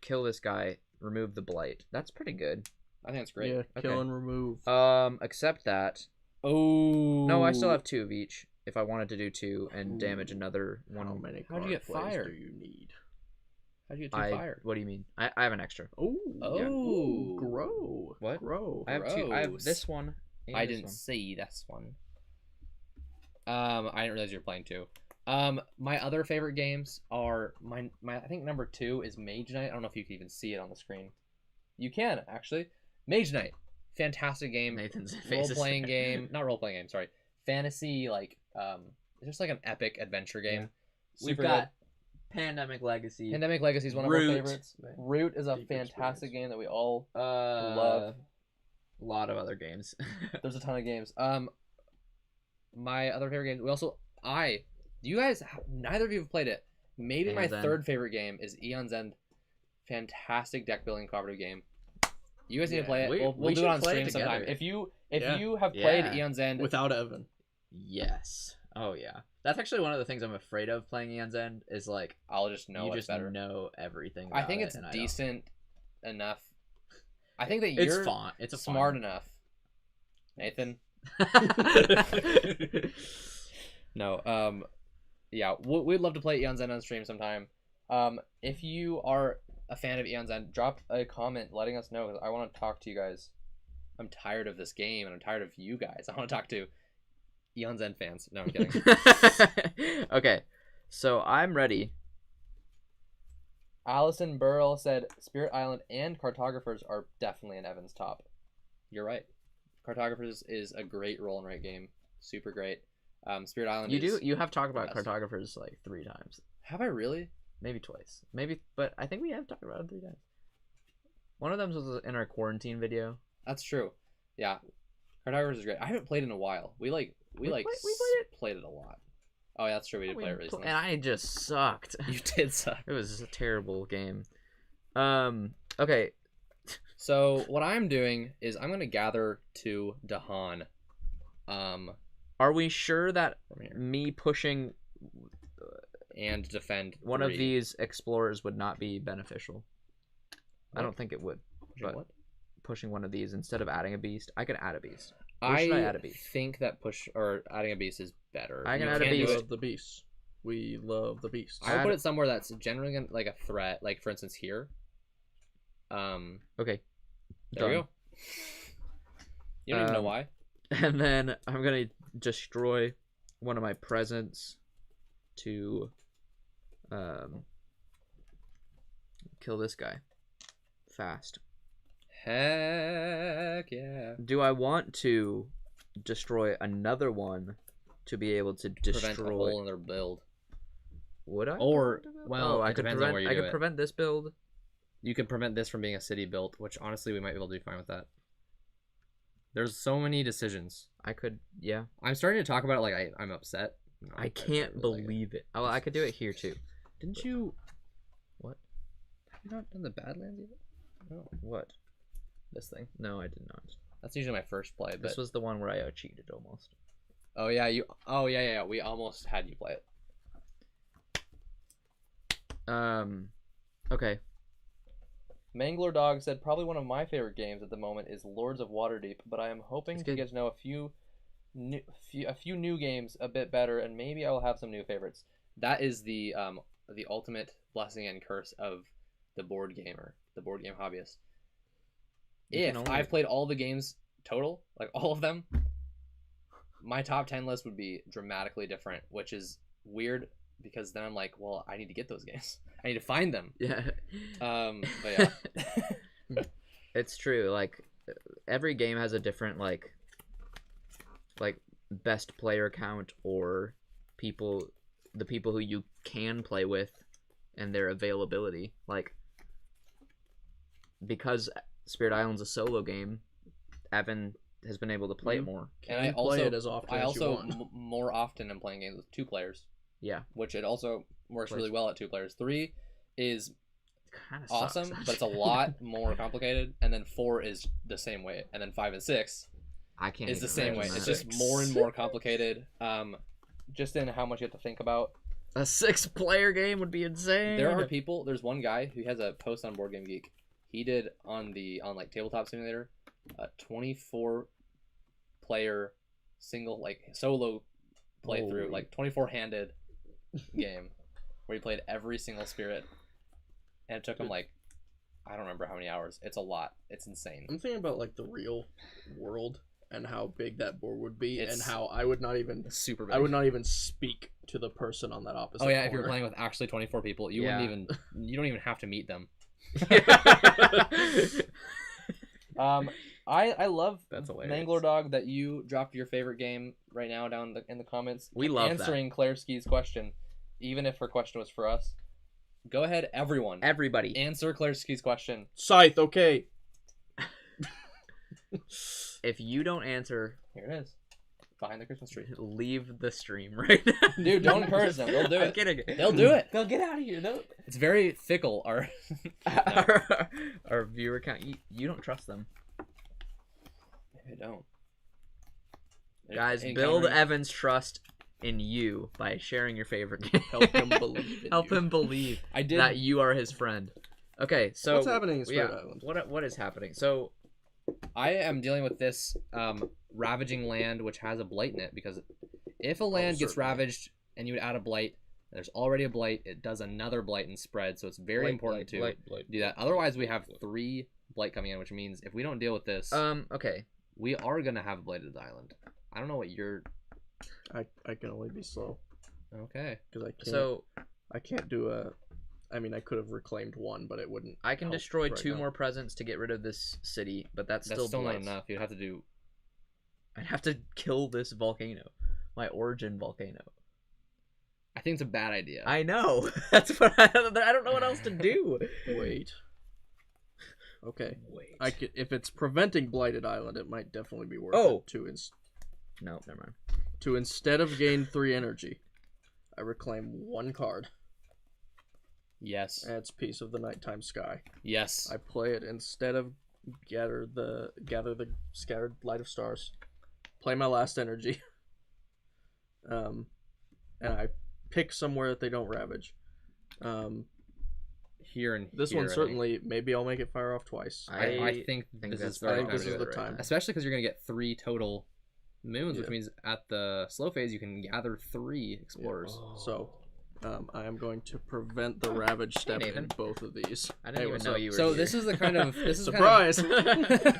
kill this guy, remove the blight. That's pretty good. I think that's great. Yeah, kill Okay. and remove. Except that Oh. no, I still have 2 of each. If I wanted to do 2 and damage Ooh. another How one. many How'd you card get plays fired? do you need? How'd you get 2 fired? What do you mean? I have an extra. Oh, Oh. Ooh, grow. What? Grow. I have 2. I have Gross. this one. And I this didn't one. see this one. I didn't realize you were playing 2. My other favorite games are my I think number 2 is Mage Knight. I don't know if you can even see it on the screen. You can actually. Mage Knight, fantastic game. Nathan's Role face is playing there. game, not role playing game. Sorry, fantasy it's just like an epic adventure game. Yeah. We've Super got Pandemic Legacy. good. Pandemic Legacy is one of Root. our favorites. Root is a Deep fantastic experience. game that we all Love. A lot of other games. There's a ton of games. My other favorite games. You guys, neither of you have played it. Maybe my Eon's End. third favorite game is Eon's End. Fantastic deck building cooperative game. You guys need to Yeah, play it. we We'll do should it on play stream it sometime. together. If you Yeah. have played Yeah. Eon's End, Without Evan. Yes. Oh yeah. That's actually one of the things I'm afraid of playing Eon's End is like I'll just know you what's just better. know everything. I about think it, it's and I don't. decent enough. I think that It's you're fun. It's a smart enough, Nathan. No. Yeah, we'd love to play Eon's End on stream sometime. If you are a fan of Eon's End, drop a comment letting us know, because I want to talk to you guys. I'm tired of this game, and I'm tired of you guys. I want to talk to Eon's End fans. No, I'm kidding. Okay, so I'm ready. Allison Burrell said Spirit Island and Cartographers are definitely in Evan's top. You're right. Cartographers is a great roll and write game. Super great. Spirit Island. You have talked about Cartographers like 3 times. Have I really? Maybe twice. Maybe, but I think we have talked about it 3 times. One of them was in our quarantine video. That's true. Yeah. Cartographers is great. I haven't played in a while. We played it a lot. Oh, yeah, that's true. We did play it recently. And I just sucked. You did suck. It was a terrible game. Okay. So what I'm doing is I'm gonna gather to Dahan. Are we sure that me pushing and defend one of these explorers would not be beneficial? What? I don't think it would. But pushing one of these instead of adding a beast, I could add a beast. Where should I add a beast? Think that adding a beast is better. I can add a beast. We love the beast. We love the beast. I would put it somewhere that's generally like a threat, like for instance here. Okay. There we go. You don't even know why. And then I'm gonna destroy one of my presents to kill this guy fast. Heck yeah. Do I want to destroy another one to be able to destroy prevent a hole in their build? Would I? Or well, I could prevent this build. You could prevent this from being a city built, which honestly we might be able to do fine with that. There's so many decisions. I could, yeah. I'm starting to talk about it like I'm upset. No, I can't believe it. Oh, I could do it here too. Didn't you? What? Have you not done the Badlands yet? No. What? This thing? No, I did not. That's usually my first play. But... This was the one where I cheated almost. Oh yeah, you. Oh yeah. We almost had you play it. Okay. Mangler Dog said probably one of my favorite games at the moment is Lords of Waterdeep, but I am hoping to get to know a few new games a bit better, and maybe I will have some new favorites. That is the ultimate blessing and curse of the board gamer, the board game hobbyist. I've played all the games total, like all of them, my top 10 list would be dramatically different, which is weird because then I'm like, well, I need to get those games. I need to find them. Yeah. But yeah. It's true. Like every game has a different like best player count or the people who you can play with and their availability. Like because Spirit Island's a solo game, Evan has been able to play it more. And I also play it as often as you want. More often am playing games with 2 players. Yeah. Which it also works really well at 2 players. 3 is awesome, but it's a lot more complicated. And then 4 is the same way. And then 5 and 6 is the same way. It's just more and more complicated. Just in how much you have to think about. A 6-player game would be insane. There are people. There's one guy who has a post on Board Game Geek. He did on like Tabletop Simulator, a 24-player single solo playthrough, like 24-handed game where he played every single spirit, and it took him I don't remember how many hours. It's a lot. It's insane. I'm thinking about the real world and how big that board would be, and how I would not even super. I would not even speak to the person on that opposite. Oh yeah, corner. if you're playing with actually 24 people, you wouldn't even. You don't even have to meet them. I love Mangler Dog that you dropped your favorite game right now down in the comments. We love answering Claire Ski's question, even if her question was for us. Go ahead, everybody, answer Claire Ski's question. Scythe, okay. If you don't answer, here it is. Behind the Christmas tree. Leave the stream right now. Dude, don't encourage them. They'll do it. I'm kidding. They'll do it. They'll get out of here. It's very fickle. Our viewer count. You don't trust them. Maybe I don't. Guys, build Evan's trust in you by sharing your favorite game. Help him believe. Help him believe that you are his friend. Okay, so what's happening in Spirit Island? What is happening? So I am dealing with this ravaging land which has a blight in it because If a land gets certainly. ravaged and you would add a blight, there's already a blight. It does another blight and spread, so it's very important to do that. Otherwise, we have 3 blight coming in, which means if we don't deal with this, Okay. we are gonna have a blighted island. I don't know what you're. I can only be slow Okay. because I can't. So I can't do a. I mean, I could have reclaimed 1, but it wouldn't. I can help destroy right 2 now. more presents to get rid of this city, but that's That's still not blights. enough. You'd have to do. I'd have to kill this volcano, my origin volcano. I think it's a bad idea. I know. That's what I don't know what else to do. Wait. Okay. Wait. I could, if it's preventing blighted island, it might definitely be worth Oh. it to No, never mind. to instead of gain 3 energy, I reclaim 1 card. Yes. Adds Piece of the Nighttime Sky. Yes. I play it instead of gather the scattered light of stars. Play my last energy. And I pick somewhere that they don't ravage. Here and This here, one I think. certainly. Maybe I'll make it fire off twice. I think this that's is the I right think time this to is do the it. time. Especially because you're gonna get 3 total moons, which Yeah. means at the slow phase you can gather 3 explorers. So, I am going to prevent the ravage step in Nathan. both of these. I didn't Hey, even what's know up? you were So here. this is the kind of Surprise!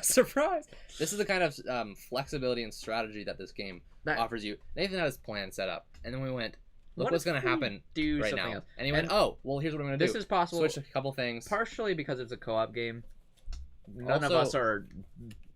surprise. This is the kind of flexibility and strategy that this game That- offers you. Nathan had his plan set up, and then we went, "Look What what's if going to we happen do right something now." else? And he went, And "Oh, well, here's what I'm going to do." This is possible. Switch a couple things. Partially because it's a co-op game. None of Also- us are.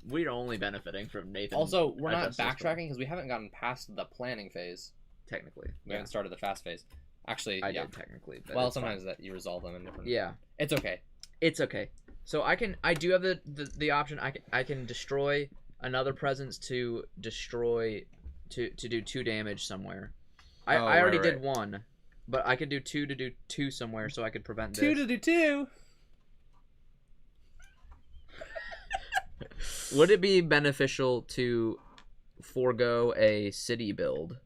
We're only benefiting from Nathan. Also, we're not adjusting this backtracking because we haven't gotten past the planning phase. technically. We haven't started the fast phase. Actually, I yeah. did technically. But Well, it's fine. sometimes that you resolve them in different. Yeah, It's okay. it's okay. So I do have the option. I can destroy another presence to destroy to do 2 damage somewhere. I Oh, already right, did 1, but I could do 2 to do 2 somewhere, so I could prevent this. 2 to do 2. Would it be beneficial to forego a city build?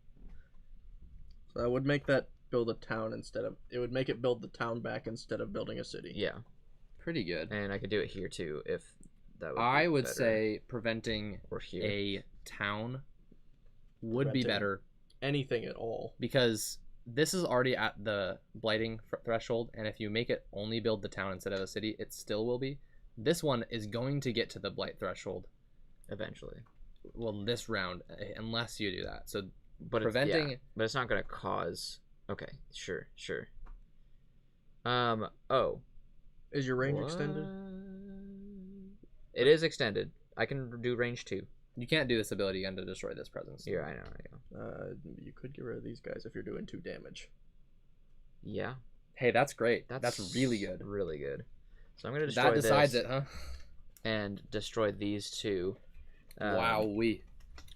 So I would make that build a town instead of. It would make it build the town back instead of building a city. Yeah, Pretty good. and I could do it here too if that would. I be would better. say preventing or here. a town would be Preventing. better Anything at all. because this is already at the blighting threshold, and if you make it only build the town instead of a city, it still will be. This one is going to get to the blight threshold. eventually. Well, this round, unless you do that. So But preventing. but it's not gonna cause. Okay, sure. Oh. Is your range extended? It is extended. I can do range 2. You can't do this ability again to destroy this presence. Here, I know. You could get rid of these guys if you're doing 2 damage. Yeah, Hey, that's great. That's really good. Really good. So I'm gonna destroy That decides this it, huh? and destroy these 2. Wow, we.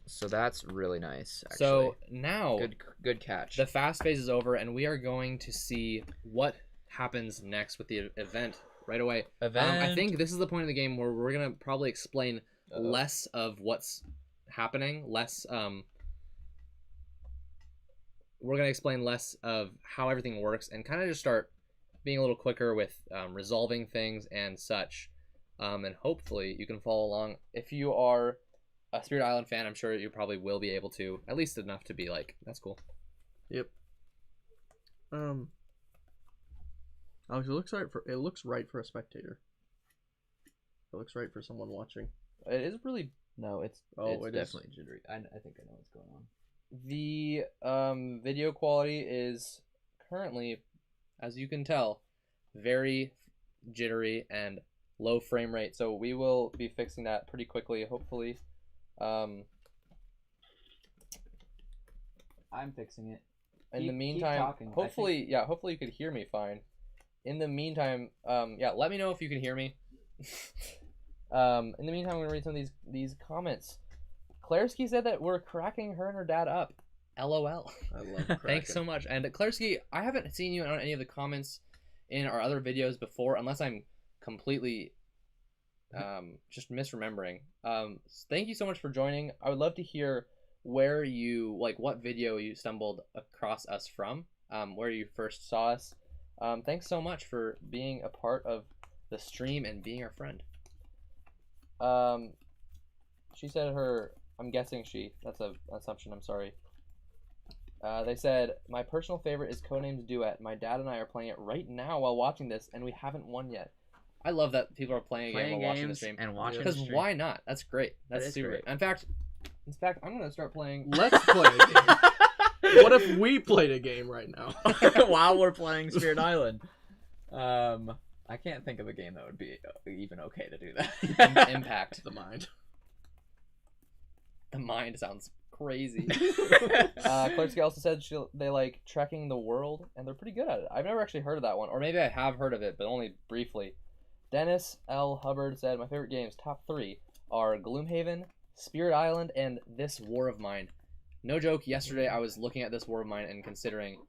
So that's really nice. Actually. So now good catch. the fast phase is over, and we are going to see what happens next with the event right away. I think this is the point of the game where we're gonna probably explain less of what's happening, we're gonna explain less of how everything works, and kind of just start being a little quicker with resolving things and such. And hopefully you can follow along. If you are a Spirit Island fan, I'm sure you probably will be able to, at least enough to be like, that's cool. Yep. Alex, it looks right for a spectator. It looks right for someone watching. It is really No, it's Oh, it is. definitely jittery. I think I know what's going on. the video quality is currently, as you can tell, very jittery and low frame rate. So we will be fixing that pretty quickly, hopefully. I'm fixing it. In the Keep meantime, talking. I hopefully you could hear me fine. In the meantime, let me know if you can hear me. In the meantime, I'm gonna read some of these comments. Clarsky said that we're cracking her and her dad up. LOL. I love Thanks so Kraken. much. And Clarsky, I haven't seen you on any of the comments in our other videos before, unless I'm completely just misremembering. Thank you so much for joining. I would love to hear where you, like, what video you stumbled across us from, where you first saw us. Thanks so much for being a part of the stream and being our friend. She said her, I'm guessing she, that's an assumption, I'm sorry. They said, my personal favorite is Codenames Duet. My dad and I are playing it right now while watching this, and we haven't won yet. I love that people are playing a game while watching the stream. And watching Because why not? That's great. That's super great. In fact, I'm going to start playing... Let's play a game. What if we played a game right now? While we're playing Spirit Island? I can't think of a game that would be even okay to do that. Impact. The Mind. The Mind sounds crazy. Clark also said they like Trekking the World, and they're pretty good at it. I've never actually heard of that one, or maybe I have heard of it, but only briefly. Dennis L. Hubbard said, my favorite games, top 3, are Gloomhaven, Spirit Island, and This War of Mine. No joke, yesterday I was looking at This War of Mine and considering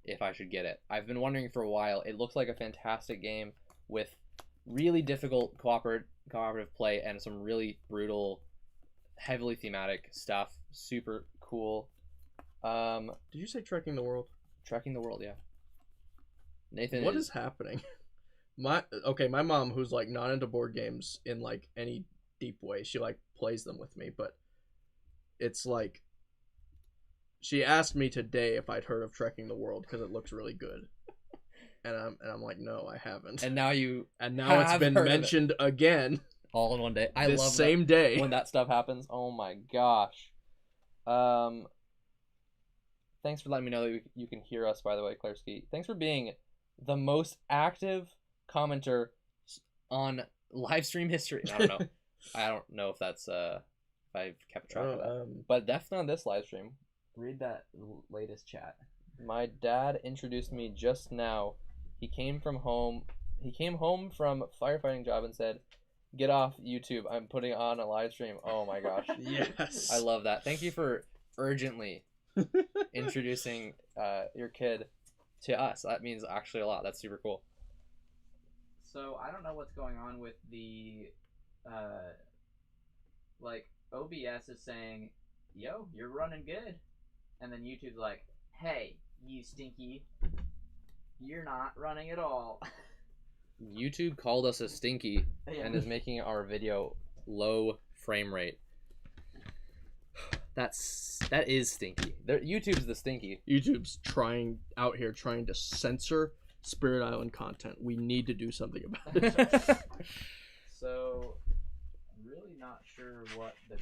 if I should get it. I've been wondering for a while. It looks like a fantastic game with really difficult cooperative play and some really brutal, heavily thematic stuff. Super cool. Did you say Trekking the World? Trekking the World, yeah. Nathan, what is happening? My mom, who's like not into board games in like any deep way, she like plays them with me, but it's like she asked me today if I'd heard of Trekking the World because it looks really good, and I'm like, no, I haven't. And now it's been mentioned again, all in one day. I this love same day when that stuff happens. Oh my gosh. Thanks for letting me know that you can hear us. By the way, Clarski, thanks for being the most active commenter on live stream history. I don't know. I don't know if that's if I've kept track of that, but definitely on this live stream. Read that latest chat. My dad introduced me just now. He came home from firefighting job and said, "Get off YouTube. I'm putting on a live stream." Oh my gosh. Yes. I love that. Thank you for urgently introducing your kid to us. That means actually a lot. That's super cool. So I don't know what's going on with the like OBS is saying, "Yo, you're running good," and then YouTube's like, "Hey, you stinky, you're not running at all." YouTube called us a stinky and is making our video low frame rate. That is stinky. YouTube's the stinky. YouTube's out here trying to censor Spirit Island content. We need to do something about it. So, I'm really not sure what the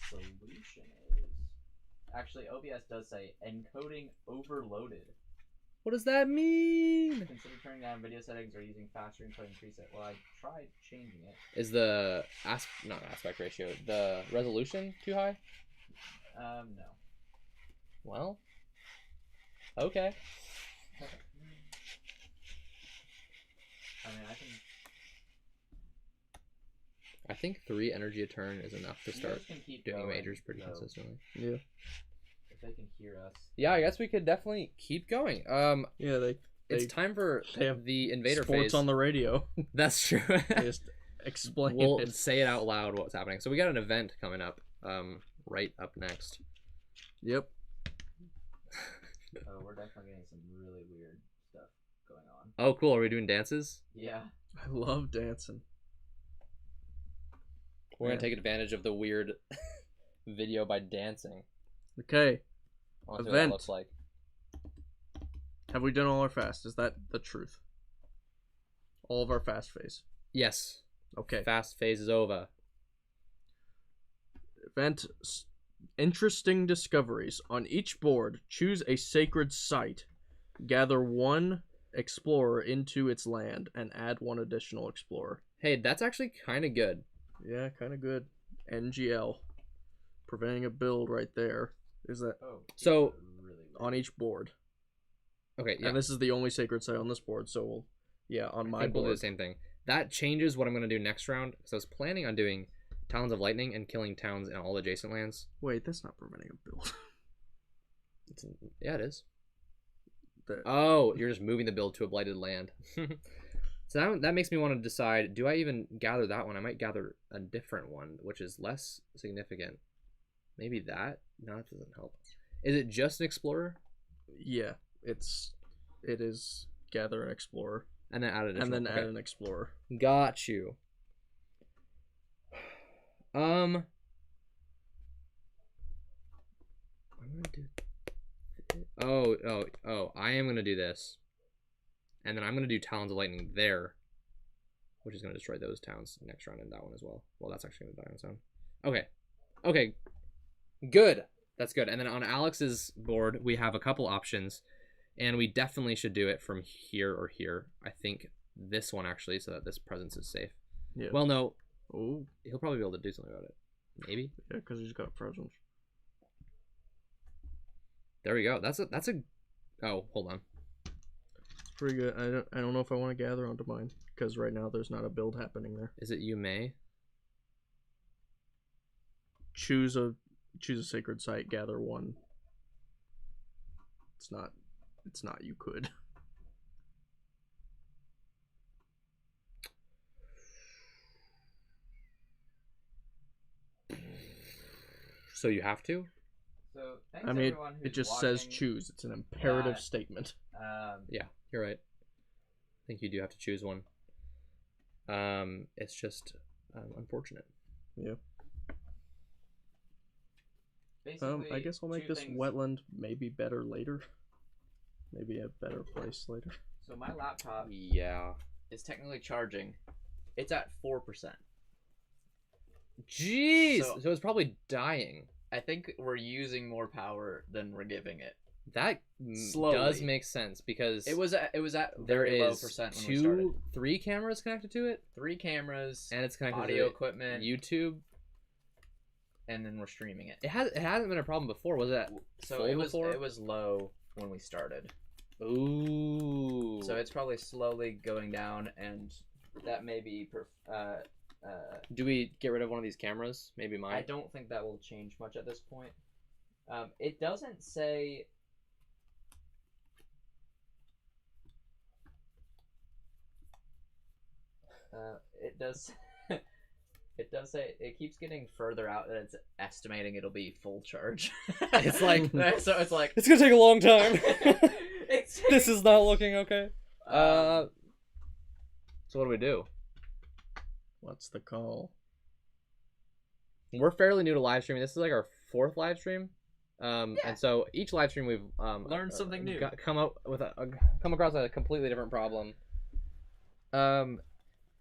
solution is. Actually, OBS does say encoding overloaded. What does that mean? Consider turning down video settings or using faster encoding preset. Well, I tried changing it. Is the not aspect ratio, the resolution too high? No. Well, okay. I mean, I think 3 energy a turn is enough to start doing majors pretty though. consistently. Yeah. If they can hear us. Yeah, I guess we could definitely keep going. Yeah, it's time for the Invader sports phase. on the radio. That's true. Just explain We'll it. say it out loud what's happening. So we got an event coming up, right up next. Yep. Oh, we're definitely getting some really weird stuff going on. Oh, cool. Are we doing dances? Yeah. I love dancing. We're gonna take advantage of the weird video by dancing. Okay. I want to see what Event. that looks like. Have we done all our fast? Is that the truth? All of our fast phase. Yes. Okay. Fast phase is over. Event. Interesting discoveries. On each board, choose a sacred site. Gather one explorer into its land and add one additional explorer. Hey, that's actually kind of good. Yeah, kind of good. NGL. Preventing a build right there. Is that So really on each board? Okay, yeah. And this is the only sacred site on this board, so on my I think we'll board. do the same thing. That changes what I'm gonna do next round. So I was planning on doing Talons of Lightning and killing towns in all adjacent lands. Wait, that's not preventing a build. Yeah, it is. Oh, you're just moving the build to a blighted land. So that makes me want to decide, do I even gather that one? I might gather a different one, which is less significant. Maybe that? No, that doesn't help. Is it just an explorer? Yeah, it is gather an explorer. And then add additional. And then add an explorer. Got you. I'm gonna do Oh, I am gonna do this. And then I'm gonna do Talons of Lightning there. Which is gonna destroy those towns next round and that one as well. Well, that's actually gonna die on its own. Okay. Good. That's good. And then on Alex's board, we have a couple options. And we definitely should do it from here or here. I think this one actually, so that this presence is safe. Yeah. Well, no. Oh. He'll probably be able to do something about it. Maybe. Yeah, because he's got presence. There we go. That's a. Oh, hold on. It's pretty good. I don't know if I want to gather onto mine because right now there's not a build happening there. Is it you may? Choose a sacred site. Gather one. It's not you could. So you have to? So thanks I mean, everyone who's it just watching. says choose. It's an imperative that- statement. Yeah, you're right. I think you do have to choose one. It's just unfortunate. Yeah. Basically, I guess I'll make two this things. wetland maybe better later. Maybe a better place later. So my laptop Yeah. Is technically charging. It's at 4%. Jeez. So- So it's probably dying. I think we're using more power than we're giving it. That Slowly. does make sense because It was at there very low is percent when we started. 3 cameras connected to it, 3 cameras, and it's connected audio to equipment, YouTube. and then we're streaming it. It hasn't been a problem before, was it? So full it was before? it was low when we started. Ooh. So it's probably slowly going down, and that may be Do we get rid of one of these cameras? Maybe I mine. don't think that will change much at this point. It doesn't say. It does. It does say it keeps getting further out that it's estimating it'll be full charge. It's like- so it's like It's gonna take a long time. it's This is not looking okay. Um, So what do we do? What's the call? We're fairly new to live streaming. This is like our 4th live stream. Yeah. And so each live stream we've Learned something new. Come across a completely different problem.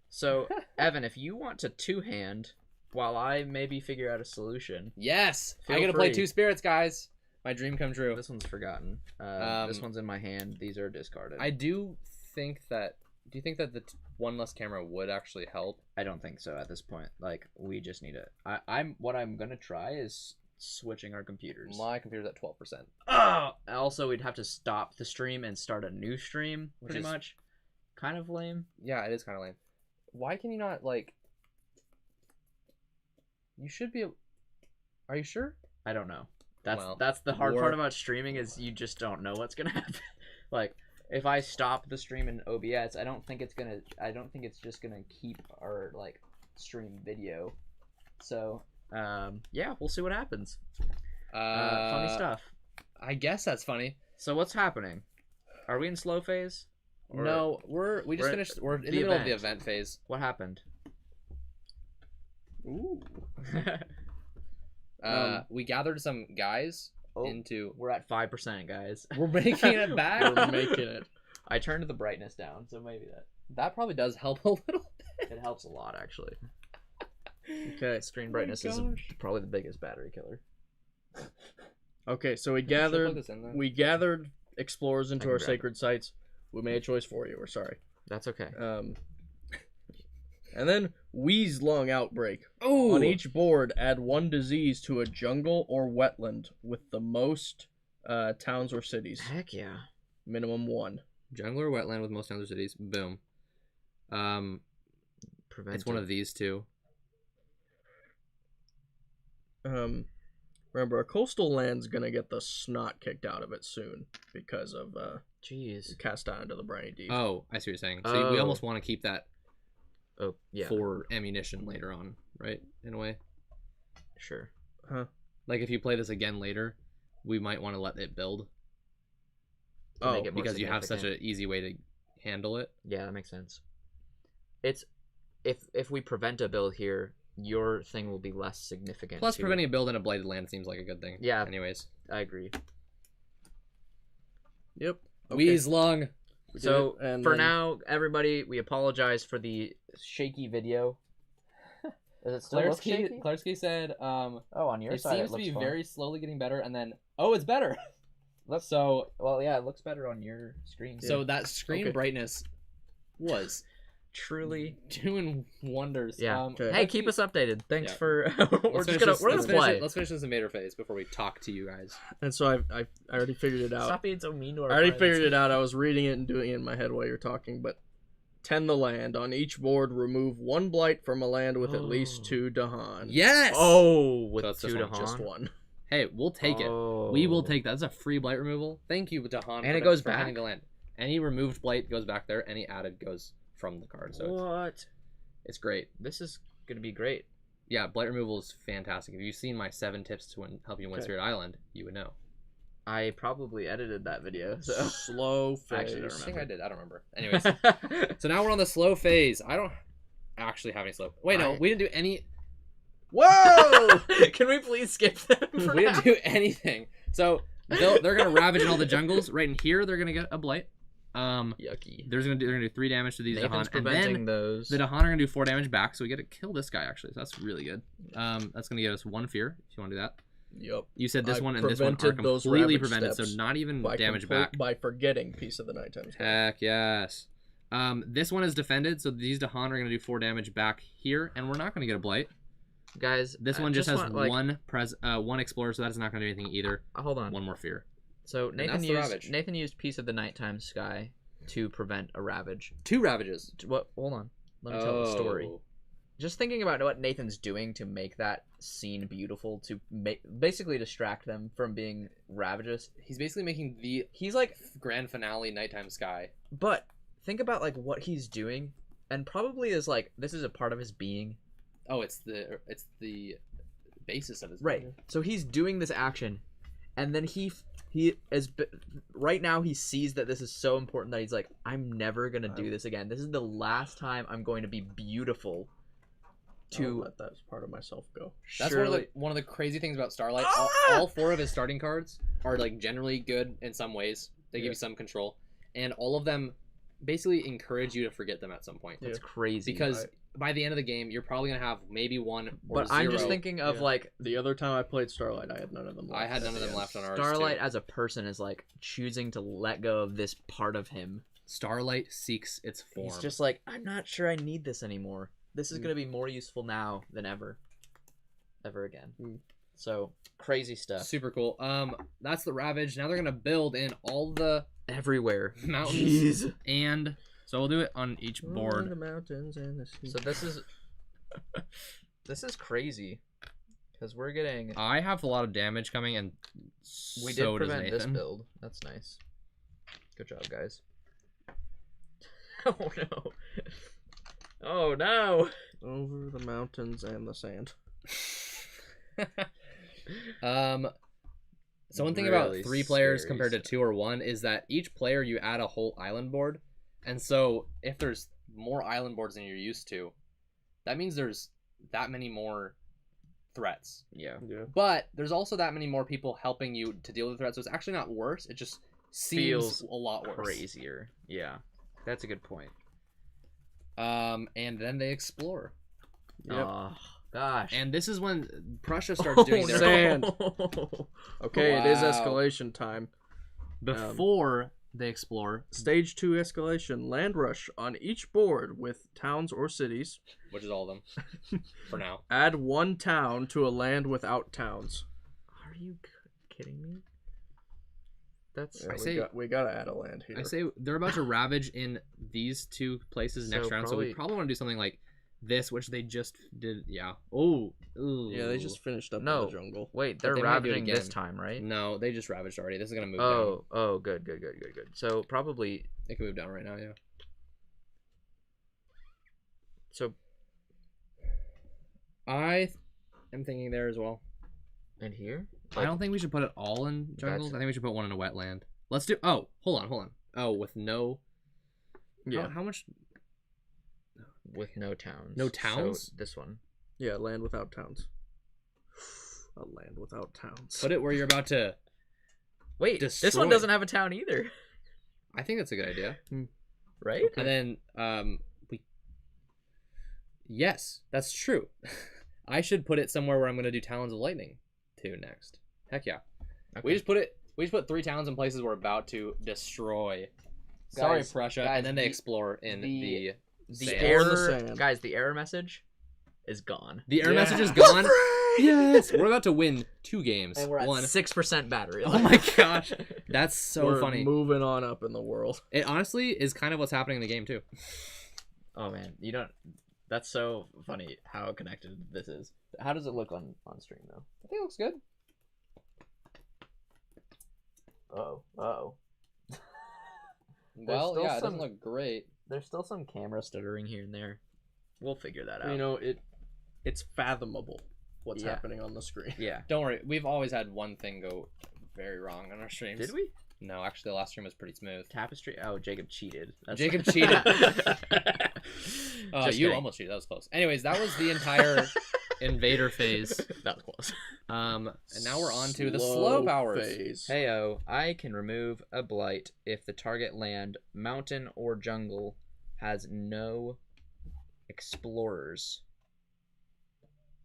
So Evan, if you want to 2-hand while I maybe figure out a solution. Yes, I Feel get to play free. 2 spirits, guys. My dream come true. This one's forgotten. This one's in my hand. These are discarded. I do think that. Do you think that the one less camera would actually help? I don't think so at this point. Like we just need it. What I'm gonna try is switching our computers. My computer's at 12%. Oh! Also, we'd have to stop the stream and start a new stream. Which Pretty is- much. Kind of lame. Yeah, it is kind of lame. Why can you not like? You should be. Are you sure? I don't know. That's Well, that's the hard or- part about streaming is you just don't know what's gonna happen. Like if I stop the stream in OBS, I don't think it's just gonna keep our like stream video. So yeah, we'll see what happens. Funny stuff. I guess that's funny. So what's happening? Are we in slow phase? Or No, we just we're at finished. We're in the the middle of the event. event phase. What happened? Ooh. We gathered some guys Oh, into. we're at 5%, guys. We're making it back. We're making it. I turned the brightness down, so maybe That probably does help a little bit. it helps a lot actually. Okay. Screen my brightness is gosh. probably the biggest battery killer. Okay, so we Should I plug gathered this in then? we gathered explorers I into can our grab sacred sites. We made a choice for you. We're sorry. That's okay. And then Wheezlung outbreak. Ooh. On each board, add 1 disease to a jungle or wetland with the most towns or cities. Heck yeah. Minimum 1. Jungle or wetland with most towns or cities. Boom. Prevent It's one of these two. Remember, a coastal land's gonna get the snot kicked out of it soon because of Jeez. cast down into the briny deep. Oh, I see what you're saying. So we Oh. almost want to keep that Oh yeah. for ammunition later on, right? In a way. Sure. Like if you play this again later, we might want to let it build To make it more because you have such significant. an easy way to handle it. Yeah, that makes sense. It's if we prevent a build here, your thing will be less significant. Plus, too. preventing a build in a blighted land seems like a good thing. Yeah. Anyways, I agree. Yep. Weezlung. So And for then- now, everybody, we apologize for the shaky video. Does it still look shaky? Klarsky said, Oh, on your it side, seems it looks to be fine. very slowly getting better, and then, oh, it's better. Look, So, well, yeah, it looks better on your screen. so that screen Okay. brightness was Truly. doing wonders. Yeah. Okay. Hey, keep us updated. Thanks Yeah. for. we're Let's just finish gonna play. Let's finish this Invader phase before we talk to you guys. And so I already figured it out. Stop being so mean to our I already friends. figured it out. I was reading it and doing it in my head while you're talking, but tend the land. On each board, remove one blight from a land with at least 2 Dahan. Yes. Oh, with That's two just to one, Han. Just one. Hey, we'll take it. We will take that. That's a free blight removal. Thank you, Dahan. And it goes for handing back? the land. Any removed blight goes back there. Any added goes from the card. So What? it's great. This is gonna be great. Yeah, blight removal is fantastic. If you've seen my 7 tips to help you win Okay. Spirit Island, you would know. I probably edited that video, so. Slow phase. I actually don't I think I did. I don't remember. Anyways, Anyways. so now we're on the slow phase. I don't actually have any slow. Wait, no, I- we didn't do any. Whoa! Can we please skip them? For We now? didn't do anything. So they're gonna ravage in all the jungles. Right in here, they're gonna get a blight. Yucky. They're gonna do 3 damage to these Nathan's Dahan, and preventing then those. the Dahan are gonna do 4 damage back. So we get to kill this guy actually. So that's really good. That's gonna get us 1 fear if you want to do that. Yep. You said this I one and this one are prevented those completely ravage prevented, so steps not even By damage complete- back. By forgetting Piece of the Nighttime Sky. Heck yes. This one is defended, so these Dahan are gonna do 4 damage back here, and we're not gonna get a blight. Guys, This I one just has want, like, one explorer, so that's not gonna do anything either. Hold on. 1 more fear. So that's the ravage. Nathan used Piece of the Nighttime Sky to prevent a ravage. 2 ravages. What? Hold on. Let me tell the story. Just thinking about what Nathan's doing to make that scene beautiful, to basically distract them from being ravages. He's basically making the He's like, grand finale Nighttime Sky. but think about like what he's doing, and probably is like this is a part of his being. Oh, it's the basis of his Right. being. So he's doing this action, and then he is right now he sees that this is so important that he's like, I'm never gonna do this again. This is the last time I'm going to be beautiful. I'll To let that part of myself go. That's one of the crazy things about Starlight. All 4 of his starting cards are like generally good in some ways. They give Yeah. you some control, and all of them basically encourage you to forget them at some point. That's crazy. Because by the end of the game, you're probably gonna have maybe 1 or but 0. I'm just thinking of Yeah. like The other time I played Starlight, I had none of them left. I had at none of the them end. left on ours. Starlight too. as a person is like choosing to let go of this part of him. Starlight seeks its form. He's just like, I'm not sure I need this anymore. This is gonna be more useful now than ever again. So crazy stuff super cool. That's the Ravage. Now they're gonna build in all the everywhere. mountains, Jeez. and so we'll do it on each The board. mountains and the sea. So this is crazy because we're getting. I have a lot of damage coming, and We so did does prevent Nathan. this build. That's nice. Good job, guys. Oh no! Oh no! Over the mountains and the sand. So one thing about Really 3 players scary compared to stuff. 2 or 1 is that each player you add a whole island board, and so if there's more island boards than you're used to, that means there's that many more threats. Yeah. Yeah. But there's also that many more people helping you to deal with the threats, so it's actually not worse. It just seems Feels a lot worse. Crazier. Yeah. That's a good point. And then they explore, Yep. Oh gosh. and this is when Prussia starts doing their Sand. Okay, it is Wow. escalation time. before they explore, Stage 2 escalation. Land rush on each board with towns or cities. which is all of them for now. Add 1 town to a land without towns. Are you kidding me? That's Yeah, I say- we gotta add a land here. I say they're about to ravage in these 2 places next So round, so we probably want to do something like this, which they just did. Yeah. Oh. Ooh. Yeah, they just finished up No. in the jungle. wait. But They're they might do it ravaging this again. time, right? No, they just ravaged already. This is gonna move down. Oh, good. So probably. It can move down right now. Yeah. So I am thinking there as well. in here. I don't think we should put it all in jungles. I think we should put 1 in a wetland. Let's do. Oh, hold on. Oh, with no. Yeah. How much? With no towns. No towns? So this one. Yeah, land without towns. A land without towns. Put it where you're about to. Wait, this Destroy. one doesn't have a town either. I think that's a good idea. Right? And then yes, that's true. I should put it somewhere where I'm gonna do Talons of Lightning too next. Heck yeah. Okay. We just put 3 towns in places we're about to destroy. Sorry, Guys, Prussia, guys, and then they explore in the The sand. error, sand. guys, the error message is gone. The error Yeah. message is gone. Yes, we're about to win 2 games. And we're at One. 6% battery. Oh my gosh, that's so We're funny. moving on up in the world. It honestly is kind of what's happening in the game too. Oh man, you don't. That's so funny how connected this is. How does it look on stream though? I think it looks good. Oh. Well, still yeah, it some- doesn't look great. There's still some camera Stuttering here and there. We'll figure that out. You know, it's fathomable what's Yeah. happening on the screen. Yeah. Don't worry, we've always had one thing go very wrong on our streams. Did we? No, actually, the last stream was pretty smooth. Tapestry. Oh, Jacob cheated. Jacob cheated. Just You kidding. almost cheated. That was close. Anyways, that was the entire Invader phase. That was close. And now we're on to the slow powers. phase. Heyo, I can remove a blight if the target land, mountain, or jungle has no explorers.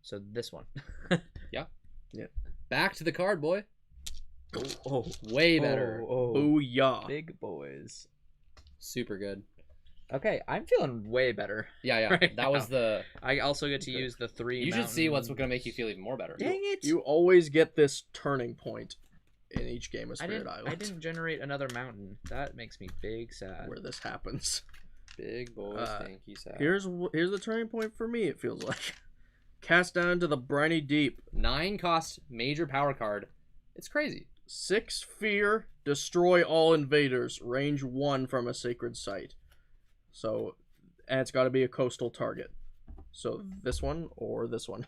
So this one. Back to the card, boy. Oh, Way better. Booyah. Big boys. Super good. Okay, I'm feeling way better. Yeah. Right That was now. the. I also get to use the 3 You should see what's mountain- going to make you feel even more better. Dang it! You always get this turning point in each game of I Spirit didn't, Island I didn't generate another mountain. That makes me big sad. where this happens. Big boys, thank you, Sal. Here's the turning point for me, it feels like. Cast down to the Briny Deep. 9 cost major power card. It's crazy. 6 fear, destroy all invaders, range 1 from a sacred site. So, and it's got to be a coastal target. So this one or this one.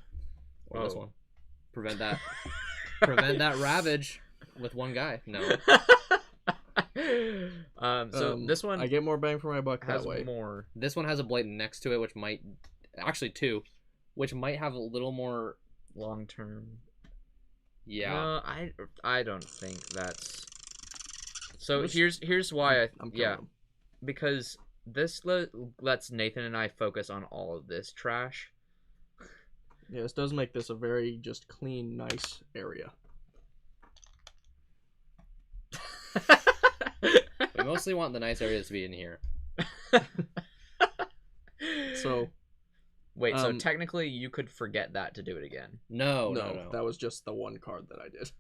Or this Oh. one. Prevent that. Prevent that ravage with one guy. No. So this one I get more bang for my buck has that way. more. This one has a blade next to it, which might. Actually, 2. Which might have a little more. Long term. Yeah. No, I don't think that's. So Which- here's why I'm yeah, coming. because this lets Nathan and I focus on all of this trash. Yeah, this does make this a very just clean, nice area. We mostly want the nice areas to be in here. So wait, so Um, technically you could forget that to do it again. No. that was just the one card that I did.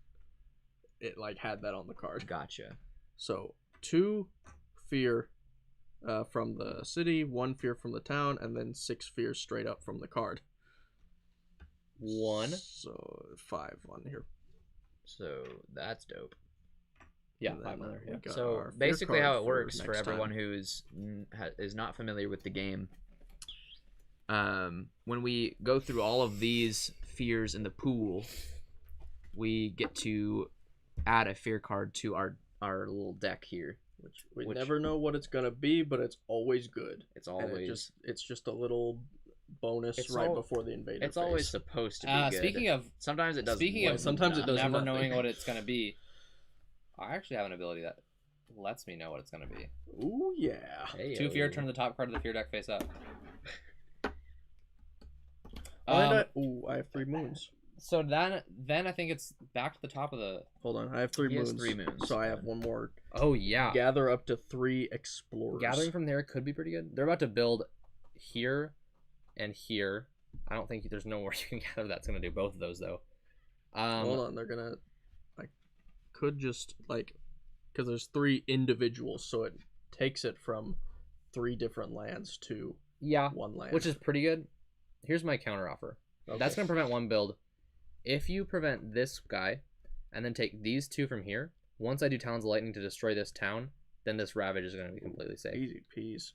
It like had that on the card. Gotcha. So 2 fear from the city, 1 fear from the town, and then 6 fear straight up from the card. 1. So 5 on here. So that's dope. Yeah, And 5 then, on there. we Yeah. got So our fear basically, card how it works for next everyone time. who's is not familiar with the game, when we go through all of these fears in the pool, we get to add a fear card to our little deck here. We which- never know what it's gonna be, but it's always good. It's And always it's just a little bonus It's right al- before the invader. it's always phase. supposed to be good. Speaking of sometimes it does. Speaking of sometimes it does never nothing. knowing what it's gonna be, I actually have an ability that lets me know what it's gonna be. Ooh yeah. 2 fear, turn the top card of the fear deck face up. I have 3 moons. So then I think it's back to the top of the. Hold on, I have 3 He has moons. 3 moons, So I have then. one more. Oh yeah, Gather up to 3 explorers. gathering from there could be pretty good. They're about to build here and here. I don't think there's nowhere you can gather that's gonna do both of those though. Hold on, they're gonna. I could just like, because there's 3 individuals, so it takes it from 3 different lands to Yeah, 1 land. which is pretty good. Here's my counter offer. Okay. That's gonna prevent one build. If you prevent this guy, and then take these 2 from here, once I do Talons of Lightning to destroy this town, then this Ravage is gonna be completely safe. easy peas.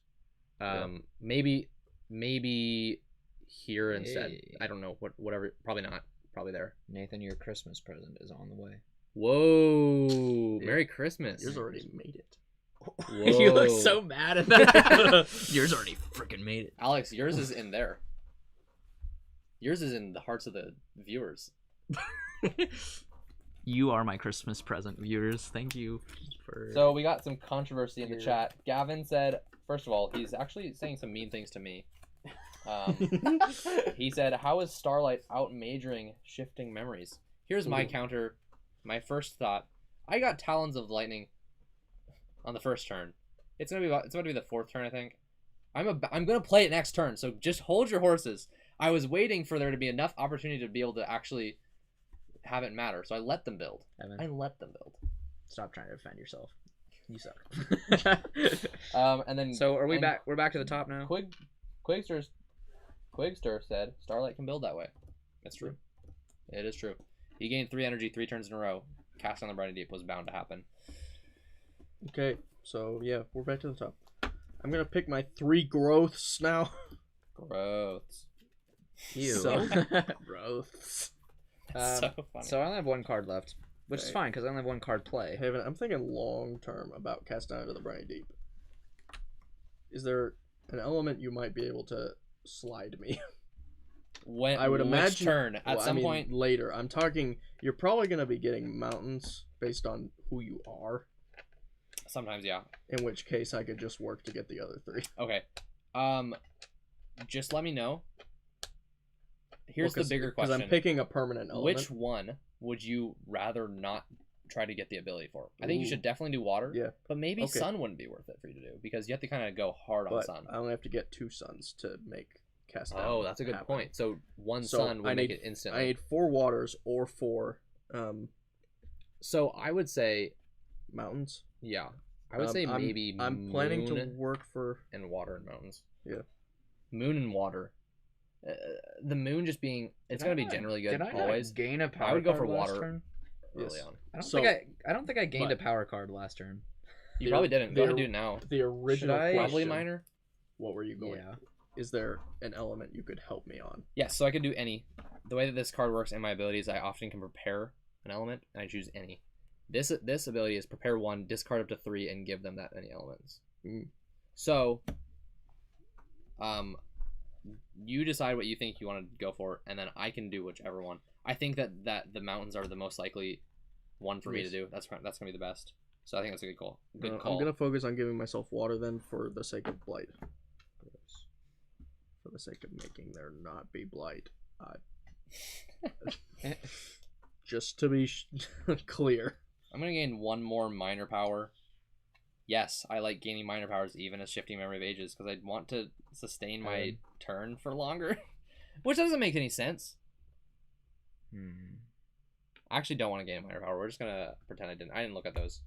Maybe here instead. Hey. I don't know. Whatever. Probably not. Probably there. Nathan, your Christmas present is on the way. Whoa! Yeah. Merry Christmas. Yours already made it. You look Whoa. so mad at that. Yours already freaking made it. Alex, yours is in there. Yours is in the hearts of the viewers. You are my Christmas present, viewers. Thank you for. So we got some controversy in the chat. Gavin said, first of all, he's actually saying some mean things to me. He said, "How is Starlight out majoring shifting memories?" Here's my counter. My first thought: I got Talons of Lightning on the first turn. It's gonna be the fourth turn, I think. I'm gonna play it next turn, so just hold your horses. I was waiting for there to be enough opportunity to be able to actually have it matter, so I let them build. Evan, I let them build. stop trying to defend yourself. You suck. And then So are we back? We're back to the top now. Quigster said Starlight can build that way. It's true. It is true. He gained 3 energy 3 turns in a row. Cast on the Briny Deep was bound to happen. Okay, so yeah, we're back to the top. I'm gonna pick my 3 growths now. Growths. Ew. So, growths. So funny. So I only have 1 card left, which is Okay. fine because I only have 1 card play. Haven, I'm thinking long term about Cast Down into the Briny Deep. Is there an element you might be able to slide me? When I would which imagine turn at well, some I mean, point. later. I'm talking. You're probably gonna be getting mountains based on who you are. Sometimes, yeah. In which case, I could just work to get the other 3. Okay. Just let me know. Here's the bigger Because question: I'm picking a permanent element. which one would you rather not try to get the ability for? I think you Ooh. should definitely do water. Yeah. But maybe Okay. sun wouldn't be worth it for you to do because you have to kind of go hard on But sun. I only have to get 2 suns to make Cast Down. Oh, that's a good happen. point. So one So sun would I make need- it instantly. I need 4 waters or 4 So I would say, mountains. yeah, I would say maybe I'm planning to moon work for. and water and mountains. Yeah. Moon and water. The moon just being, it's going to be generally good Did I always. not gain a power I would go card for last water. turn? Early Yes. on. I don't think I gained a but- power card last turn. You The- probably didn't. Go the- ahead and do it now. The original I- question. Probably minor. What were you going? Yeah. Is there an element you could help me on? Yes, so I could do any. The way that this card works in my abilities, I often can prepare an element, and I choose any. This ability is prepare 1, discard up to 3, and give them that many elements. So, you decide what you think you want to go for, and then I can do whichever one. I think that the mountains are the most likely one for me to do. That's gonna be the best. So I think that's a good call. Good call. I'm gonna focus on giving myself water then, for the sake of blight. For the sake of making there not be blight. Just to be clear. I'm gonna gain 1 more minor power. Yes, I like gaining minor powers even as shifting memory of ages because I want to sustain my turn for longer, which doesn't make any sense. I actually don't want to gain minor power. We're just gonna pretend I didn't look at those.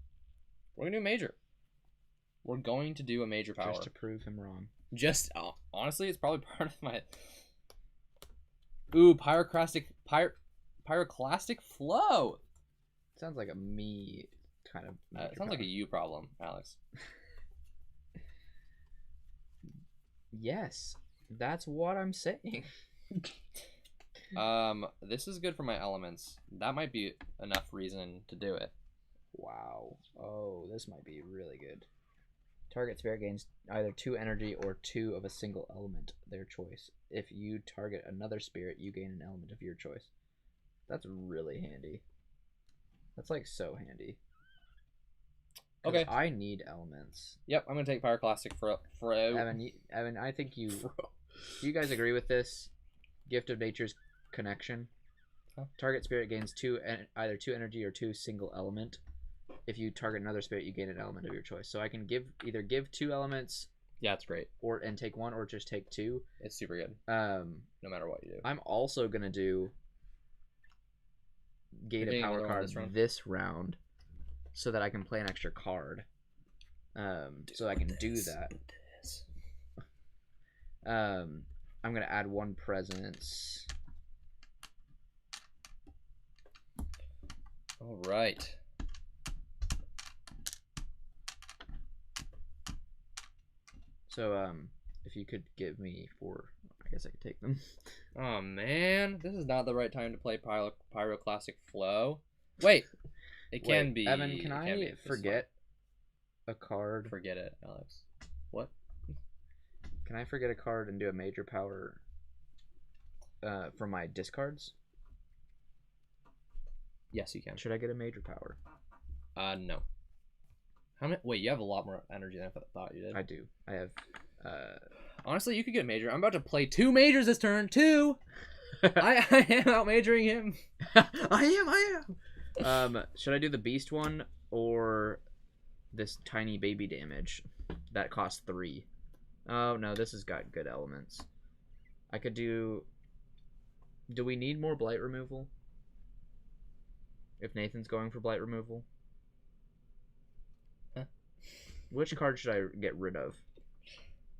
We're gonna do a major. We're going to do a major power. Just to prove him wrong. Honestly, it's probably part of my. Ooh, pyroclastic flow. Sounds like a me kind of. It sounds like a you problem, Alex. Yes, that's what I'm saying. This is good for my elements. That might be enough reason to do it. Wow. Oh, this might be really good. Target spirit gains either 2 energy or 2 of a single element, their choice. If you target another spirit, you gain an element of your choice. That's really handy. That's like so handy. 'Cause Okay. I need elements. Yep, I'm gonna take pyroclastic for Evan, I think you. Do you guys agree with this? Gift of Nature's connection. Huh? Target spirit gains either 2 energy or 2 single element. If you target another spirit, you gain an element of your choice. So I can either give 2 elements. Yeah, it's great. And take 1, or just take 2. It's super good. No matter what you do. I'm also gonna do gain a power card this round, so that I can play an extra card. So I can do that. I'm gonna add 1 presence. All right. So if you could give me 4, I guess I could take them. Oh man, this is not the right time to play pyroclastic flow. Wait, it can be. Evan, can I forget a card? Forget it, Alex. What? Can I forget a card and do a major power from my discards? Yes, you can. Should I get a major power? No. How many? Wait, you have a lot more energy than I thought you did. I do. I have. Honestly, you could get a major. I'm about to play 2 majors this turn. 2. I am out majoring him. I am. Should I do the beast one or this tiny baby damage that costs 3? Oh no, this has got good elements. I could do. Do we need more blight removal? If Nathan's going for blight removal, which card should I get rid of?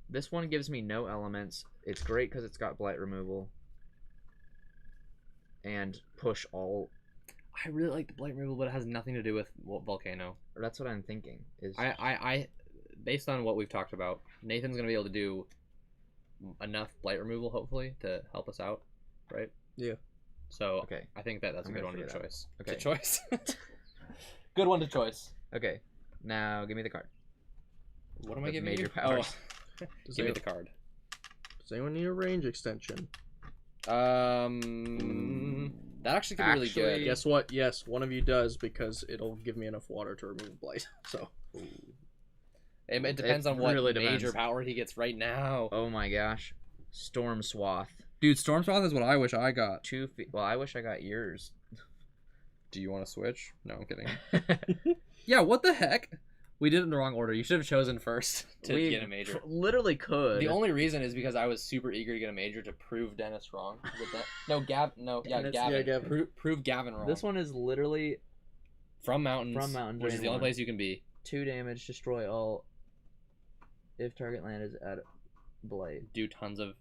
This one gives me no elements. It's great because it's got blight removal. And push all. I really like the blight removal, but it has nothing to do with Volcano. That's what I'm thinking. Is I based on what we've talked about, Nathan's gonna be able to do enough blight removal, hopefully, to help us out, right? Yeah. So okay. I think that's I'm a good gonna one to figure choice. Okay. To choice. Good one to choice. Okay. Now give me the card. What am I The giving major you? powers. Oh. Give me the card. Does anyone need a range extension? That actually could be really good. Guess what? Yes, one of you does because it'll give me enough water to remove blight. So It depends on what really major depends. power he gets right now. Oh my gosh. Storm Swath. Dude, Storm Swath is what I wish I got. 2 feet. Well, I wish I got yours. Do you want to switch? No, I'm kidding. Yeah, what the heck? We did it in the wrong order. You should have chosen first to We get a major. Literally could. The only reason is because I was super eager to get a major to prove Dennis wrong. With that. No, Gavin. Dennis, Gavin. yeah, Gavin. Prove Gavin wrong. This one is literally from mountains. From mountains, which is drain the only one. place you can be. 2 damage, destroy all. If target land is at blight. Do tons of.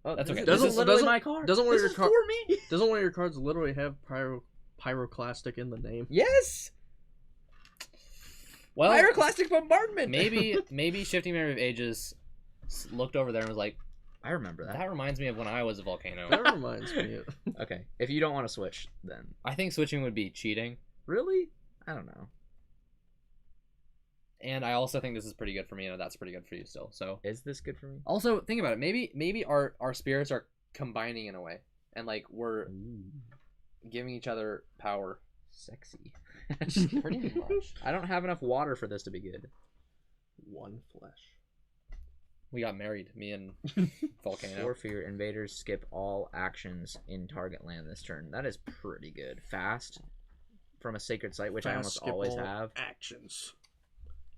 Oh, That's this okay. is- This is literally doesn't- my card. doesn't one of This your is for me. doesn't one of your cards literally have pyroclastic in the name? Yes. Well, Pyroclastic bombardment. maybe Shifting Memory of Ages looked over there and was like, I remember that. that reminds me of when I was a volcano. That reminds me. Okay, if you don't want to switch, then I think switching would be cheating. really, I don't know. And I also think this is pretty good for me, and that's pretty good for you still. So Is this good for me? also think about it. Maybe our spirits are combining in a way, and like we're giving each other power. Sexy. Pretty much. I don't have enough water for this to be good. One flesh. We got married, me and Volcano. For fear, invaders skip all actions in target land this turn. That is pretty good. Fast from a sacred site, which I almost Skip always all have. actions.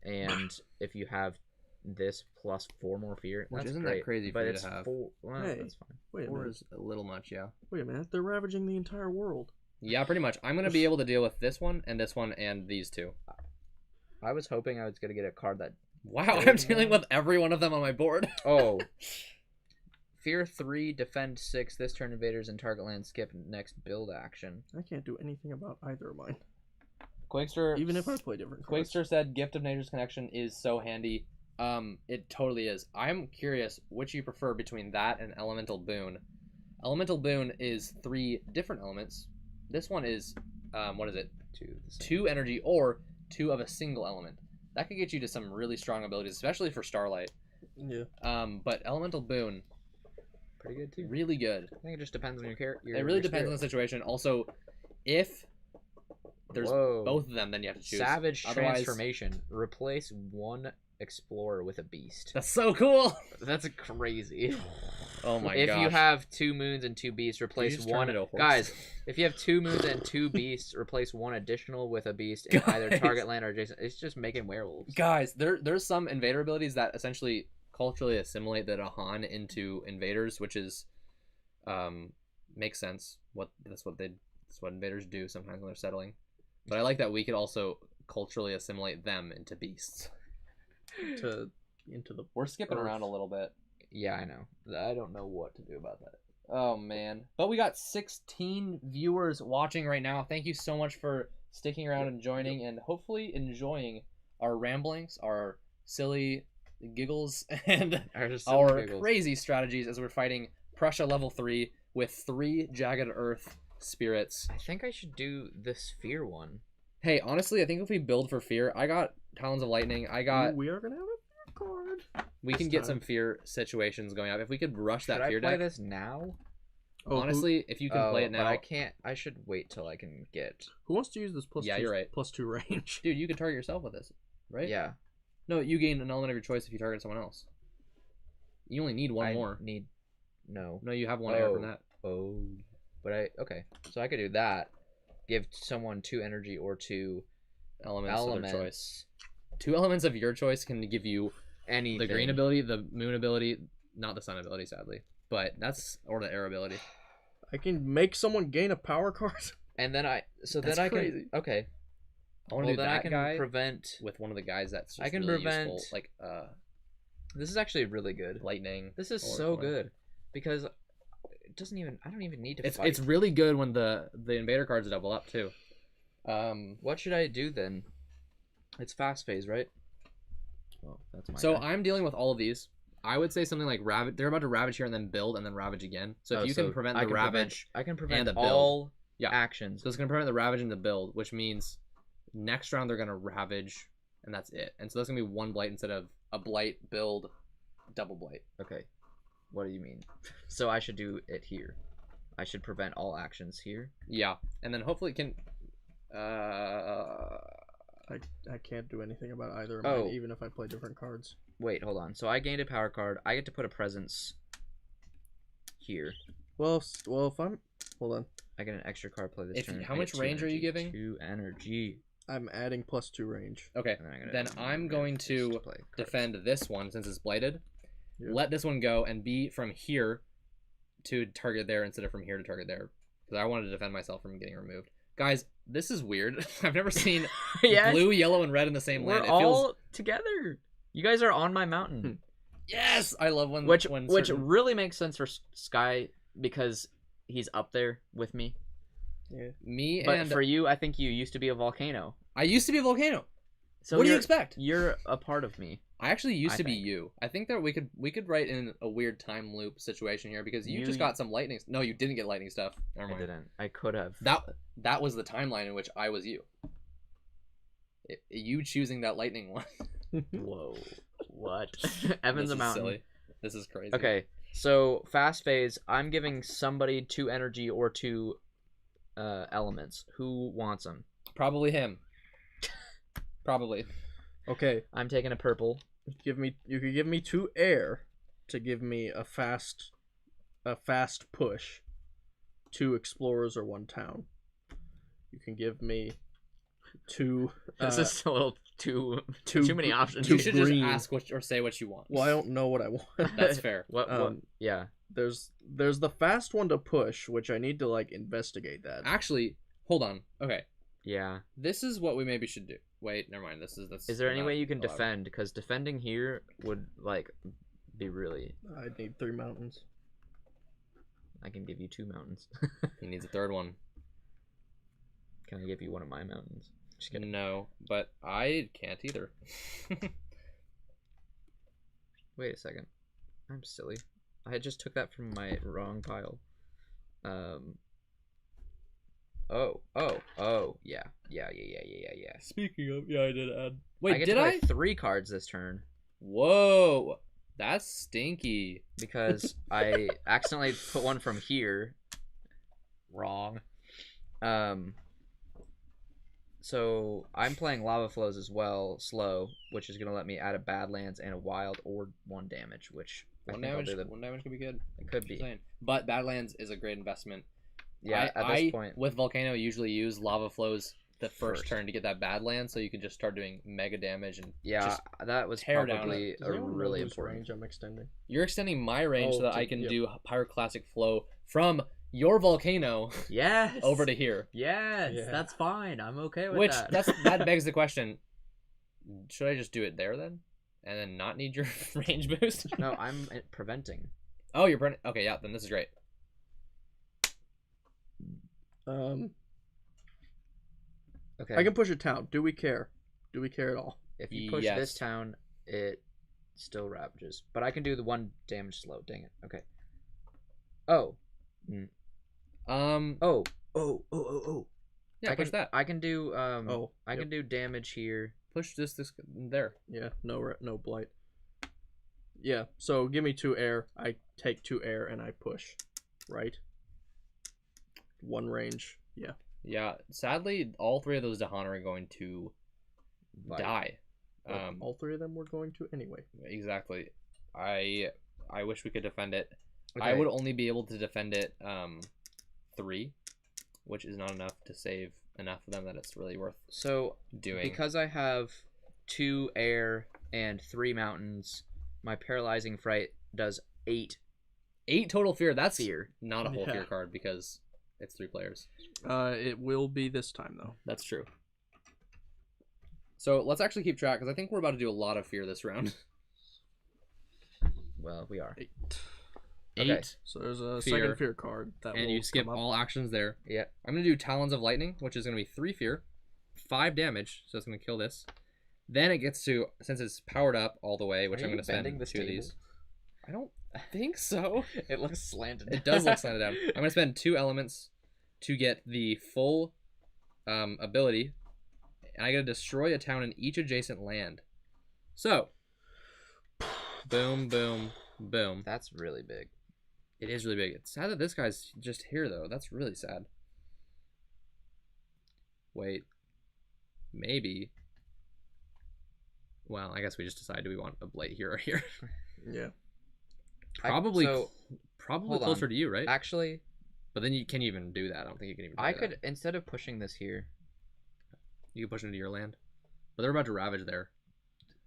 And if you have this plus 4 more fear, Which that's isn't that great, crazy for but you it's to have. 4. Well, Hey. that's fine. Wait a 4 minute. is a little much, yeah. Wait a minute. They're ravaging the entire world. Yeah, pretty much. I'm gonna be able to deal with this one, and these 2. I was hoping I was gonna get a card that. Wow, I'm dealing with every one of them on my board. Oh. Fear 3, defend 6. This turn, invaders in target land skip next build action. I can't do anything about either of mine. Quakester, Even if I play different cards. Quakester said Gift of Nature's Connection is so handy. It totally is. I'm curious which you prefer between that and Elemental Boon. Elemental Boon is 3 different elements. This one is, what is it? 2 energy or 2 of a single element. That could get you to some really strong abilities, especially for Starlight. Yeah. But Elemental Boon, Pretty good too. really good. I think it just depends on your character. It really depends on the situation. Also, if there's both of them, then you have to choose. Savage Otherwise- transformation. Replace 1 explorer with a beast. That's so cool. That's crazy. Oh my If gosh. you have 2 moons and 2 beasts, replace just turn 1. into a horse? Guys, if you have 2 moons and 2 beasts, replace 1 additional with a beast in either Guys. target land or adjacent. It's just making werewolves. Guys, there's some invader abilities that essentially culturally assimilate the Dahan into invaders, which is makes sense. That's what invaders do sometimes when they're settling. But I like that we could also culturally assimilate them into beasts. Into the We're skipping Earth. around a little bit. Yeah, I know. I don't know what to do about that. Oh man. But we got 16 viewers watching right now. Thank you so much for sticking around and joining and hopefully enjoying our ramblings, our silly giggles, and our crazy strategies as we're fighting Prussia level 3 with 3 Jagged Earth spirits. I think I should do the sphere one. Hey, honestly, I think if we build for fear, I got Talons of Lightning. I got. we are gonna have a card. We can this get time. some fear situations going up. If we could rush that Should fear I play deck. this now? Oh, Honestly, if you can play it now, but I can't. I should wait till I can get. who wants to use this Yeah, you're right. +2 range? dude, you can target yourself with this, right? Yeah. No, you gain an element of your choice if you target someone else. You only need one more. Need. No. No, you have one air from that. Oh. But okay. So I could do that. Give someone 2 energy or 2 Elements of their choice. 2 elements of your choice can give you anything. The green ability, the moon ability, not the sun ability, sadly, but that's or the air ability. I can make someone gain a power card. And then That's crazy. can. Okay. I want to do then that I can guy prevent. with one of the guys that's just I can really prevent. useful, like This is actually really good. lightning. This is or so something. good because it doesn't even. I don't even need to It's fight. it's really good when the invader cards double up too. What should I do then? It's fast phase, right? Well, that's my. so guy. I'm dealing with all of these. I would say something like ravage. They're about to ravage here and then build and then ravage again. So if you can prevent the ravage, I can prevent and the build. all Yeah. actions. so it's gonna prevent the ravage and the build, which means next round they're gonna ravage, and that's it. And so that's gonna be 1 blight instead of a blight build, double blight. Okay. What do you mean? So I should do it here. I should prevent all actions here. Yeah, and then hopefully it can. I can't do anything about either of Oh. mine, even if I play different cards. Wait, hold on. So I gained a power card. I get to put a presence here. Well, if I'm... Hold on. I get an extra card play this If- turn. how I much get 2 range are you energy. giving? 2 energy. I'm adding +2 range. Okay, And then, then I'm going to defend this one since it's blighted. Yeah. Let this one go and be from here to target there instead of from here to target there, because I wanted to defend myself from getting removed. Guys, this is weird. I've never seen Yes. blue, yellow, and red in the same We're land. It all feels together. You guys are on my mountain. yes. I love when Which when which certain- really makes sense for Sky because he's up there with me. Yeah. me But and for you, I think you used to be a volcano. I used to be a volcano. So what do you you're- expect? You're a part of me. I actually used I to be think. you. I think that we could write in a weird time loop situation here because you You- just got some lightning. No, you didn't get lightning stuff. Never I mind. didn't. I could have. That was the timeline in which I was you. You choosing that lightning one. Whoa. What? Evan's This a is mountain. silly. This is crazy. Okay. So fast phase. I'm giving somebody 2 energy or 2 elements. Who wants them? Probably him. Probably. Okay, I'm taking a purple. you could give me 2 air to give me a fast push, 2 explorers or 1 town. You can give me 2 This is a little too many options. You Too should green. just ask or say what you want. Well, I don't know what I want. That's fair. What? Yeah. There's the fast one to push, which I need to like investigate that. Actually, hold on. Okay. Yeah. This is what we maybe should do. Wait, never mind. That's Is there any not way you can allowed. defend? Because defending here would like be really. I need 3 mountains. I can give you 2 mountains. He needs a third one. Can I give you one of my mountains? Just kidding. No, but I can't either. Wait a second. I'm silly. I just took that from my wrong pile. Oh. Yeah. Speaking of, yeah, I did add. I Wait, get did to I? play 3 cards this turn Whoa, that's stinky. because I accidentally put one from here. Wrong. So I'm playing Lava Flows as well, slow, which is gonna let me add a Badlands and a Wild or 1 damage, which I think I'll do the. One damage could be good. It could be. Insane. But Badlands is a great investment. Yeah, at this point. With Volcano, usually use Lava Flows the first First. turn to get that Badlands, so you can just start doing mega damage and Yeah, just that was tear down probably Does a anyone know really whose important. range I'm extending? You're extending my range so that to- I can yep. do Pyroclastic Flow from your Volcano Yes. over to here. Yes, Yeah. that's fine. I'm okay with Which that. that begs the question: should I just do it there then, and then not need your range boost? No, I'm preventing. Oh, you're burning. Okay, yeah, then this is great. Okay. I can push a town. Do we care? Do we care at all? If you push Yes. this town, it still ravages. But I can do the 1 damage slow. Dang it. Okay. Oh. Um. Oh. Yeah, I push can, that. I can do I yep. can do damage here. Push this there. Yeah, no blight. Yeah, so give me 2 air. I take 2 air and I push, right? one range. Yeah. Yeah, sadly, all 3 of those Dahan are going to die. But all 3 of them were going to anyway. Exactly. I wish we could defend it. Okay. I would only be able to defend it 3, which is not enough to save enough of them that it's really worth doing. Because I have 2 air and 3 mountains, my paralyzing fright does 8 total fear. That's fear. not a whole fear card because it's 3 players. It will be this time though. That's true. So let's actually keep track because I think we're about to do a lot of fear this round. Well, we are. 8. 8. Okay. So there's a Fear. second fear card that And will you skip come up. all actions there. Yeah. I'm going to do Talons of Lightning, which is going to be 3 fear, 5 damage, so it's going to kill this. Then it gets to, since it's powered up all the way, which Are I'm you going to spend bending this 2 of table? these. I don't think so. It looks slanted. It does look slanted down. I'm going to spend 2 elements to get the full ability, and I got to destroy a town in each adjacent land. So, boom, boom, boom. That's really big. It is really big. It's sad that this guy's just here, though. That's really sad. Wait. Maybe. Well, I guess we just decide, do we want a blight here or here? Yeah. Probably hold closer on. to you, right? Actually, But then you can't even do that. I don't think you can even do I that. could, instead of pushing this here, You can push it into your land. But they're about to ravage there.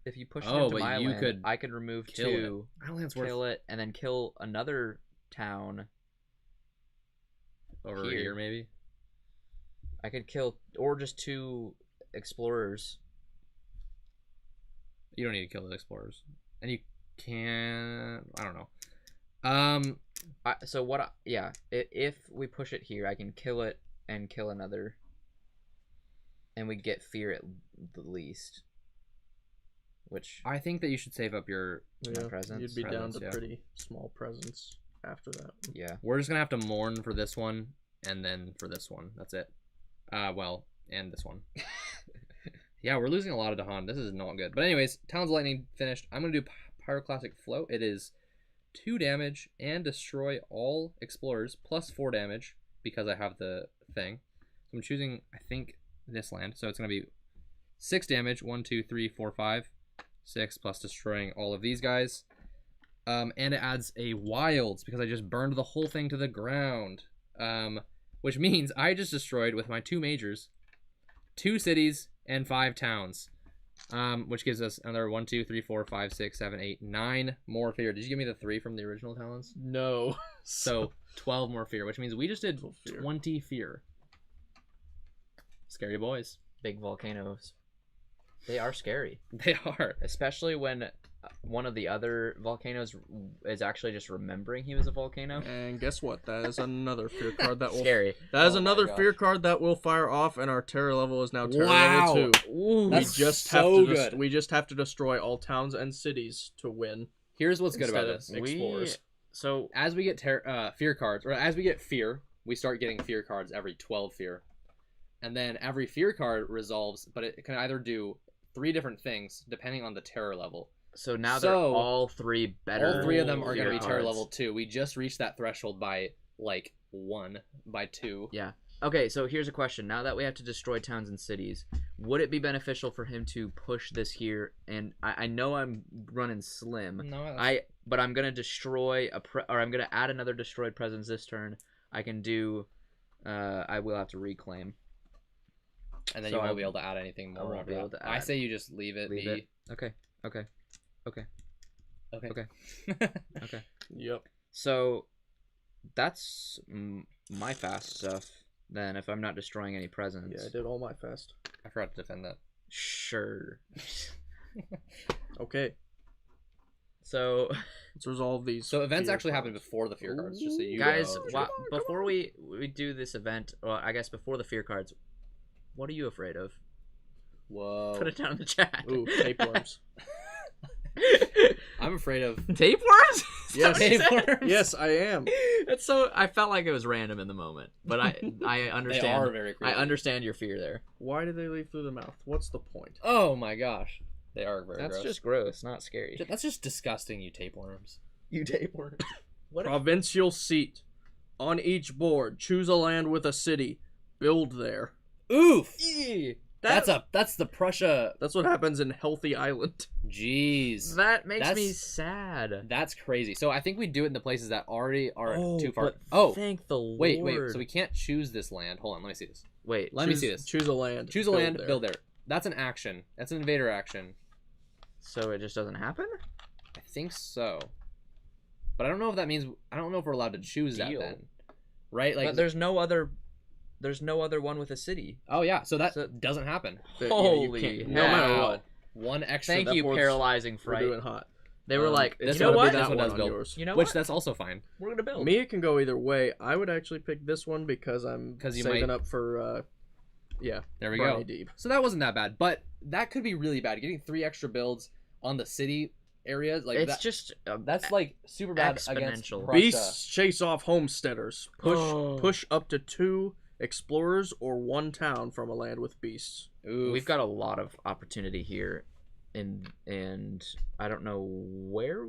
if you push it Oh, into but my you land, could I could remove kill 2, My land's worth kill it, and then kill another town. over here. here, maybe. I could kill, or just 2 explorers. You don't need to kill the explorers. And you can... I don't know. So what? If we push it here, I can kill it and kill another, and we get fear at the least. Which I think that you should save up your... Yeah. presence. You'd be down Presence, to yeah. pretty small presence after that. yeah. We're just going to have to mourn for this one, and then for this one. That's it. Well, and this one. Yeah, we're losing a lot of Dahan. This is not good. But anyways, Talons of Lightning finished. I'm going to do Pyroclastic Flow. It is 2 damage and destroy all explorers plus 4 damage because I have the thing. So I'm choosing, I think, this land. So it's going to be 6 damage. 1, 2, 3, 4, 5. 6 plus destroying all of these guys. And it adds a wilds because I just burned the whole thing to the ground. Which means I just destroyed with my 2 majors 2 cities and 5 towns. Which gives us another 1, 2, 3, 4, 5, 6, 7, 8, 9 more fear. Did you give me the 3 from the original Talons? No. So 12 more fear, which means we just did 20 fear. Scary boys. Big volcanoes. They are scary, They are. especially when one of the other volcanoes is actually just remembering he was a volcano. And guess what? That is another fear card that will. Scary. That is Oh my another gosh. fear card that will fire off, and our terror level is now terror Wow. level 2. Ooh, We just have so to good. we just have to destroy all towns and cities to win. Here's what's good about Instead this. of explorers. So As we get fear cards, or as we get fear, we start getting fear cards every 12 fear. And then every fear card resolves, but it can either do 3 different things depending on the terror level. So now So, they're all 3 better. All 3 of them are going to be fear terror cards. level 2. We just reached that threshold by like 1, by 2. Yeah. Okay, so here's a question. Now that we have to destroy towns and cities, would it be beneficial for him to push this here? And I know I'm running slim. No, But I'm gonna destroy or I'm gonna add another destroyed presence this turn. I can do. I will have to reclaim. and then so you won't I- be able to add anything more. I won't after be able that. to I add. say you just leave it. Leave it. Okay. Okay. Okay. Yep. So that's my fast stuff. Then, if I'm not destroying any presents. Yeah, I did all my fast. I forgot to defend that. Sure. Okay, So, let's resolve these. So events fear actually happen cards. before the fear cards, just so you guys, know. before we do this event, or I guess before the fear cards, what are you afraid of? Whoa. Put it down in the chat. Ooh, tapeworms. I'm afraid of Tapeworms? Yes. tapeworms. Yes, I am. It's so. I felt like it was random in the moment, but I They understand. are very I creepy. understand your fear there. Why do they leave through the mouth? What's the point? Oh my gosh. They are very That's gross. just gross, not scary. That's just disgusting, you tapeworms. You tapeworm. What? Provincial seat. On each board, choose a land with a city. Build there. Oof. Eee, That's the Prussia. That's what happens in Healthy Island. Jeez. that makes me That's- sad. That's crazy. So I think we do it in the places that already are too far. But Oh, thank the Lord. wait. So we can't choose this land. Hold on, let me see this. wait. Let me see this. Choose a land. Choose a land, build there. That's an action. That's an invader action. So it just doesn't happen? I think so. But I don't know if that means I don't know if we're allowed to choose that Deal. then. Right? Like But there's no other one with a city. oh yeah, so that So- doesn't happen. But, Holy can't- no matter hell. what. One extra. Thank that you, board's- paralyzing We're fright. doing hot. They were like, it's this you know one- what? this That one one does on build. yours. You know Which what? that's also fine. We're gonna build. Me, it can go either way. I would actually pick this one because I'm 'Cause you saving might- up for, There we Briny go. Deep. So that wasn't that bad, but that could be really bad. Getting 3 extra builds on the city areas like it's that, just that's like super bad against Exponential. Prussia. Beasts chase off homesteaders. Push up to 2 explorers or 1 town from a land with beasts. Oof. we've got a lot of opportunity here, and I don't know where.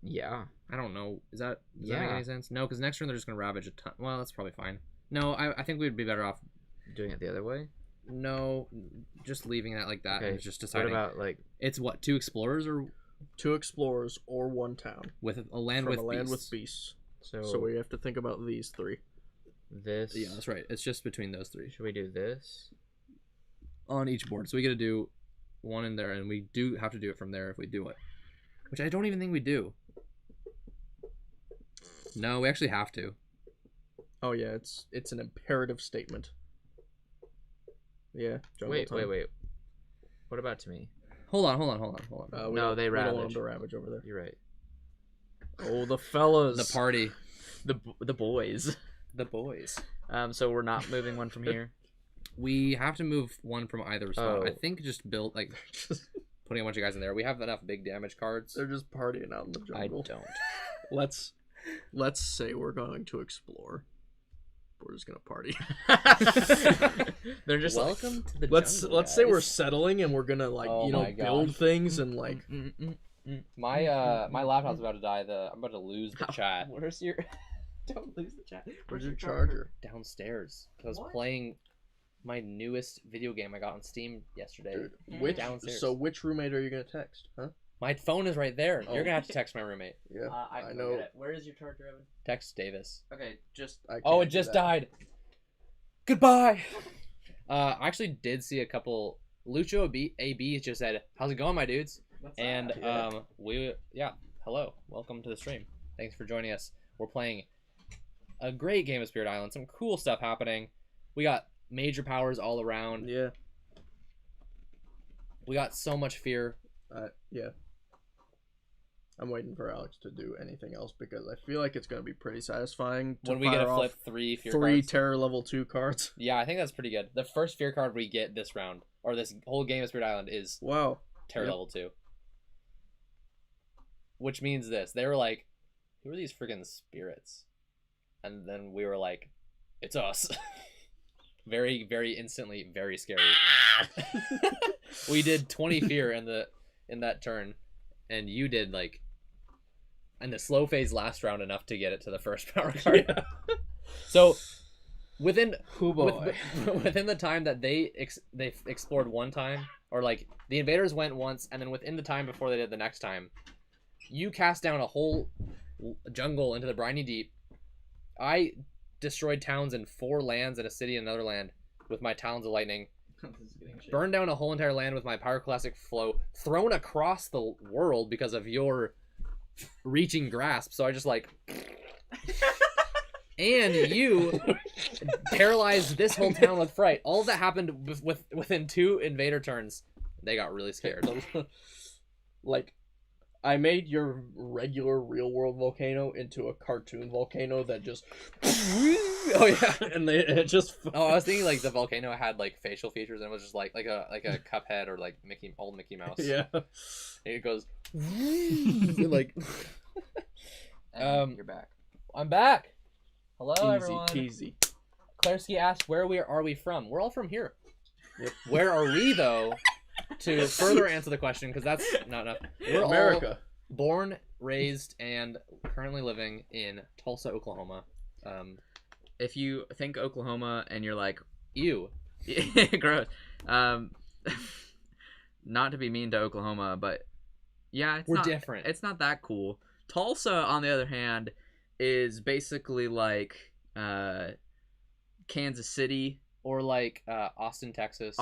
Yeah, I don't know. Does that make Yeah. any sense? No, because next turn they're just gonna ravage a ton. Well, that's probably fine. No, I think we'd be better off. doing it the other way. No, just leaving that like that Okay. and just What deciding. about like? It's what 2 explorers or 2 explorers or 1 town with a land from with a land beasts? with beasts. So, So we have to think about these 3. this. Yeah, that's right. It's just between those 3 Should we do this? on each board. So we got to do one in there, and we do have to do it from there if we do it, which I don't even think we do. No, we actually have to. Oh yeah, it's an imperative statement. Yeah. jungle Wait. time. What about to me? Hold on. We No, don't- they we don't want ravage. them to ravage over there. You're right. Oh, the fellas. The party, The boys. the boys. So we're not moving one from here. We have to move one from either spot. I Oh. think just build like putting a bunch of guys in there. We have enough big damage cards. They're just partying out in the I jungle. don't. Let's say we're going to explore. We're just gonna party. They're just like, Welcome to the let's jungle, say we're guys. settling and we're gonna like Oh my build gosh. things and like My my laptop's about to die. I'm about to lose the chat Where's your? Don't lose the chat. where's your charger? downstairs. I was What? playing my newest video game I got on Steam yesterday. Dude, which Downstairs. so which roommate are you gonna text? Huh? My phone is right there. Oh. You're gonna have to text my roommate. Yeah, I I can know. Get it. Where is your charger, Evan? Text Davis. Okay, just. I Oh, can't it do just that. died. Goodbye. I actually did see a couple. Lucho AB just said, "How's it going, my dudes?" What's And that? hello, welcome to the stream. Thanks for joining us. We're playing a great game of Spirit Island. Some cool stuff happening. We got major powers all around. Yeah, We got so much fear. yeah. I'm waiting for Alex to do anything else because I feel like it's gonna be pretty satisfying to When we get fire to off flip 3 fear 3 cards. terror level 2 cards. Yeah, I think that's pretty good. The first fear card we get this round, or this whole game of Spirit Island, is Wow. terror Yep. level 2. Which means this. They were like, who are these freaking spirits? And then we were like, it's us. Very, very instantly, very scary. We did 20 fear in that turn, and you did like in the slow phase last round enough to get it to the first power card. Yeah. So within Oh boy. within the time that they explored one time, or like the invaders went once, and then within the time before they did the next time, you cast down a whole jungle into the briny deep. I destroyed towns in 4 lands and a city in another land with my talons of lightning. This is getting shit. Burned down a whole entire land with my pyroclastic flow, thrown across the world because of your reaching grasp. So I just like, and you paralyzed this whole town with fright. All of that happened within 2 invader turns. They got really scared. Like, I made your regular real world volcano into a cartoon volcano that just Oh yeah. and it just Oh, I was thinking like the volcano had like facial features and it was just like a Cuphead or like old Mickey Mouse. yeah. And it goes like. And you're back. I'm back. Hello, Easy everyone. peasy. Klarsky asked, "Where are we from?" We're all from here. Yep. Where are we though? To further answer the question, because that's not enough. We're all America. born, raised, and currently living in Tulsa, Oklahoma. If you think Oklahoma and you're like, ew, gross. Not to be mean to Oklahoma, but yeah, we're different. It's not that cool. Tulsa, on the other hand, is basically like Kansas City or like Austin, Texas.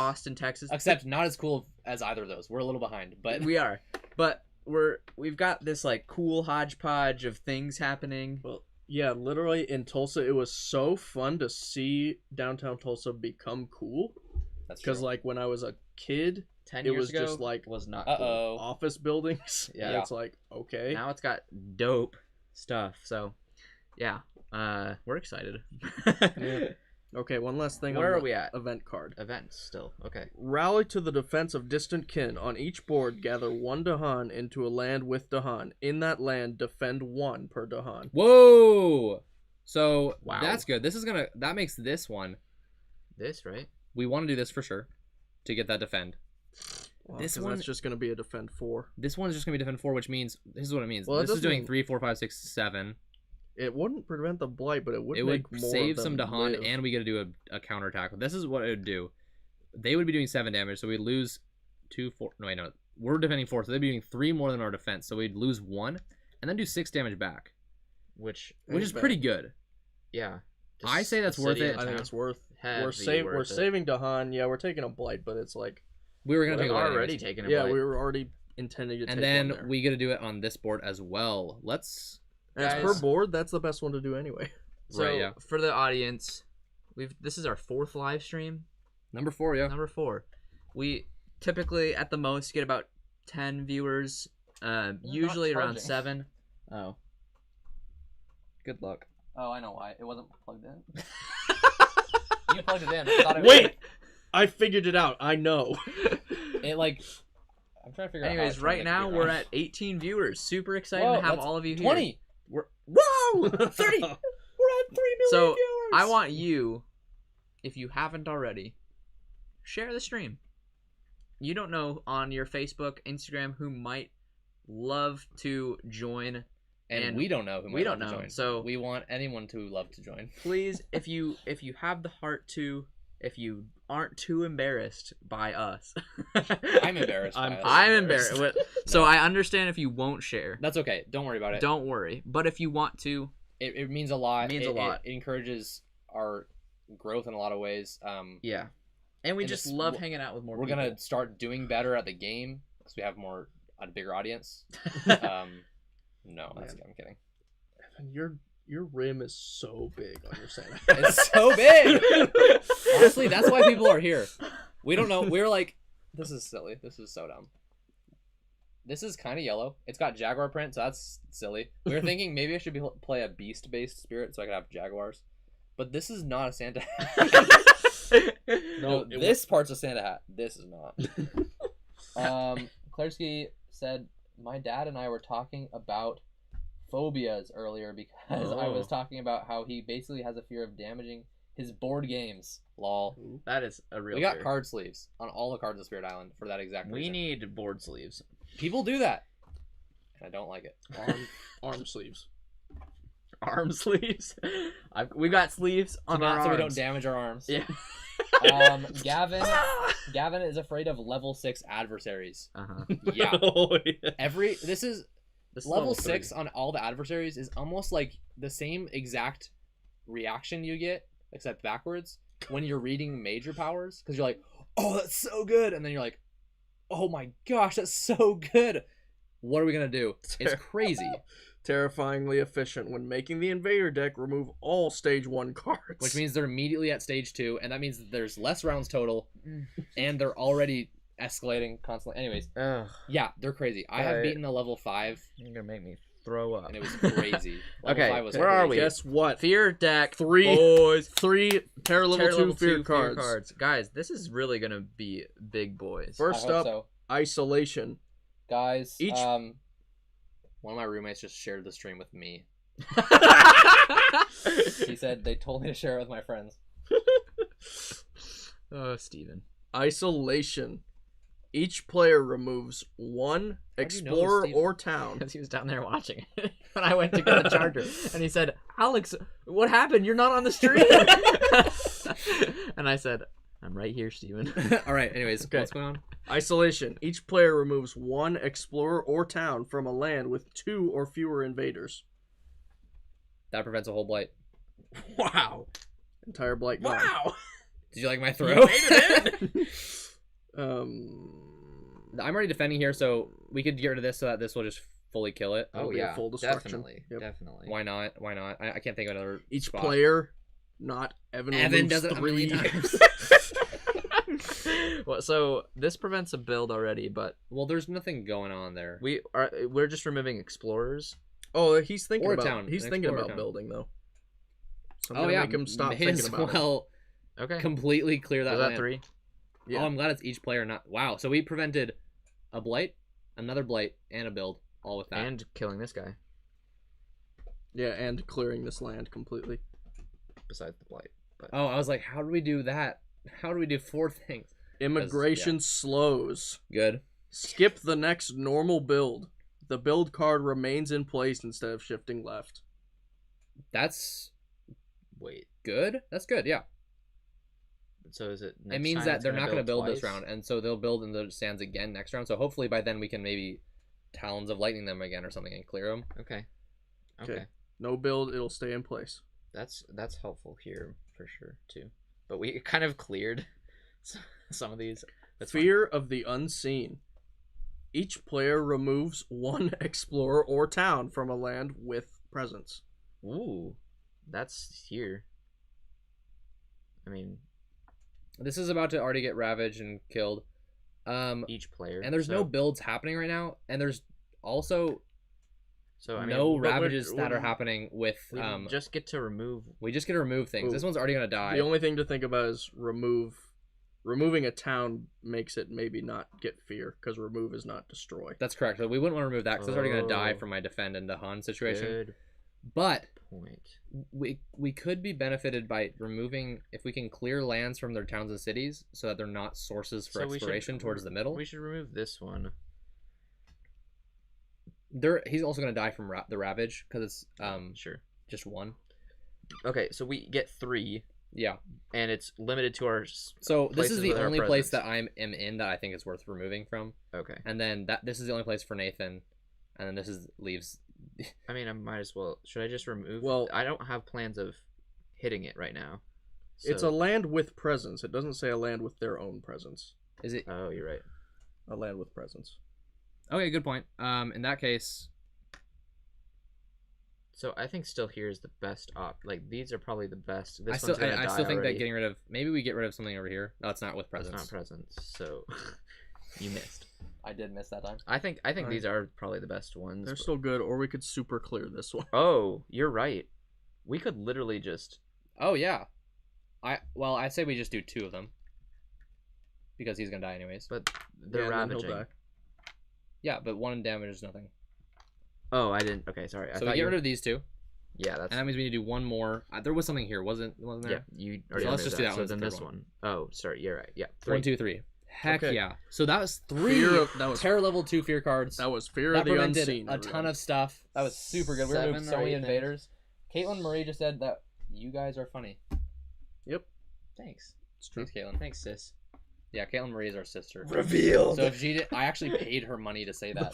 Except not as cool as either of those. We're a little behind, but we are. But we've got this like cool hodgepodge of things happening. Well, yeah, literally in Tulsa, it was so fun to see downtown Tulsa become cool. That's true. Because like when I was a kid, 10 it years was ago just like was not Uh-oh. office buildings. Yeah. And it's like, okay. Now it's got dope stuff. So, yeah, we're excited. Yeah. Okay, one last thing. Where on are we at? Event card. Events still. Okay. Rally to the defense of distant kin. On each board, gather one Dahan into a land with Dahan. In that land, defend one per Dahan. Whoa! So Wow. that's good. That makes this one. This, right? We want to do this for sure to get that defend. Wow, This 'cause one- that's just going to be a defend 4. This one's just gonna be defend 4, which means this is what it means. Well, it this is doing doesn't- 3, 4, 5, 6, 7. It wouldn't prevent the blight, but it would It make would more save of some them Dahan, live. and we get to do a counterattack. This is what it would do. They would be doing 7 damage, so we'd lose 2, 4. No, wait, no. We're defending 4, so they'd be doing 3 more than our defense. So we'd lose 1, and then do 6 damage back, Which which is pretty good. yeah. I say that's worth it. I think it's worth. Heavy We're worth it. saving Dahan. Yeah, we're taking a blight, but it's like We were gonna We take a blight already anyways. taken a yeah, bite. we were already intending to. And take then one there. we get to do it on this board as well. Let's. And it's Guys. per board. That's the best one to do anyway. So Right, yeah. for the audience, this is our 4th live stream. Number 4, yeah. Number 4. We typically at the most get about 10 viewers. Usually around charging. 7. Oh. Good luck. Oh, I know why. It wasn't plugged in. You plugged it in. I thought it Wait, I figured it out. I know. It like. I'm trying to figure out. Anyways, how right now we're at 18 viewers. Super excited Whoa, to have that's all of you here. 20. We're Whoa! 30. We're at 3 million So, viewers. I want you, if you haven't already, share the stream. You don't know on your Facebook, Instagram who might love to join. And we don't know who we might don't love to know, join. so- we want anyone to love to join. Please, if you have the heart to, if you aren't too embarrassed by us. I'm embarrassed. by us. I'm embarrassed. So I understand if you won't share. That's okay. Don't worry about it. Don't worry. But if you want to, It means a lot. Means a lot. It encourages our growth in a lot of ways. yeah. And we And just it's- love hanging out with more We're people. gonna start doing better at the game because we have a bigger audience. No, I'm kidding. And your rim is so big on your Santa. It's so big. Honestly, that's why people are here. We don't know. We're like, this is silly. This is so dumb. This is kind of yellow. It's got jaguar print, so that's silly. We were thinking maybe I should play a beast-based spirit so I could have jaguars. But this is not a Santa hat. No, this part's a Santa hat. This is not. Klersky said, my dad and I were talking about phobias earlier because I was talking about how he basically has a fear of damaging his board games. Lol. That is a real We got fear. card sleeves on all the cards of Spirit Island for that exact reason. We need board sleeves. People do that. And I don't like it. Arm sleeves. Arm sleeves. We got sleeves on our so we don't arms. damage our arms. Yeah. Gavin is afraid of level 6 adversaries. Uh-huh. Yeah. Oh, yeah. This is This is level 3. 6 on all the adversaries is almost like the same exact reaction you get, except backwards, when you're reading major powers, because you're like, oh, that's so good, and then you're like, oh my gosh, that's so good. What are we gonna do? It's crazy. Terrifyingly efficient. When making the Invader deck, remove all stage 1 cards. Which means they're immediately at stage 2, and that means that there's less rounds total, and they're already escalating constantly. Anyways, Ugh, yeah, they're crazy. I have Alright. beaten a level 5, you're gonna make me throw up. and it was crazy. Level Okay, 5 was where are crazy. we? Guess what? Fear deck. Three boys. 3 Terror level Terror 2 level fear 2 cards. Guys, this is really gonna be big boys. First I hope up, so. Isolation. Guys, Each- one of my roommates just shared the stream with me. oh, He said they told me to share it with my friends. Steven. Isolation. Each player removes one How'd you know, explorer Steven? or town. Because he was down there watching it when I went to get the charger, and he said, "Alex, what happened? You're not on the stream." And I said, "I'm right here, Steven." All right. Anyways, Okay. what's going on? Isolation. Each player removes one explorer or town from a land with 2 or fewer invaders. That prevents a whole blight. Wow! Entire blight gone. Wow! Did you like my You throw? made it in. I'm already defending here, so we could get rid of this so that this will just fully kill it. It'll Oh be a yeah, full destruction. definitely, Yep. definitely. Why not? Why not? I can't think of another. Each spot. player, not Evan. Evan removes does it a 3. million times. Well, so this prevents a build already, but Well, there's nothing going on there. we're just removing explorers. Oh, he's thinking Or a about. town, He's an thinking explorer about town. building though. So I'm Oh gonna yeah, make him stop may thinking as about it. well Okay. completely clear that Was that land. 3? Yeah. Oh, I'm glad it's each player, not wow. So we prevented a blight, another blight, and a build, all with that. And killing this guy, Yeah, and clearing this land completely. besides the blight. But Oh, I was like, how do we do that? How do we do 4 things? Immigration slows. Good. Skip the next normal build. The build card remains in place instead of shifting left. That's wait, good. That's good. Yeah. so is it? It Next means time that it's they're not going to build this twice? round, and so they'll build in the stands again next round. So hopefully by then we can maybe Talons of Lightning them again or something and clear them. Okay. Okay. Okay. No build, it'll stay in place. That's helpful here for sure too. But we kind of cleared some of these. That's fine. Fear of the unseen. Each player removes one explorer or town from a land with presence. Ooh, that's here. I mean, This is about to already get ravaged and killed. each player. And there's no builds happening right now, and there's also So I mean, no but we're- ravages that are we're- happening with we just get to remove. we just get to remove things. Ooh. This one's already gonna die. The only thing to think about is removing a town makes it maybe not get fear, because remove is not destroy. That's correct. So we wouldn't want to remove that because it's already gonna die Oh. from my defend into Han situation. Good But point. we could be benefited by removing if we can clear lands from their towns and cities so that they're not sources for So we should- exploration towards the middle. We should remove this one. He's also gonna die from the ravage because it's Sure. just one. Okay, so we get 3, Yeah. and it's limited to our. So this Places is the with our only place presence. that I am in that I think is worth removing from, Okay. and then this is the only place for Nathan, and then this leaves. I mean, I might as well. Should I just remove? Well- I don't have plans of hitting it right now. It's so- a land with presence. It doesn't say a land with their own presence. Is it Oh, you're right. A land with presence. okay? Good point. In that case, So I think still here is the best like these are probably the best. This I one's gonna still die think already. that getting rid of maybe we get rid of something over here. No, it's not with That's presence. not presents. So you missed. I did miss that time. I think Alright. these are probably the best ones. They're but- still good, or we could super clear this one. Oh, you're right. We could literally just. Oh yeah, I say we just do 2 of them because he's gonna die anyways. But they're Yeah, and then he'll ravaging. die. Yeah, but 1 damage is nothing. Oh, I didn't. Okay, sorry. I So we thought get you... rid of these 2, Yeah, that's. and that means we need to do 1 more. There was something here, wasn't yeah, there? you already let's removed just do that So one as the then third this one. one. Oh, sorry. You're right. Yeah. 1, 2, 3. Heck Okay. yeah! So that was 3 That was terror level 2 fear cards. that was fear That of the prevented unseen. a ton of stuff. That was super good. We 7 removed so or many 8 things. invaders. Caitlin Marie just said that you guys are funny. Yep, Thanks. it's true. Thanks, Caitlin. Thanks, sis. Yeah, Caitlin Marie is our sister. Revealed. So if she did, I actually paid her money to say that.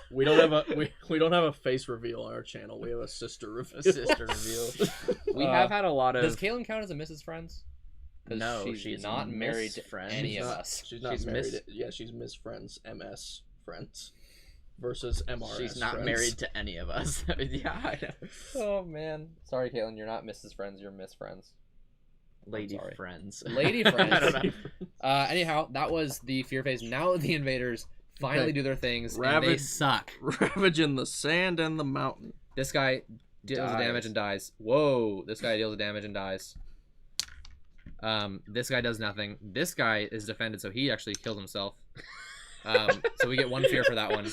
We don't have a we don't have a face reveal on our channel. We have a sister reveal. Sister reveal. We Uh, have had a lot of. Does Caitlin count as a Mrs. Friends? 'Cause No, she's not Miss married to Friends. any She's of not- us. She's not She's married. Miss- Yeah, she's Miss Friends, MS Friends, versus MRS. She's not Friends. married to any of us. Yeah, I know. Oh man, sorry, Caitlin. You're not Mrs. Friends. You're Miss Friends. Lady sorry. friends. Lady I friends. don't know. Anyhow, that was the fear phase. Now the invaders finally Okay. do their things, and they Ravage- suck. Ravaging the sand and the mountain. This guy deals Dies. damage and dies. Whoa, this guy deals damage and dies. This guy does nothing. This guy is defended, so he actually killed himself. So we get 1 fear for that one.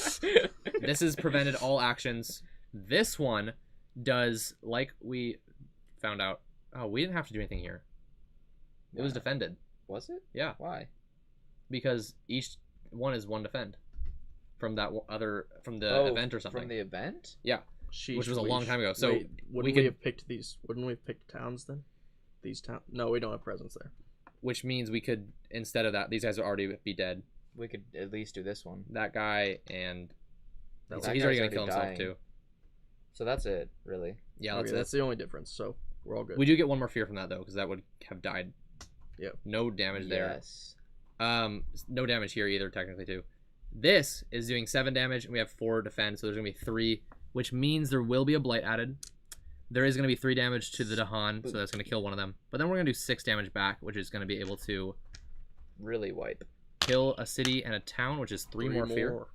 This is prevented all actions. This one does, like we found out. Oh, we didn't have to do anything here. It was Wow. defended. Was it? Yeah. Why? because each one is 1 defend from that from the event or something. From the event? Yeah. Sheesh, Which was a long time ago. So wait, wouldn't we we have picked these? Wouldn't we have picked towns then? These towns? No, we don't have presents there. Which means we could, instead of that, these guys would already be dead. We could at least do this one. That guy and That he's already guy's gonna kill himself dying. too. So that's it, really. Yeah, Okay, that's the only difference. So we're all good. we do get 1 more fear from that though, because that would have died. Yep. No damage there. Yes. No damage here either, technically too. This is doing 7 damage, and we have 4 defend, so there's gonna be 3, which means there will be a blight added. There is gonna be 3 damage to the Dahan, so that's gonna kill one of them. But then we're gonna do 6 damage back, which is gonna be able to Really wipe. kill a city and a town, which is 3 more fear.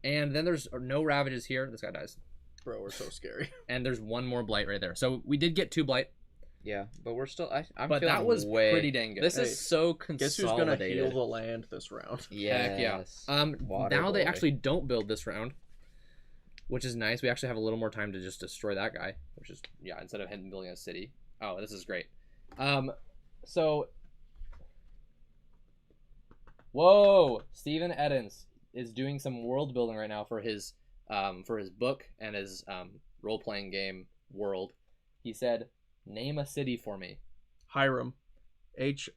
And then there's no ravages here. This guy dies. Bro, we're so scary. And there's 1 more blight right there. So we did get 2 blight, Yeah, but we're still. I'm but feeling that was way... pretty dang good. This Hey, is so Guess who's gonna consolidated. heal the land this round? Heck yeah. Yes. Now Water they boy. actually don't build this round, which is nice. We actually have a little more time to just destroy that guy, which is, yeah, instead of him building a city. Oh, this is great. So, whoa, Steven Eddins is doing some world building right now for his book and his role playing game world. He said, "Name a city for me." Hiram,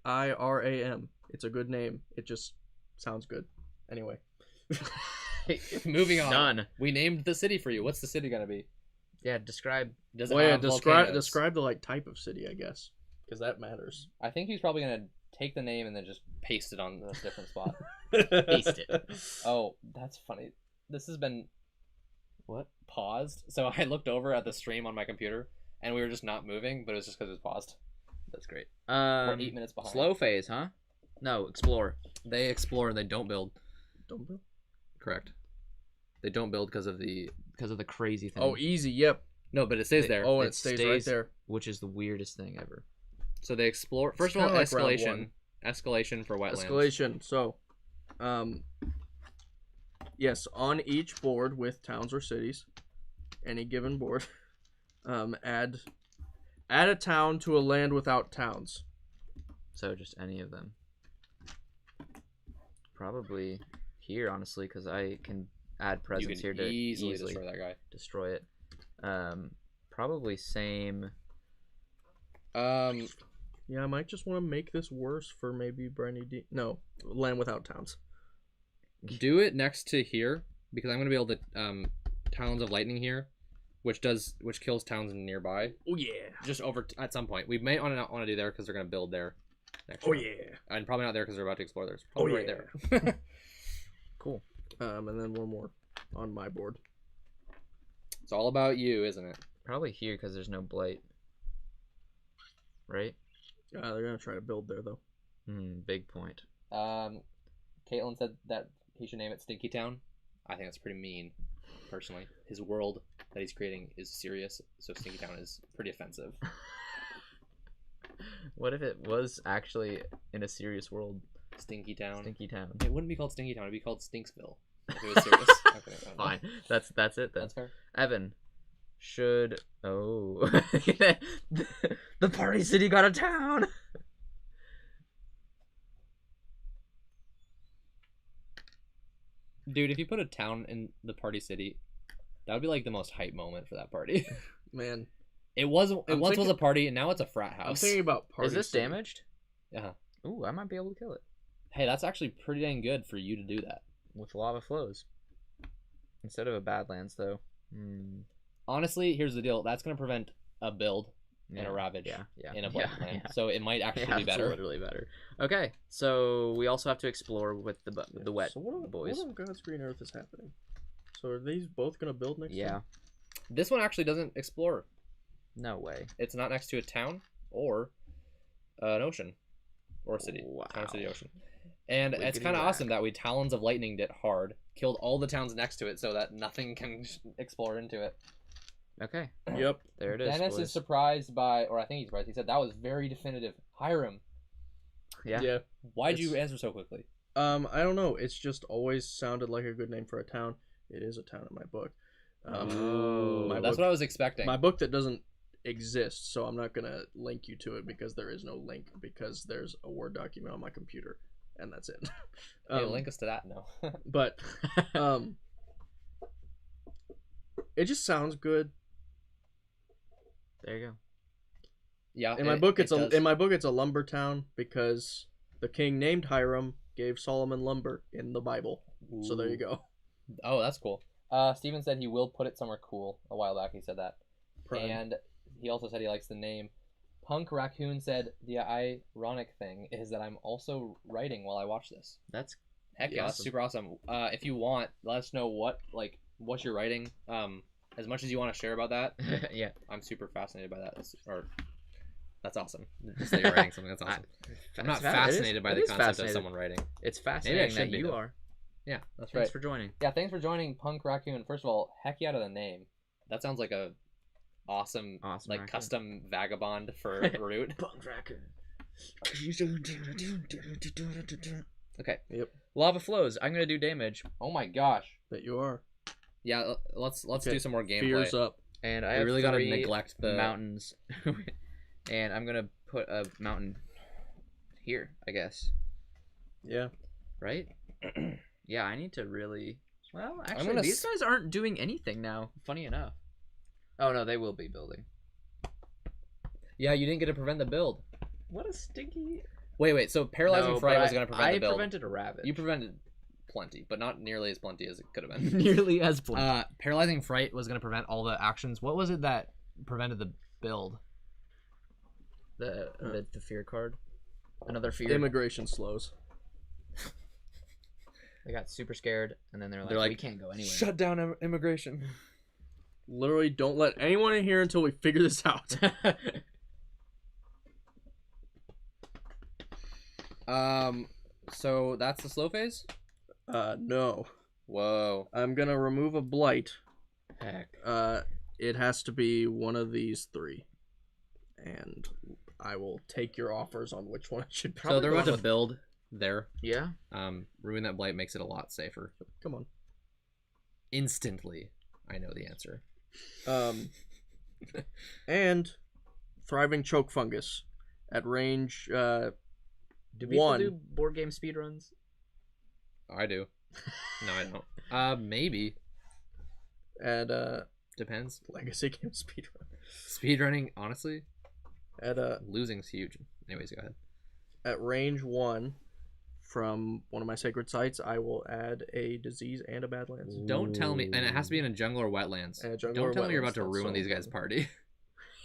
Hiram. It's a good name. It just sounds good. Anyway. Moving on. Done. We named the city for you. What's the city gonna be? Yeah, describe. Does it Well, yeah, have describe volcanoes? the like type of city, I guess, because that matters. I think he's probably gonna take the name and then just paste it on a different spot. Paste it. Oh, that's funny. This has been paused. So I looked over at the stream on my computer, and we were just not moving, but it was just because it was paused. That's great. We're 8 minutes behind. Slow phase, huh? No, explore. They explore. They don't build. Don't build. Correct. They don't build because of the crazy thing. Oh, easy. Yep. no, but it stays there. Oh, it stays right stays- there. Which is the weirdest thing ever. So they explore. First of kinda all, like round escalation. Escalation for wetlands. Escalation. So, yes, on each board with towns or cities, any given board, add a town to a land without towns. So just any of them. Probably here, honestly, because I can add You presence here can to easily destroy that guy. destroy it. Probably same. Yeah, I might just want to make this worse for maybe Briny D. No, land without towns. Do it next to here because I'm gonna be able to Talons of Lightning here, which kills towns nearby. Oh yeah. Just over at some point. We may not want to do there because they're gonna build there. Next Oh round. yeah. And probably not there because they're about to explore there. It's probably Oh, right yeah. there. Cool. And then one more on my board. It's all about you, isn't it? Probably here because there's no blight. Right? They're gonna try to build there though. Big point. Caitlin said that he should name it Stinky Town. I think that's pretty mean, personally. His world that he's creating is serious, so Stinky Town is pretty offensive. What if it was actually in a serious world? Stinky Town. Stinky Town. It wouldn't be called Stinky Town. It'd be called Stinksville. If it was serious. Okay, I don't know. Fine. That's it then. That's fair. Evan, should the party city got a town? Dude, if you put a town in the party city, that would be like the most hype moment for that party. Man, It once was thinking- a party, and now it's a frat I'm house. thinking about party. Is this city. damaged? Yeah. Ooh, I might be able to kill it Hey, that's actually pretty dang good for you to do that. with lava flows instead of a Badlands, though. Honestly, here's the deal. That's going to prevent a build and a ravage Yeah. in a blight plan. So it might actually Yeah, be it's better. literally better. Okay, so we also have to explore with the wet So what boys. on God's green earth is happening? So are these both gonna build next? Yeah. time? This one actually doesn't explore. No way. It's not next to a town or an ocean or a city. Wow. Town, city, ocean. And it's Wiggity kind of whack. awesome that we Talons of Lightninged it hard, killed all the towns next to it so that nothing can explore into it. Okay, Yep. there it is. Dennis boys. is surprised by, or I think he's surprised. He said that was very definitive. Hiram, Yeah. why'd you It's- answer so quickly? I don't know. It's just always sounded like a good name for a town. It is a town in my book. Oh. my That's book, what I was expecting. my book that doesn't exist, so I'm not gonna link you to it because there is no link because there's a Word document on my computer. and that's it. Hey, link us to that now. But it just sounds good. There you go. Yeah. In my book, it's does. in my book it's a lumber town because the king named Hiram gave Solomon lumber in the Bible. So there you go. Oh, that's cool. Steven said he will put it somewhere cool. A while back he said that. Prime. And he also said he likes the name. Punk Raccoon said the ironic thing is that I'm also writing while I watch this. That's Heck yeah, that's awesome. super awesome. If you want, let us know what you're writing. As much as you want to share about that. yeah. I'm super fascinated by that. That's awesome. Just that you're writing something. That's awesome. I'm not fascinated by the concept of someone writing. It's fascinating that you though. are. Yeah, that's Thanks right. for joining. Yeah, thanks for joining Punk Raccoon. First of all, heck yeah to the name. That sounds like a awesome raccoon. custom vagabond for Root. Punk Raccoon. Okay. Yep. Lava flows. I'm gonna do damage, Oh my gosh. That you are. Yeah, let's Okay, do some more gameplay. Fears up. and I We have really gotta 3 neglect the mountains, and I'm gonna put a mountain here, I guess. Yeah. Right? Yeah, I need to really. Well, actually, gonna these guys aren't doing anything now. Funny enough. Oh no, they will be building. Yeah, you didn't get to prevent the build. What a stinky. Wait. So paralyzing No, fright but was gonna prevent the build. I prevented a rabbit. You prevented plenty, but not nearly as plenty as it could have been. nearly as plenty. Paralyzing fright was gonna prevent all the actions. What was it that prevented the build? The fear card. Another fear. Immigration slows. They got super scared, and then they're like, we can't go anywhere. Shut down immigration. Literally, don't let anyone in here until we figure this out. So that's the slow phase? No. Whoa. I'm gonna remove a blight. Heck. It has to be one of these 3. And I will take your offers on which one I should So they're go about to with. build there. Yeah. Ruin that blight makes it a lot safer. Come on. Instantly, I know the answer. And thriving choke fungus at range Do people 1. do board game speedruns? I do. No, I don't. Maybe. At Depends. legacy game speedrun. Speedrunning, honestly, At losing's huge. Anyways, go ahead. at range 1 from one of my sacred sites, I will add a disease and a badlands. Don't tell me, and it has to be in a jungle or wetlands. And a jungle or Don't tell me you're wetlands, about to that's ruin so these guys' important.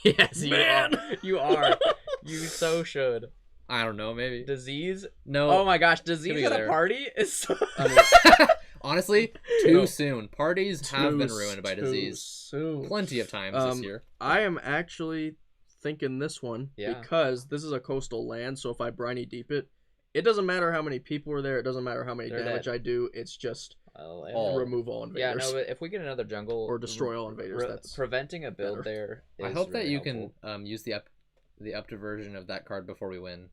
party. Yes, Man! You are. You so should. I don't know, maybe. Disease? No. Oh my gosh, disease be at there. a party is so... I mean, Honestly, too No. soon. Parties have been too ruined by too disease soon. plenty of times this year. I am actually thinking this one Yeah. because this is a coastal land, so if I briny deep it, it doesn't matter how many people are there, it doesn't matter how many They're damage dead. I do, it's just All. remove all Yeah, invaders. no, but if we get another jungle... Or destroy all invaders, that's preventing a build better. there I is hope that really you helpful. can use the upped version of that card before we win.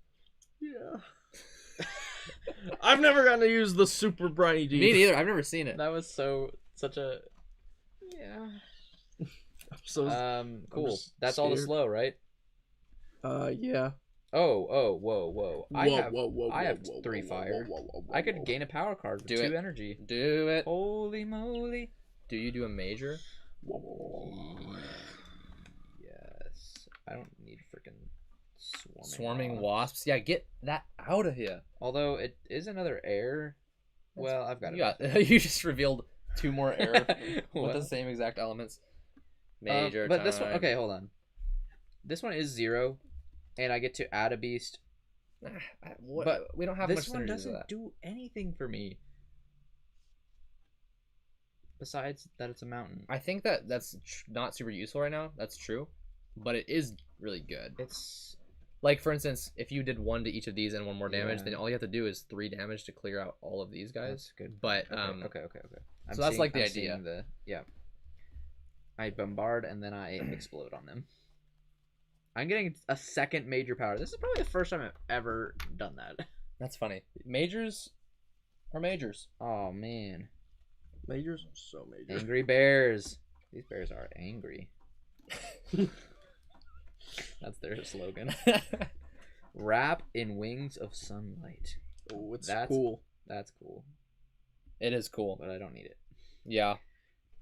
Yeah. I've never gotten to use the super briny deep. Me neither. I've never seen it. That was such a... Yeah. I'm so Cool. just That's all the scared. slow, right? Yeah. Oh, whoa. I have whoa, 3 whoa, fire. whoa, whoa, whoa, I could whoa. gain a power card with Do 2 it. energy. Do it. Holy moly. Do you do a major? Whoa, whoa, whoa, whoa. Yes. I don't need freaking Swarming wasps? Yeah, get that out of here. Although it is another air. Well, I've got it. You just revealed 2 more air with Well. the same exact elements. Major but this one, time. okay, hold on. This one is 0, and I get to add a beast. But we don't have This much one synergy with doesn't that. do anything for me. Besides that it's a mountain. I think that's not super useful right now. That's true, but it is really good. It's Like for instance, if you did 1 to each of these and 1 more damage, Yeah. then all you have to do is 3 damage to clear out all of these guys. that's good. But Okay. so that's like the I'm idea. seeing yeah. I bombard and then I explode on them. I'm getting a second major power. This is probably the first time I've ever done that. That's funny. Majors are majors. Oh man. Majors are so major. Angry bears. These bears are angry. That's their slogan. Wrap in wings of sunlight. Oh, it's That's cool. That's cool, It is cool. but I don't need it. Yeah.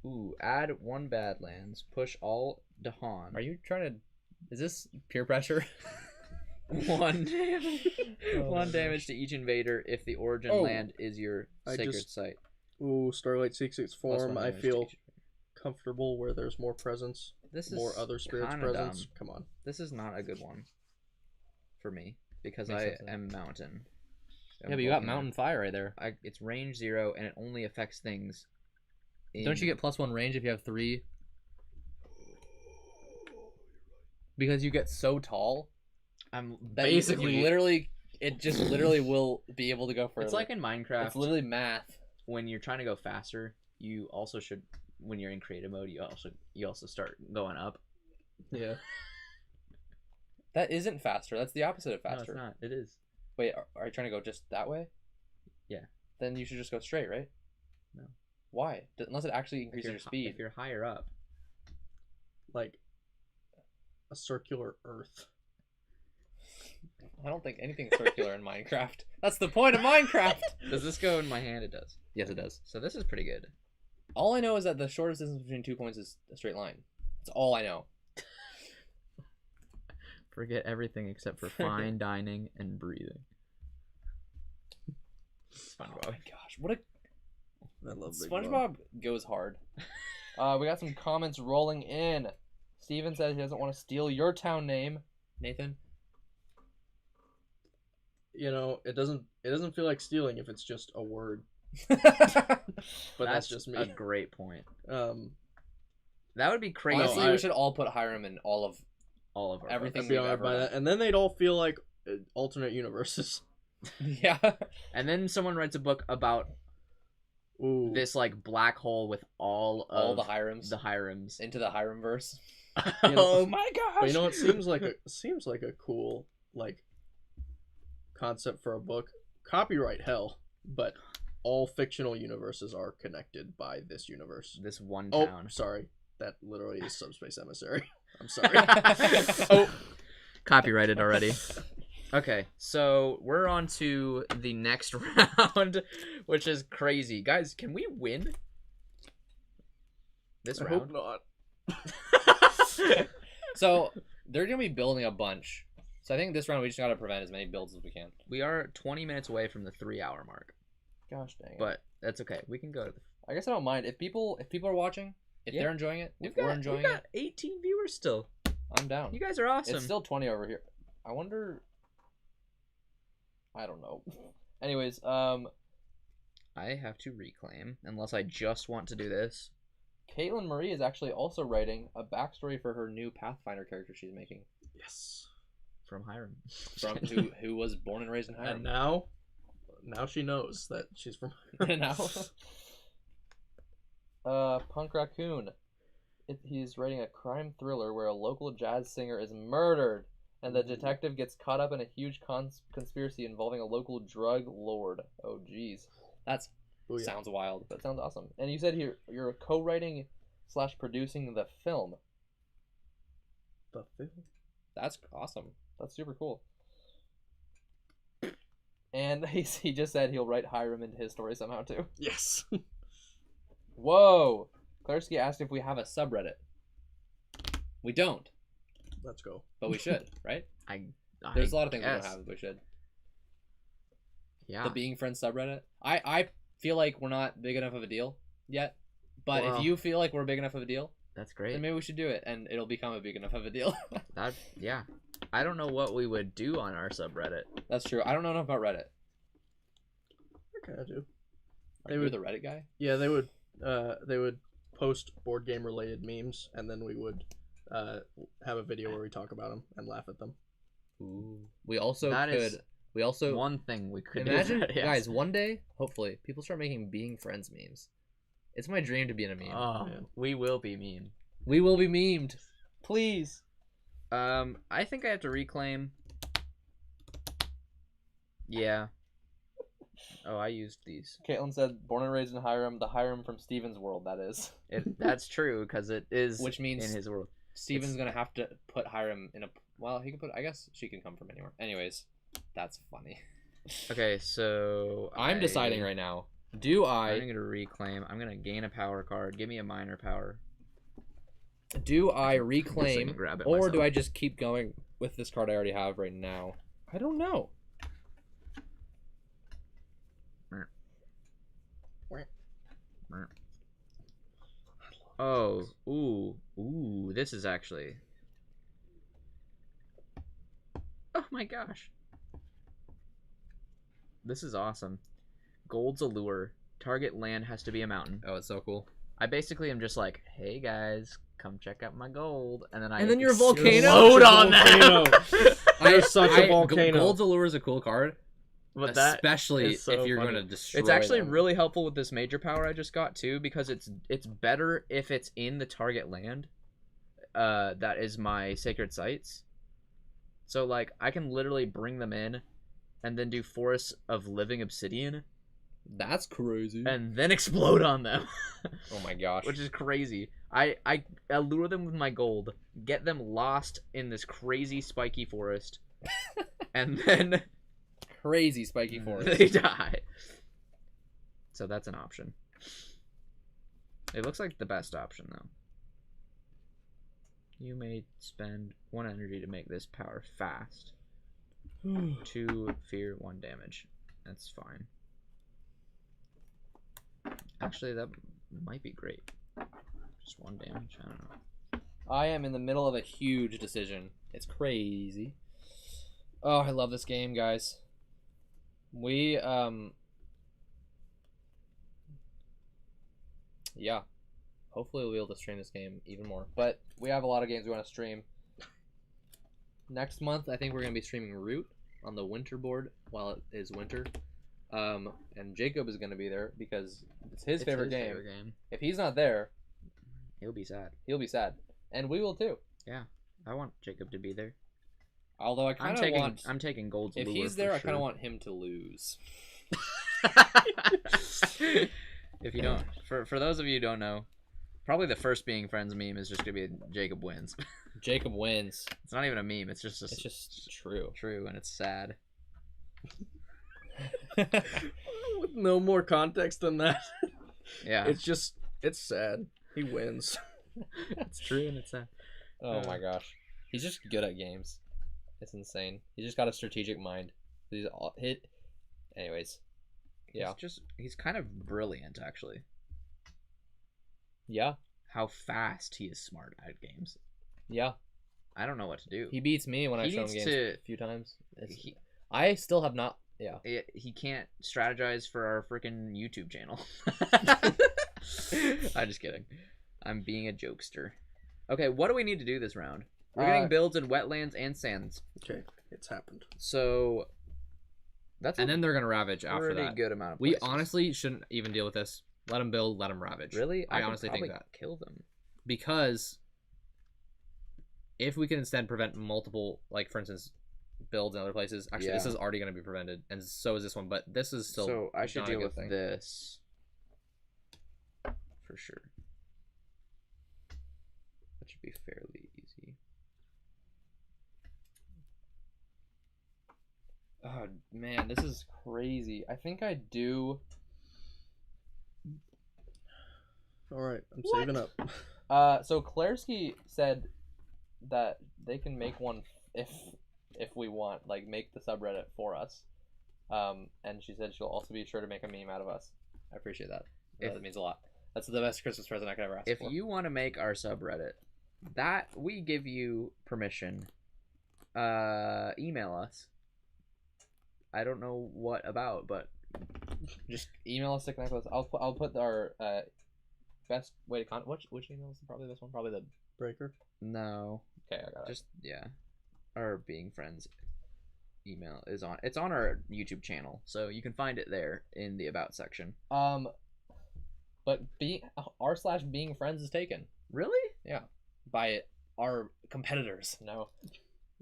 Ooh, add 1 Badlands. Push all Dahan. Are you trying to? Is this peer pressure? 1 damage. Oh, 1 my damage to each invader if the origin Oh, land is your I sacred just- site. Ooh, Starlight seeks its Plus form. 1 I damage to feel each- comfortable where there's more presence, This is more other spirits' kinda presence. dumb. Come on. This is not a good one for me because Makes I sense, yeah. am mountain. Yeah, but you got mountain fire right there. It's range 0 and it only affects things. Don't you get +1 range if you have 3? Because you get so tall I'm that you literally, it just literally will be able to go further. It's like in Minecraft. It's literally math. When you're trying to go faster, you also should. When you're in creative mode, you also start going up. Yeah. That isn't faster. That's the opposite of faster. No, it's not. It is. Wait, are you trying to go just that way? Yeah. Then you should just go straight, right? No. Why? Unless it actually increases your speed. If you're higher up. Like a circular Earth. I don't think anything's circular in Minecraft. That's the point of Minecraft. Does this go in my hand? It does. Yes, it does. So this is pretty good. All I know is that the shortest distance between 2 points is a straight line. That's all I know. Forget everything except for fine dining and breathing. Oh my gosh, what a I love Big SpongeBob goes hard. We got some comments rolling in. Steven says he doesn't want to steal your town name. Nathan? You know, it doesn't feel like stealing if it's just a word. But that's just me. A great point. Um, That would be crazy. Honestly, we should all put Hiram in all of our everything. I'd be we've honored ever by done. that, and then they'd all feel like alternate universes. Yeah. And then someone writes a book about Ooh. this like black hole with all All the Hirams. the Hirams. Into the Hiramverse. You know- Oh my gosh! But you know, it seems like a cool like concept for a book. Copyright hell, but all fictional universes are connected by this universe. This one Oh, town. sorry, that literally is Subspace Emissary. I'm sorry. Oh, copyrighted already. Okay, so we're on to the next round, which is crazy. Guys, can we win this I round? hope not. So they're gonna be building a bunch. So I think this round we just gotta prevent as many builds as we can. We are 20 minutes away from the 3-hour mark, Gosh dang. but that's okay. We can go to the... I guess I don't mind if people are watching, if Yeah. they're enjoying it, if We've we're got enjoying 18 viewers still. it, I'm down. You guys are awesome. It's still 20 over here. I wonder. I don't know. Anyways, I have to reclaim, unless I just want to do this. Caitlin Marie is actually also writing a backstory for her new Pathfinder character she's making. Yes. From Hiram. From who was born and raised in And Hiram. now she knows that she's from. now. Punk Raccoon. He's writing a crime thriller where a local jazz singer is murdered, and the detective gets caught up in a huge conspiracy involving a local drug lord. Oh, jeez. That's Oh, yeah. sounds wild, but sounds awesome. And you said you're co-writing / producing the film. The film? That's awesome. That's super cool. And he just said he'll write Hiram into his story somehow too. Yes. Whoa! Klarsky asked if we have a subreddit. We don't, Let's go. but we should, right? I There's a lot of things we guess. don't have that we should. Yeah. The Being Friends subreddit. I feel like we're not big enough of a deal yet. But Well, if you feel like we're big enough of a deal, That's great. then maybe we should do it, and it'll become a big enough of a deal. Yeah. I don't know what we would do on our subreddit. That's true. I don't know enough about Reddit. I kind of do. Are you the Reddit guy? Yeah, they would post board game related memes, and then we would have a video where we talk about them and laugh at them. Ooh. We also That could. is We also One thing we could imagine, do. Yes. guys. One day, hopefully, people start making Being Friends memes. It's my dream to be in a meme. Oh, Yeah. we will be mean. We will be memed. Please. I think I have to reclaim. Yeah. Oh, I used these. Caitlin said, "Born and raised in Hiram, the Hiram from Steven's world." That is, That's true because it is which means in his world. Steven's gonna have to put Hiram in a. Well, he can put. I guess she can come from anywhere. Anyways, that's funny. Okay, so I'm deciding right now. Do I'm I gonna reclaim. I'm gonna gain a power card. Give me a minor power. reclaim, grab it or do myself. I just keep going with this card I already have right now? I don't know. Oh, ooh, this is actually. Oh my gosh. This is awesome. Gold's a lure. Target land has to be a mountain. Oh, it's so cool. I basically am just like, hey guys, come check out my gold, and then you're a volcano. explode on Volcano. them. You're such a volcano. Gold's Allure is a cool card, But that especially is so if you're funny. going to destroy. It's actually them. really helpful with this major power I just got too, because it's better if it's in the target land. That is my sacred sites. So like I can literally bring them in, and then do forests of living obsidian, That's crazy. and then explode on them. Oh my gosh. Which is crazy. I allure them with my gold, get them lost in this crazy spiky forest, and then crazy spiky forest. they die. So that's an option. It looks like the best option though. You may spend 1 energy to make this power fast. 2 fear, 1 damage. That's fine. Actually, that might be great. Just 1 damage. I don't know. I am in the middle of a huge decision. It's crazy. Oh, I love this game, guys. We yeah. Hopefully we'll be able to stream this game even more. But we have a lot of games we want to stream. Next month, I think we're going to be streaming Root on the winter board while it is winter. And Jacob is going to be there because it's his favorite game. If he's not there, he'll be sad. He'll be sad. And we will too. Yeah. I want Jacob to be there. Although I kind of want... I'm taking Gold's If lure he's there, for I kind sure. of want him to lose. If you don't... For those of you who don't know, probably the first Being Friends meme is just going to be Jacob wins. Jacob wins. It's not even a meme. It's just true. True, and it's sad. With no more context than that. Yeah. It's sad. He wins. It's true and it's sad. Oh my gosh. He's just good at games. It's insane. He's just got a strategic mind. He's all hit. Anyways. Yeah. He's kind of brilliant, actually. Yeah. How fast he is smart at games. Yeah. I don't know what to do. He beats me when I show him games a few times. I still have not. Yeah. He can't strategize for our freaking YouTube channel. I'm just kidding. I'm being a jokester. Okay, what do we need to do this round? We're getting builds in wetlands and sands. Okay, it's happened. So and then they're gonna ravage after pretty that. Good amount of we places. honestly shouldn't even deal with this. Let them build. Let them ravage. Really? I honestly think that. Kill them. Because if we can instead prevent multiple, like for instance, builds in other places. Actually, this is already going to be prevented, and so is this one. But this is still. So I should not deal a good with thing. this for sure. That should be fairly easy. Oh man, this is crazy. I think I do. All right, I'm saving up. So Klarsky said that they can make one if we want, like make the subreddit for us. And she said she'll also be sure to make a meme out of us. I appreciate that. That means a lot. That's the best Christmas present I could ever ask for. If you want to make our subreddit, that we give you permission. Email us. I don't know what about, but just email us to connect with us. I'll put our best way to contact. Which email is probably this one? Probably the breaker. No. Okay, I got it. Just our Being Friends email is on. It's on our YouTube channel, so you can find it there in the about section. But r/being friends is taken. Really? Yeah. By our competitors. No.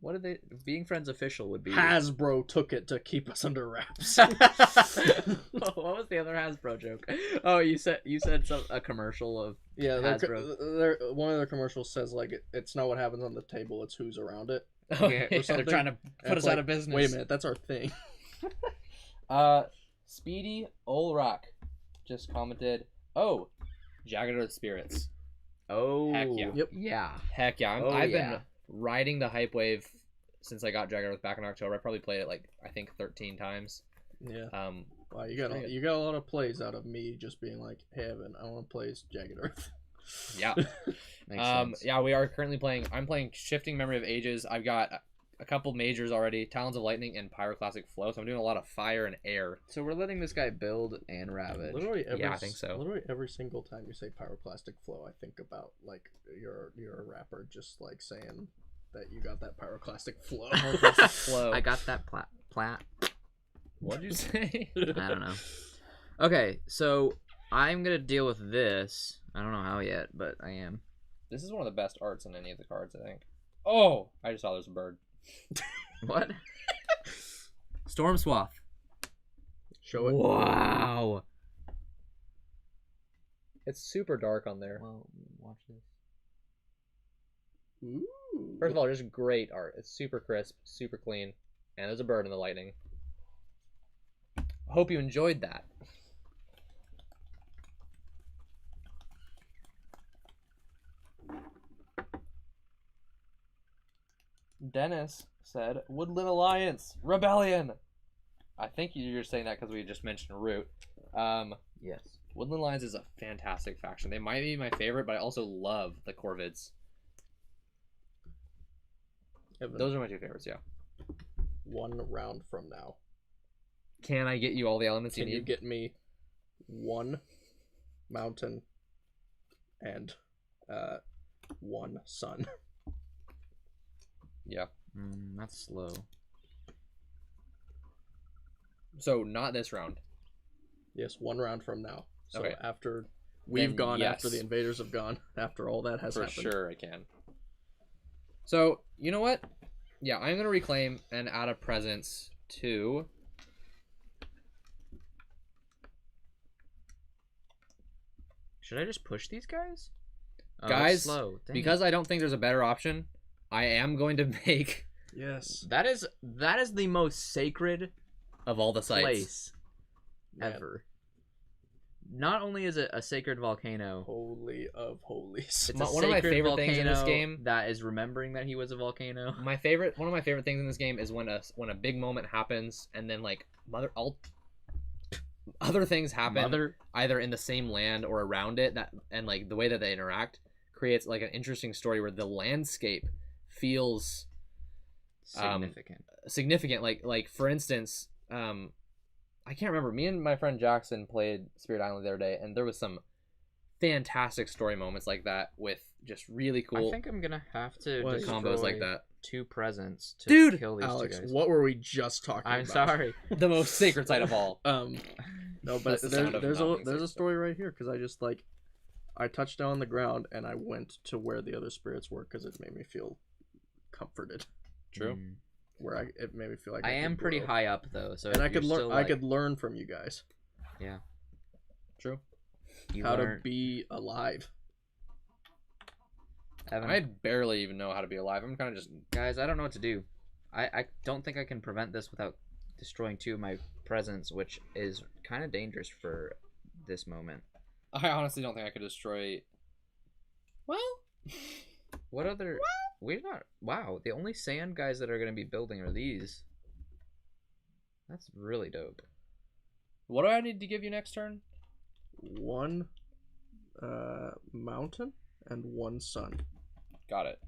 What did they? Being Friends official would be. Hasbro took it to keep us under wraps. What was the other Hasbro joke? Oh, you said a commercial of Hasbro. One of their commercials says like it's not what happens on the table, it's who's around it. Okay, or something. They're trying to put us out of business. Wait a minute, that's our thing. Speedy Olrock just commented, "Oh, Jagged Earth Spirits." Oh, Heck yeah. Yep. Yeah. Heck yeah. Oh, I've yeah. been riding the hype wave since I got Jagged Earth back in October. I probably played it like I think 13 times. Yeah. Wow, you pretty got a lot of plays out of me just being like, "Hey, Evan, I want to play Jagged Earth." Yeah. Makes sense. Yeah, we are currently playing. I'm playing Shifting Memory of Ages. I've got a couple majors already, Talons of Lightning and Pyroclastic Flow. So I'm doing a lot of fire and air. So we're letting this guy build and ravage. Literally every, Yeah, I think so. Literally every single time you say Pyroclastic Flow, I think about like you're a rapper just like saying that you got that Pyroclastic Flow. Pyroclastic Flow. I got that plat. What'd you say? I don't know. Okay, so I'm gonna deal with this. I don't know how yet, but I am. This is one of the best arts in any of the cards, I think. Oh, I just saw there's a bird. What? Storm Swath. Show it. Wow. It's super dark on there. Well, watch this. Ooh. First of all, just great art. It's super crisp, super clean, and there's a bird in the lightning. I hope you enjoyed that. Dennis said, "Woodland Alliance Rebellion." I think you're saying that because we just mentioned Root. Yes. Woodland Alliance is a fantastic faction. They might be my favorite, but I also love the Corvids. Evan, Those are my two favorites. Yeah. 1 round from now, Can I get you all the elements can you you need? get me 1 mountain and 1 sun? Yeah. That's slow. So not this round. Yes, 1 round from now. So Okay. after we've Then gone, yes. after the invaders have gone, after all that has For happened. sure I can. So, you know what? Yeah, I'm going to reclaim and add a presence to... Should I just push these guys? Oh, Guys, it's slow. Dang because it. I don't think there's a better option, I am going to make Yes. that is the most sacred of all the sites. place Man, ever. Not only is it a sacred volcano, Holy of holies. it's My- a one of my sacred favorite things in this volcano game- that is remembering that he was a volcano. One of my favorite things in this game is when a big moment happens and then like other things happen either in the same land or around it, that and like the way that they interact creates like an interesting story where the landscape feels significant. Like for instance, I can't remember. Me and my friend Jackson played Spirit Island the other day, and there was some fantastic story moments like that with just really cool I think I'm gonna have to What? combos like destroy that. 2 presents to Dude! kill these Alex, 2 guys. what were we just talking I'm about? sorry. The most sacred site of all. No, but That's the sound of there's not being a safe. story right here because I just like I touched down on the ground and I went to where the other spirits were because it made me feel comforted. True. It made me feel like I am pretty grow. high up though, so and I you're could learn. still, I could learn from you guys True. you how learn- to be alive. Evan, I barely even know how to be alive. I'm kind of just guys, I don't know what to do. I don't think I can prevent this without destroying 2 of my presents, which is kind of dangerous for this moment. I honestly don't think I could destroy. Well, What other? We're not. Wow, the only sand guys that are going to be building are these. That's really dope. what do I need to give you next turn? 1 mountain and 1 sun. Got it.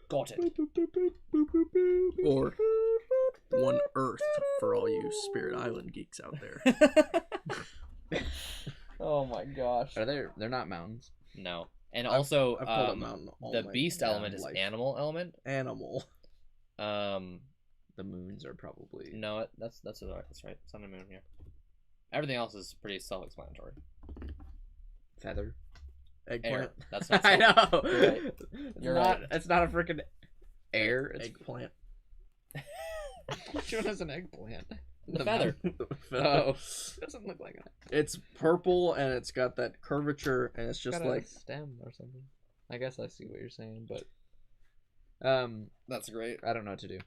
Got it. Or 1 earth for all you Spirit Island geeks out there. Oh my gosh. Are they? They're not mountains. No. And also, I've called it mountain all the my beast damn element is life. animal element. Animal. The moons are probably. No, that's right. Sun and moon here. Everything else is pretty self-explanatory. Feather. Eggplant. Air. That's not. I know. You're right. It's You're not. right. It's not a freaking air. It's Eggplant. which one is an eggplant? The feather. Oh, doesn't look like that. It's purple and it's got that curvature and it's just Got a like stem or something. I guess I see what you're saying, but That's great. I don't know what to do.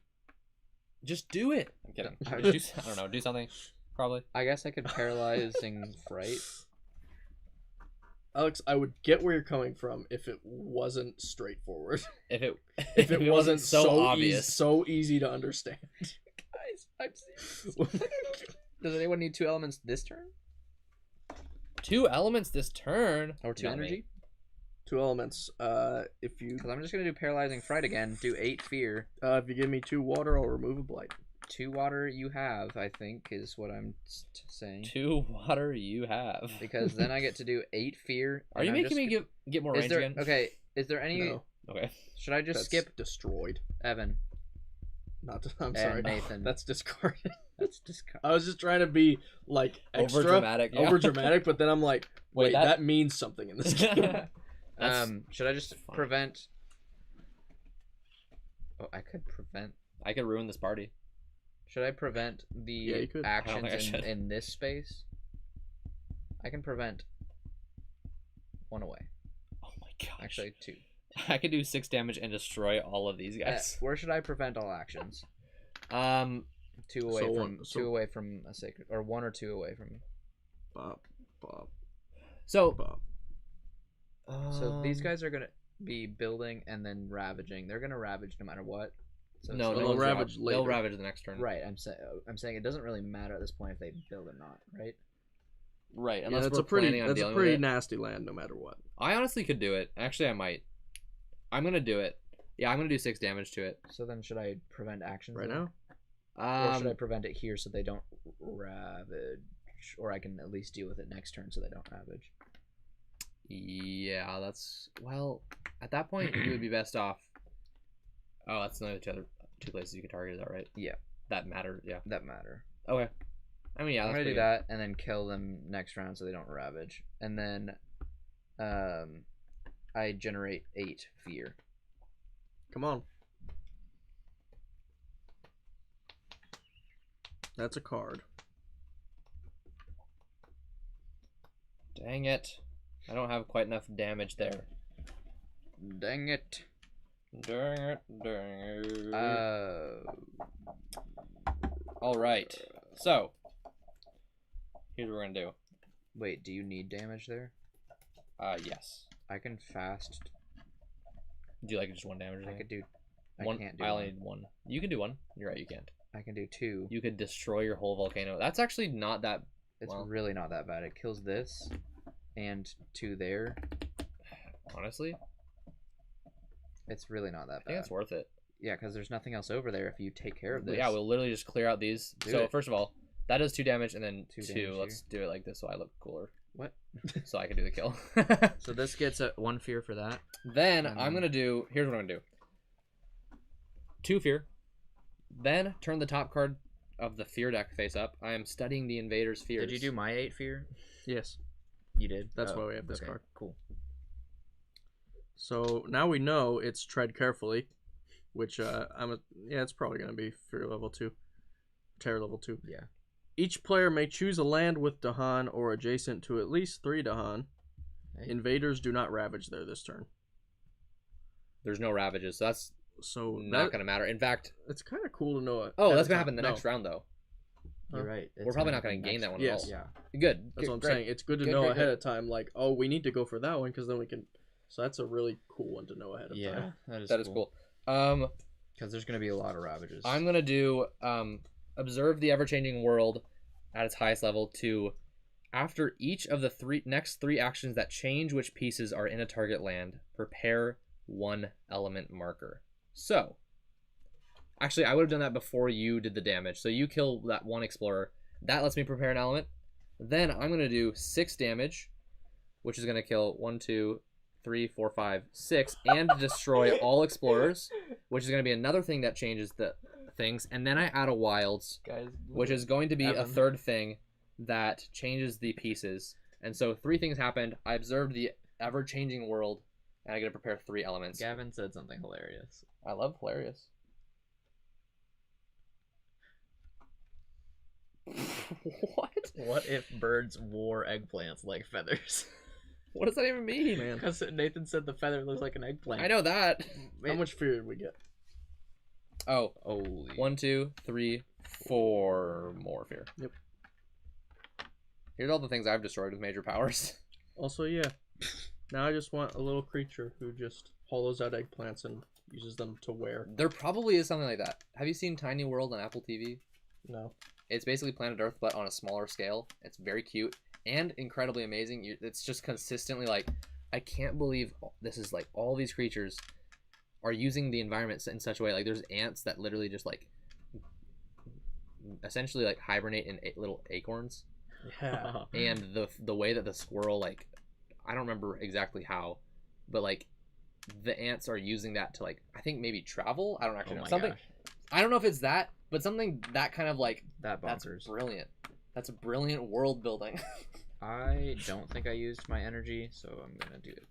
Just do it. I'm kidding. I I don't know. Do something. Probably. I guess I could paralyzing fright. Alex, I would get where you're coming from if it wasn't straightforward. If it If it wasn't so obvious. so easy to understand. Guys, I'm serious. Does anyone need 2 elements this turn? 2 elements this turn. Or 2 Not me. energy? 2 elements. If you Because I'm just gonna do paralyzing fright again. Do 8 fear. if you give me 2 water, I'll remove a blight. 2 water you have, I think, is what I'm saying. 2 water you have. Because then I get to do 8 fear. Are you and I'm making just me get more Is range there again? okay? Is there any? No, Okay. Should I just that's skip destroyed. Evan? Not. I'm And sorry. Nathan. That's discarded. That's disgusting. I was just trying to be like extra Over dramatic. over dramatic, but then I'm like, wait, that- that means something in this game. Should I just fine. prevent? Oh, I could prevent. I could ruin this party. Should I prevent the Yeah, you could. I don't think I actions should. in this space? I can prevent 1 away. Oh my gosh. Actually, 2. I could do 6 damage and destroy all of these guys. Where should I prevent all actions? 2 away So from one- 2 away from a sacred, or 1 or 2 away from me. Bop, bop, So bop. So these guys are gonna be building and then ravaging. They're gonna ravage no matter what. So no, it's they'll they'll ravage ravage later. They'll ravage the next turn. right. I'm saying it doesn't really matter at this point if they build or not, right? Right. Yeah, Unless that's we're a pretty planning on that's a dealing pretty with it. nasty land, no matter what. I honestly could do it. Actually, I might. I'm gonna do it. Yeah, I'm gonna do 6 damage to it. So then, should I prevent actions Right then? now, Or should I prevent it here so they don't ravage? Or I can at least deal with it next turn so they don't ravage. Yeah, that's well. At that point, you would be best off. Oh, that's another 2 places you can target. Is that right? Yeah. That matters. Yeah. That matter. Okay. I mean, yeah. I'm That's gonna do pretty that and then kill them next round so they don't ravage. And then, I generate 8 fear. come on. That's a card. good. Dang it! I don't have quite enough damage there. Dang it. Dang it! Dang it! All right. So here's what we're gonna do. Wait, do you need damage there? Yes. I can fast. Do you like just 1 damage? Or I something? could do. I one. can't do I only one. need 1. You can do 1. You're right. You can't. I can do 2. You could destroy your whole volcano. That's actually not that. It's well, really not that bad. It kills this and 2 there. honestly. It's really not that I think bad. it's worth it. Yeah, because there's nothing else over there if you take care of this. Yeah, we'll literally just clear out these. Do So it. first of all, that does 2 damage, and then 2 2. damage Let's do it like this so I look cooler. What? So I can do the kill. So this gets a 1 fear for that. Then And I'm then- gonna do. Here's what I'm gonna do. 2 fear. Then turn the top card of the fear deck face up. I am studying the invader's fears. Did you do my 8 fear? Yes, You did. that's Oh, why we have this okay, card. Cool. So now we know it's tread carefully, which it's probably gonna be fear level 2, terror level 2. Yeah. Each player may choose a land with Dahan or adjacent to at least 3 Dahan. Hey. Invaders do not ravage there this turn. There's no ravages, so that's So not gonna matter. In fact, it's kind of cool to know. oh, ahead that's of gonna time. happen the No, next round though. You're right. We're probably not gonna gain that one Yes. at all. Yeah. Good. That's what I'm Great. saying. It's good to Good, know good, ahead good. of time. Like, oh, we need to go for that one because then we can. So that's a really cool one to know ahead of Yeah. time. That is cool. Because there's gonna be a lot of ravages. I'm gonna do observe the ever-changing world at its highest level to after each of the next three actions that change which pieces are in a target land, prepare 1 element marker. So actually I would have done that before you did the damage. So you kill that 1 explorer. That lets me prepare an element. Then I'm gonna do 6 damage, which is gonna kill 1, 2, 3, 4, 5, 6, and destroy all explorers, which is going to be another thing that changes the things. And then I add a wilds, Guys, which is going to be a Evan. 3rd thing that changes the pieces. And so 3 things happened. I observed the ever-changing world, and I get to prepare 3 elements. Gavin said something hilarious. I love hilarious. What? What if birds wore eggplants like feathers? What does that even mean? Man, Because Nathan said the feather looks like an eggplant. I know that. how much fear did we get? Oh, Holy. 1, 2, 3, 4 more fear. Yep. Here's all the things I've destroyed with major powers. Also, yeah. Now I just want a little creature who just hollows out eggplants and uses them to wear. There probably is something like that. Have you seen Tiny World on Apple TV? No. It's basically Planet Earth, but on a smaller scale. It's very cute and incredibly amazing. It's just consistently like, I can't believe this is like all these creatures are using the environment in such a way. Like there's ants that literally just like essentially like hibernate in little acorns. Yeah. And the way that the squirrel, like, I don't remember exactly how, but like the ants are using that to like, I think maybe travel. I don't actually know. Something. Gosh. I don't know if it's that, but something that kind of like That that's bonkers. brilliant. That's a brilliant world building. I don't think I used my energy, so I'm gonna do it.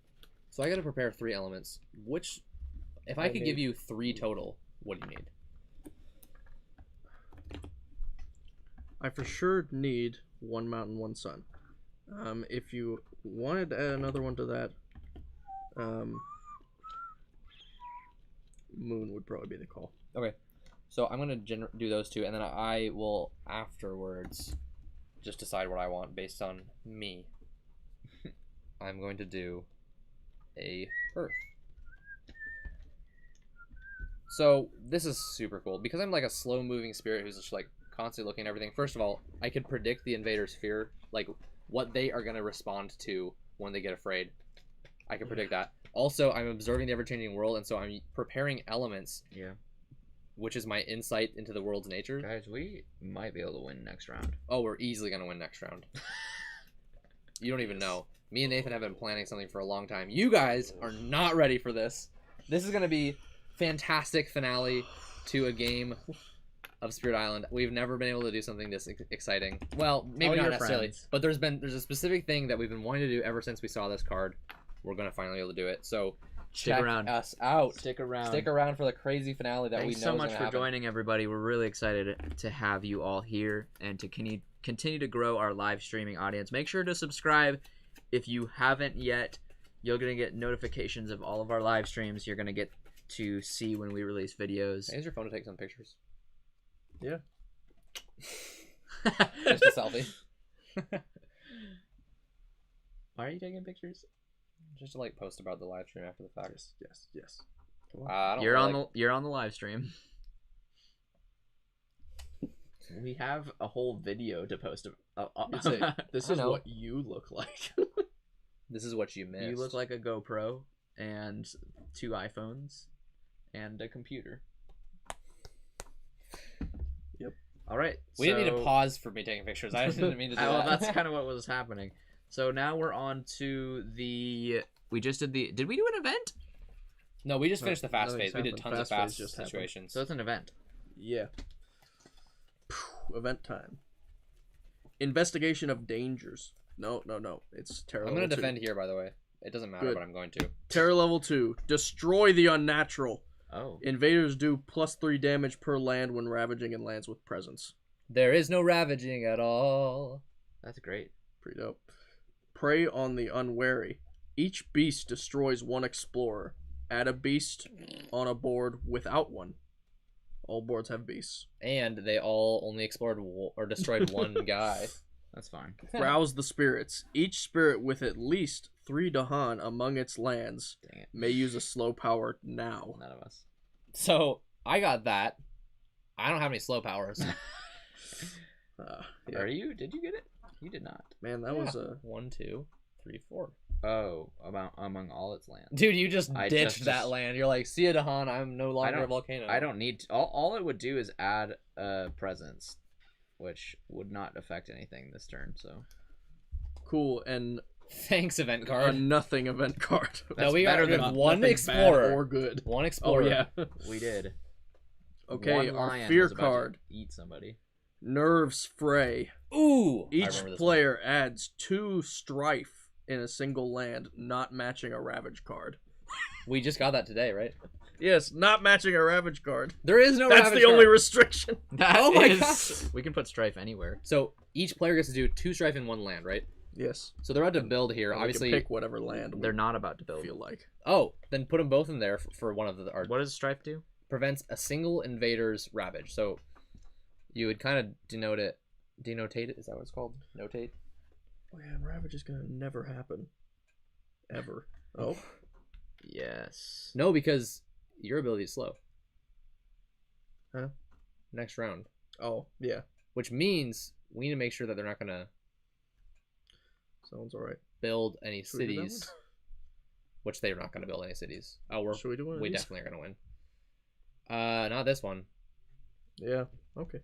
So I got to prepare 3 elements. Which, if I could give you 3 total, what do you need? I for sure need 1 mountain, 1 sun. If you wanted to add another one to that, moon would probably be the call. Okay, so I'm gonna do those 2, and then I will afterwards just decide what I want based on me. I'm going to do a earth. So this is super cool because I'm like a slow moving spirit who's just like constantly looking at everything. First of all, I could predict the invader's fear, like what they are going to respond to when they get afraid. I can predict that. Also, I'm observing the ever-changing world, and so I'm preparing elements. Yeah. Which is my insight into the world's nature. Guys, we might be able to win next round. Oh, we're easily going to win next round. You don't even know. Me and Nathan have been planning something for a long time. You guys are not ready for this. This is going to be fantastic finale to a game of Spirit Island. We've never been able to do something this exciting. Well, maybe not necessarily, friends. but there's a specific thing that we've been wanting to do ever since we saw this card. We're going to finally be able to do it. So Stick check around. us out. Stick around. Stick around for the crazy finale that Thanks we know so is much gonna for happen. joining, everybody. We're really excited to have you all here and to continue to grow our live streaming audience. Make sure to subscribe if you haven't yet. You're going to get notifications of all of our live streams. You're going to get to see when we release videos. Hey, use your phone to take some pictures. Yeah. Just a selfie. Why are you taking pictures? Just to like post about the live stream after the fact. Yes. I don't You're know, on like, you're on the live stream. We have a whole video to post. You'd say, this I is know. what you look like. This is what you missed. You look like a GoPro and 2 iPhones and a computer. Yep. All right. We didn't need to pause for me taking pictures. I didn't mean to do Well, that. that's kind of what was happening. So now we're on to the. We just did the. Did we do an event? No, we just finished the fast nothing's phase. We did happened. tons of Fast phase fast just happened. situations. So it's an event. Yeah. Event time. Investigation of dangers. No. It's Terra I'm level going to 2. defend here, by the way. It doesn't matter, Good. but I'm going to. Terra level 2. Destroy the unnatural. Oh. Invaders do +3 damage per land when ravaging in lands with presence. There is no ravaging at all. That's great. Pretty dope. Prey on the unwary. Each beast destroys 1 explorer. Add a beast on a board without one. All boards have beasts. And they all only explored or destroyed one guy. That's fine. Rouse the spirits. Each spirit with at least 3 Dahan among its lands Dang it. may use a slow power now. None of us. So, I got that. I don't have any slow powers. Yeah. Are you? Did you get it? You did not. Man, that was a... 1, 2, 3, 4. Oh, among all its lands. Dude, you just I ditched just- that land. You're like, see ya, Dahan, I'm no longer a don't- volcano. I don't need to, all it would do is add a presence, which would not affect anything this turn. So cool and Thanks, event a card. nothing event card. No, we better are than with one Nothing explorer. bad or good. One Oh, explorer. yeah. we did. Okay, One our lion fear was about to card. Eat somebody. Nerves Fray. Ooh. I Each remember this player adds 2 strife in a single land, not matching a ravage card. one. We just got that today, right? Yes, not matching a ravage card. There is no That's ravage the only card. restriction. Oh my gosh. We can put strife anywhere. So each player gets to do 2 strife in 1 land, right? Yes. So they're about to build here. And we Obviously. can pick whatever land They're not about to build. feel like. Oh, then put them both in there for one of the. Or What does strife do? prevents a single invader's ravage. So you would kind of denotate it. Is that what it's called? Notate. Oh yeah, Ravage is gonna never happen. Ever. Oh. Yes. No, because your ability is slow. Huh? Next round. Oh, yeah. Which means we need to make sure that they're not gonna Sounds alright. build any Should we do that cities. Which they're not gonna build any cities. Oh, Should we do one of we these? definitely are gonna win. Not this one. Yeah. Okay.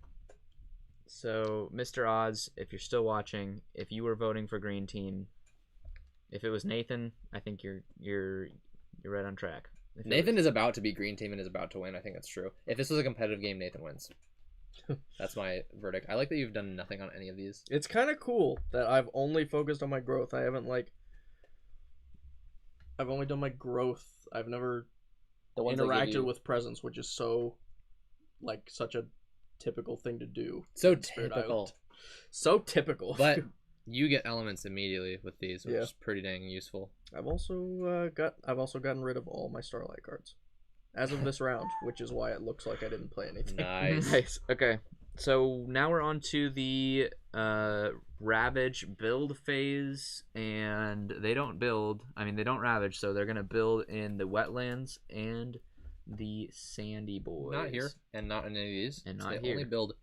So, Mr. Oz, if you're still watching, if you were voting for Green Team, if it was Nathan, I think you're right on track. If it Nathan was- is about to be green team and is about to win. I think that's true. If this was a competitive game, Nathan wins. That's my verdict. I like that you've done nothing on any of these. It's kind of cool that I've only focused on my growth. I haven't I've only done my growth. I've never The ones I give interacted you- with presence, which is so such a typical thing to do. So in Spirit typical. Island. So typical. But you get elements immediately with these, which Yeah. is pretty dang useful. I've also gotten rid of all my Starlight cards as of this round, which is why it looks like I didn't play anything. Nice. Nice. Okay. So now we're on to the Ravage build phase, and they don't build. I mean, they don't Ravage, so they're gonna build in the wetlands and the sandy boys. Not here, and not in any of these. And So not they here. only build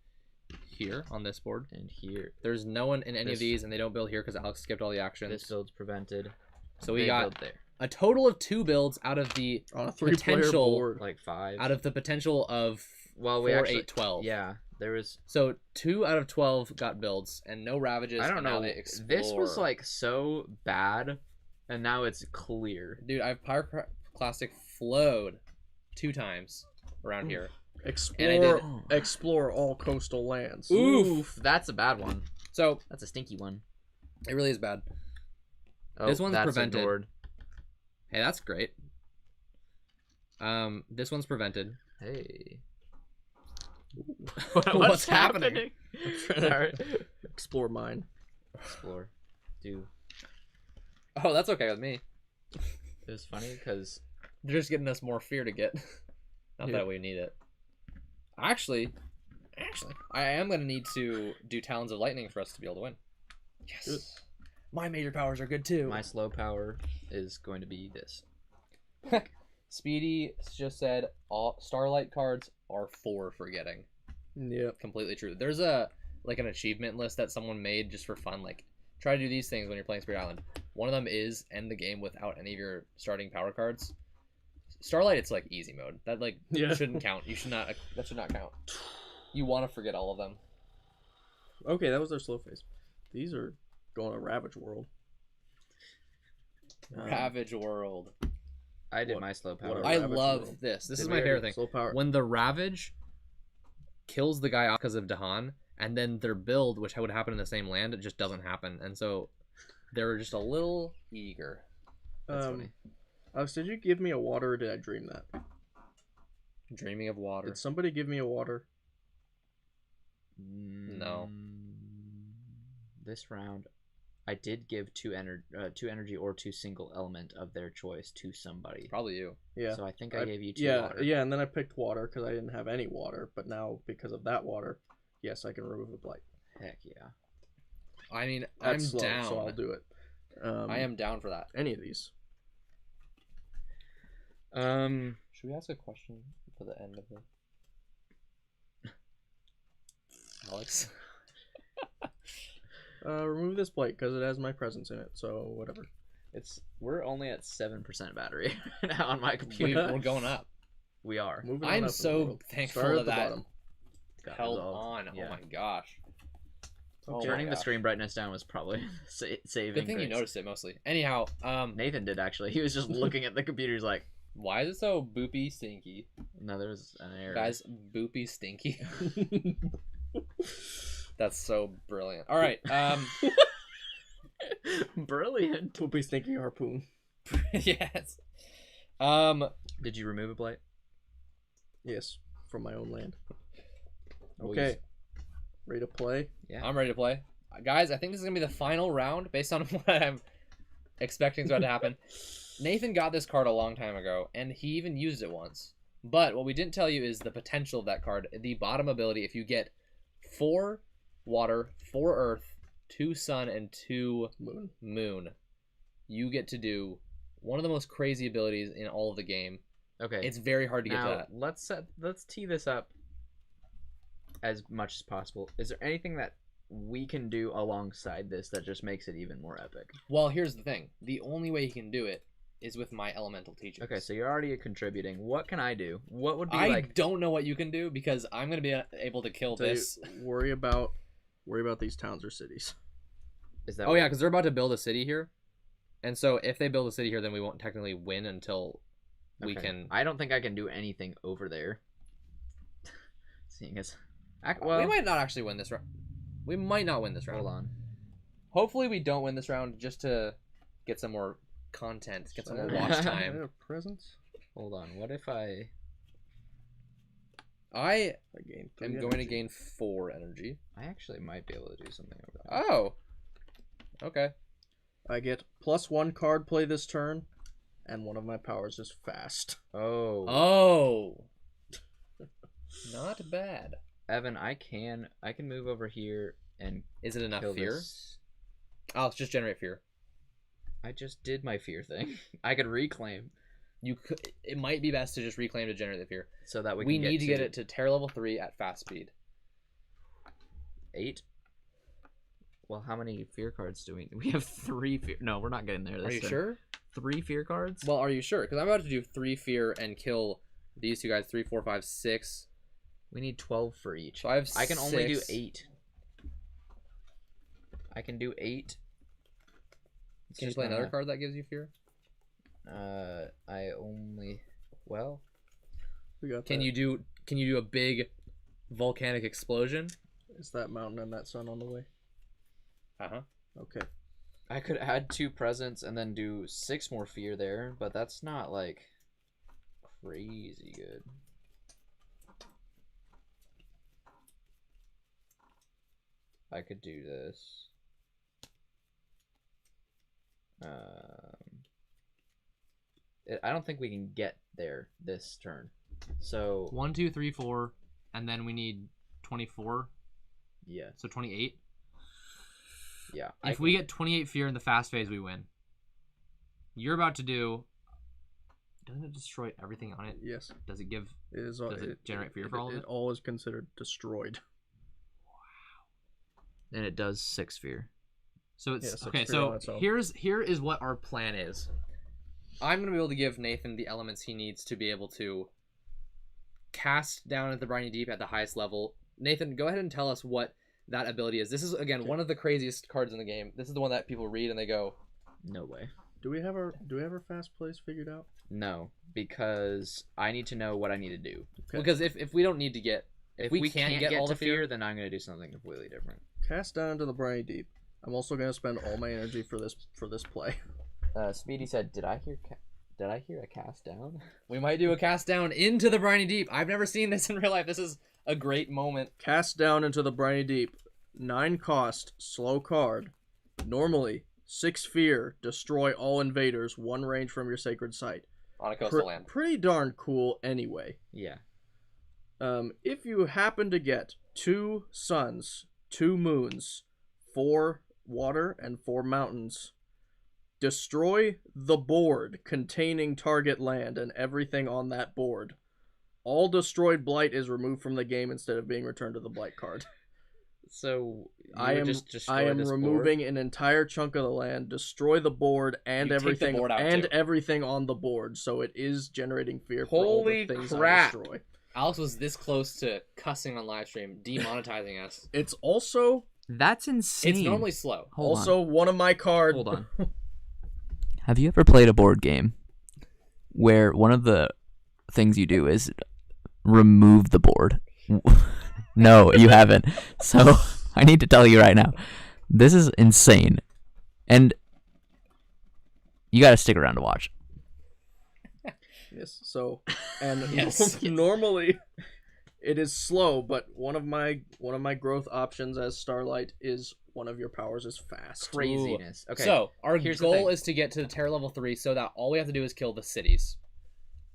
here on this board. And here, There's no one in any of This- these, and they don't build here because Alex skipped all the actions. this build's prevented. So we They got build there, a total of 2 builds out of the On a 3-player Potential- board. like 5. out of the potential of Well, 4, we actually 8, 12. Yeah, there was. So 2 out of 12 got builds, and no ravages. I don't and now know. they explore. This was like so bad, and now it's clear. Dude, I've Pyroclastic flowed 2 times around here. Explore all coastal lands. Oof, that's a bad one. So That's a stinky one. it really is bad. Oh, This one's that's prevented. ignored. Hey, that's great. This one's prevented. Hey. What's happening? Sorry. Explore mine. Explore. Do. Oh, that's okay with me. It was funny because They're just getting us more fear to get. Not Yeah. that we need it. Actually, I am gonna need to do Talons of Lightning for us to be able to win. Yes. Good. My major powers are good too. my slow power is going to be this. Speedy just said all Starlight cards are for forgetting. Yep. Completely true. There's an achievement list that someone made just for fun, like try to do these things when you're playing Spirit Island. One of them is end the game without any of your starting power cards. Starlight, it's like easy mode. That shouldn't count. You should not. That should not count. You want to forget all of them. Okay, that was their slow phase. These are going to Ravage World. Ravage World. I did what- my slow what power. a I Ravage love World. this. This Did is we my favorite already- thing. Slow power. When the Ravage kills the guy off because of Dahan, and then their build, which would happen in the same land, it just doesn't happen, and so they're just a little eager. That's funny. Alex, did you give me a water or did I dream that? Dreaming of water. Did somebody give me a water? No. This round, I did give two energy or 2 single element of their choice to somebody. Probably you. Yeah. So I think I gave you 2 yeah, water. yeah, and then I picked water because I didn't have any water, but now because of that water, yes, I can remove the blight. Heck yeah. I mean, That's I'm slow, down. so I'll do it. I am down for that. Any of these. Should we ask a question for the end of the Alex? Remove this blight because it has my presence in it, so whatever. We're only at 7% battery now on my computer. We're going up. We are. Moving on I'm up in the so world. thankful Start that at the that bottom. Got held resolved. on. Yeah. Oh my gosh. Oh my Turning the gosh. screen brightness down was probably saving. Good thing you grace. noticed it mostly. Anyhow, Nathan did actually. He was just looking at the computer. He's like, why is it so boopy stinky? no, there's an error. Guys, boopy stinky. That's so brilliant. All right. Brilliant. Poopy stinky harpoon. Yes. Did you remove a blight? Yes, from my own land. Boys. Okay. Ready to play? Yeah. I'm ready to play. Guys, I think this is going to be the final round based on what I'm expecting is about to happen. Nathan got this card a long time ago, and he even used it once. But what we didn't tell you is the potential of that card. The bottom ability, if you get 4 water, 4 earth, 2 sun, and 2 moon, you get to do one of the most crazy abilities in all of the game. Okay. It's very hard to get to that. Let's tee this up as much as possible. Is there anything that we can do alongside this that just makes it even more epic? Well, here's the thing. The only way you can do it is with my elemental teachers. Okay, so you're already contributing. What can I do? What would be I don't know what you can do because I'm going to be able to kill this. Worry about these towns or cities. Is that? Oh, yeah, because they're about to build a city here. And so if they build a city here, then we won't technically win until we can... I don't think I can do anything over there. Seeing as... Well, we might not actually win this round. We might not win this round. Hold on. Hopefully we don't win this round just to get some more content, get some more watch time. Presents? Hold on. What if I gain 3 am energy. going to gain 4 energy. I actually might be able to do something over there. Oh. Okay. I get +1 card play this turn, and one of my powers is fast. Oh. Oh. Not bad. Evan, I can move over here and Is it enough kill fear? this. Oh, it's just generate fear. I just did my fear thing. I could reclaim You could. It might be best to just reclaim to generate the fear. so that we We can need to get it to Terra level 3 at fast speed. 8. Well, how many fear cards do we have? 3 fear. No, we're not getting there. Are you sure? 3 fear cards? Well, are you sure? Because I'm about to do 3 fear and kill these 2 guys. 3, 4, 5, 6. We need 12 for each. So I have I can only do 6. 8. I can do 8. Can you play another card that gives you fear? I only. Well, We got Can that. you do a big volcanic explosion? Is that mountain and that sun on the way? Uh-huh. Okay. I could add 2 presents and then do 6 more fear there, but that's not like crazy good. I could do this. I don't think we can get there this turn. So 1, 2, 3, 4, and then we need 24. yeah, So 28. yeah. If we get 28 fear in the fast phase, we win. You're about to do. Doesn't it destroy everything on it? Yes. Does it give? It is. Does it generate fear for all of it? It all is considered destroyed. then it does 6 fear. So it's Yeah, so okay. it's fear on So its own. here is what our plan is. I'm gonna be able to give Nathan the elements he needs to be able to cast down at the Briny Deep at the highest level. Nathan, go ahead and tell us what that ability is. This is again one of the craziest cards in the game. This is the one that people read and they go, No way. Do we have our fast plays figured out? No, because I need to know what I need to do. Okay. because if we don't need to get If we we can't can't get all to the fear- fear, then I'm gonna do something completely different. Cast down into the Briny Deep. I'm also gonna spend all my energy for this play. Speedy said, "Did I hear a cast down?" we might do a cast down into the Briny Deep. I've never seen this in real life. This is a great moment. Cast down into the Briny Deep. 9 cost, slow card. Normally 6 fear. Destroy all invaders. 1 range from your sacred site. On a coastal land. Pretty darn cool. Anyway. Yeah. If you happen to get 2 suns, 2 moons, 4 water, and 4 mountains, destroy the board containing target land and everything on that board. All destroyed blight is removed from the game instead of being returned to the blight card. So I am this removing board? an entire chunk of the land, destroy the board and You take the everything board out, and too. everything on the board, so it is generating fear for all Holy the things crap. I destroy. Alex was this close to cussing on live stream, demonetizing us. It's also That's insane. It's normally slow. one of my cards. Hold on. Have you ever played a board game where one of the things you do is remove the board? No, you haven't. So I need to tell you right now, this is insane, and you got to stick around to watch. Yes. So, and Yes. normally it is slow, but one of my growth options as Starlight is one of your powers is fast. Craziness. Okay. So our here's the goal thing. is to get to Terra level 3 so that all we have to do is kill the cities.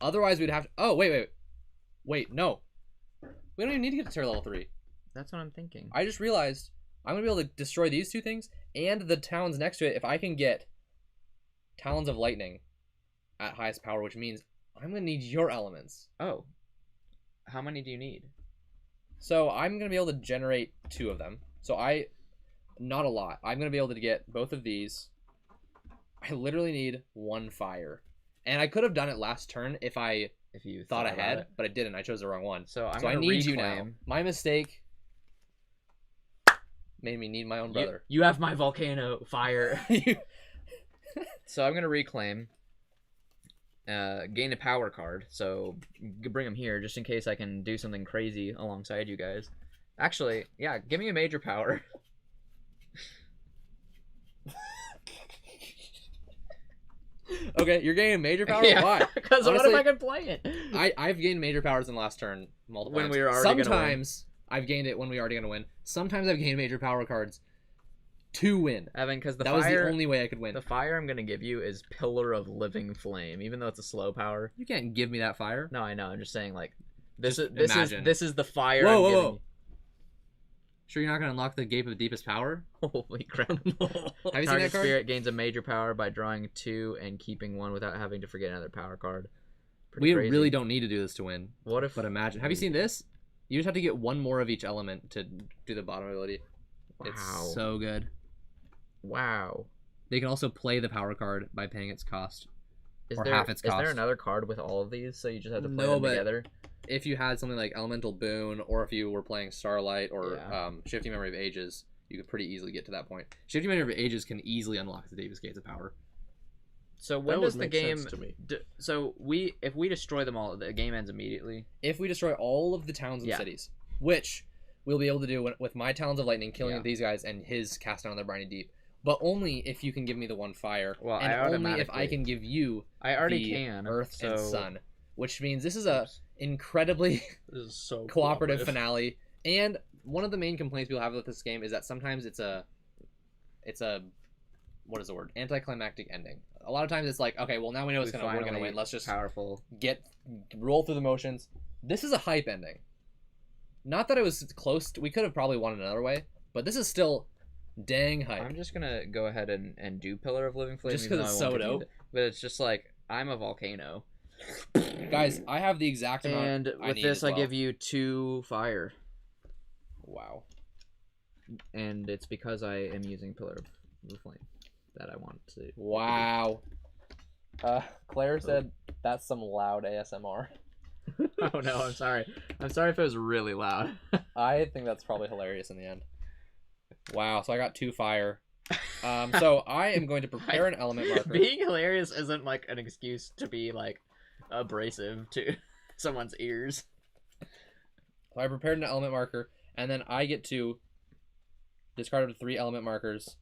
Otherwise, we'd have to. Oh wait. Wait, no. We don't even need to get to tier level 3. That's what I'm thinking. I just realized I'm going to be able to destroy these 2 things and the towns next to it if I can get Talons of Lightning at highest power, which means I'm going to need your elements. Oh. How many do you need? So I'm going to be able to generate 2 of them. So not a lot. I'm going to be able to get both of these. I literally need 1 fire. And I could have done it last turn if you thought ahead, but I didn't. I chose the wrong one. So I need you now. My mistake made me need my own brother. You have my volcano fire. So I'm going to reclaim. Gain a power card, so bring them here just in case I can do something crazy alongside you guys. Actually, yeah, give me a major power. Okay, you're gaining major power? Yeah, Why? Because what if I can play it? I've gained major powers in the last turn multiple when times. we were already Sometimes I've gained it when we were already going to win. Sometimes I've gained major power cards to win. Evan, because that was the only way I could win. The fire I'm gonna give you is Pillar of Living Flame, even though it's a slow power. You can't give me that fire. No, I know. I'm just saying, like, this is the fire. Whoa, I'm whoa, giving whoa! Sure, you're not gonna unlock the Gate of Deepest Power? Holy crap! Have you seen that Target card? Spirit gains a major power by drawing 2 and keeping 1 without having to forget another power card. We really don't need to do this to win. What if? But imagine. Have you seen this? You just have to get 1 more of each element to do the bottom ability. Wow. It's so good. Wow. They can also play the power card by paying its cost. Half its cost. Is there another card with all of these, so you just have to play them together? If you had something like Elemental Boon, or if you were playing Starlight, or Shifting Memory of Ages, you could pretty easily get to that point. Shifting Memory of Ages can easily unlock the Davis Gates of Power. So when does the game... if we destroy them all, the game ends immediately? If we destroy all of the towns and cities, which we'll be able to do with my Talons of Lightning, killing these guys, and his Cast Down the Briny Deep. But only if you can give me the 1 fire, and only if I can give you Earth and Sun. Which means this is a incredibly cooperative finale. And one of the main complaints people have with this game is that sometimes it's a what is the word? Anticlimactic ending. A lot of times it's like, okay, well now we know we're gonna win. Let's just roll through the motions. This is a hype ending. Not that it was close. We could have probably won another way, but this is still dang hype. I'm just gonna go ahead and do Pillar of Living Flame just because it's so dope. But it's just like, I'm a volcano. Guys, I have the exact amount. And with this, I give you 2 fire. Wow. And it's because I am using Pillar of the Flame that I want to. Wow. Claire said that's some loud ASMR. Oh no, I'm sorry. I'm sorry if it was really loud. I think that's probably hilarious in the end. Wow, so I got 2 fire. So I am going to prepare an element marker. Being hilarious isn't like an excuse to be like abrasive to someone's ears. So I prepared an element marker, and then I get to discard 3 element markers.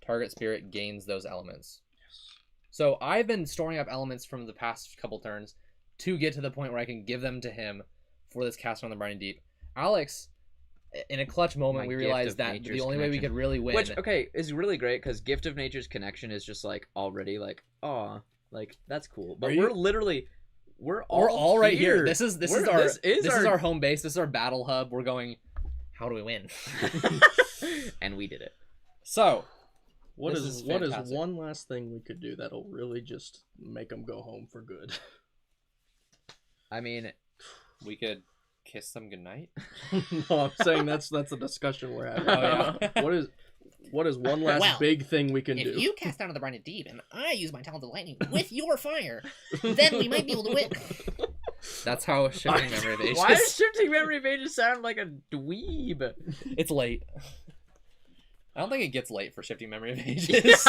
Target spirit gains those elements. So I've been storing up elements from the past couple turns to get to the point where I can give them to him for this Cast on the Briny Deep. Alex, in a clutch moment, we realized that the only way we could really win... Which, okay, is really great, because Gift of Nature's Connection is just, like, already, like, aw, like, that's cool. But we're literally... We're all right here. This is our home base. This is our battle hub. We're going, how do we win? And we did it. So... What is one last thing we could do that'll really just make them go home for good? I mean, we could kiss them goodnight. No, I'm saying that's a discussion we're having. Oh, yeah. What is one last big thing we can do? If you cast down to the Briny Deep and I use my Talons of Lightning with your fire, then we might be able to win. That's how Shifting Memory of Ages. Why does Shifting Memory of Ages sound like a dweeb? It's late. I don't think it gets late for Shifting Memory of Ages.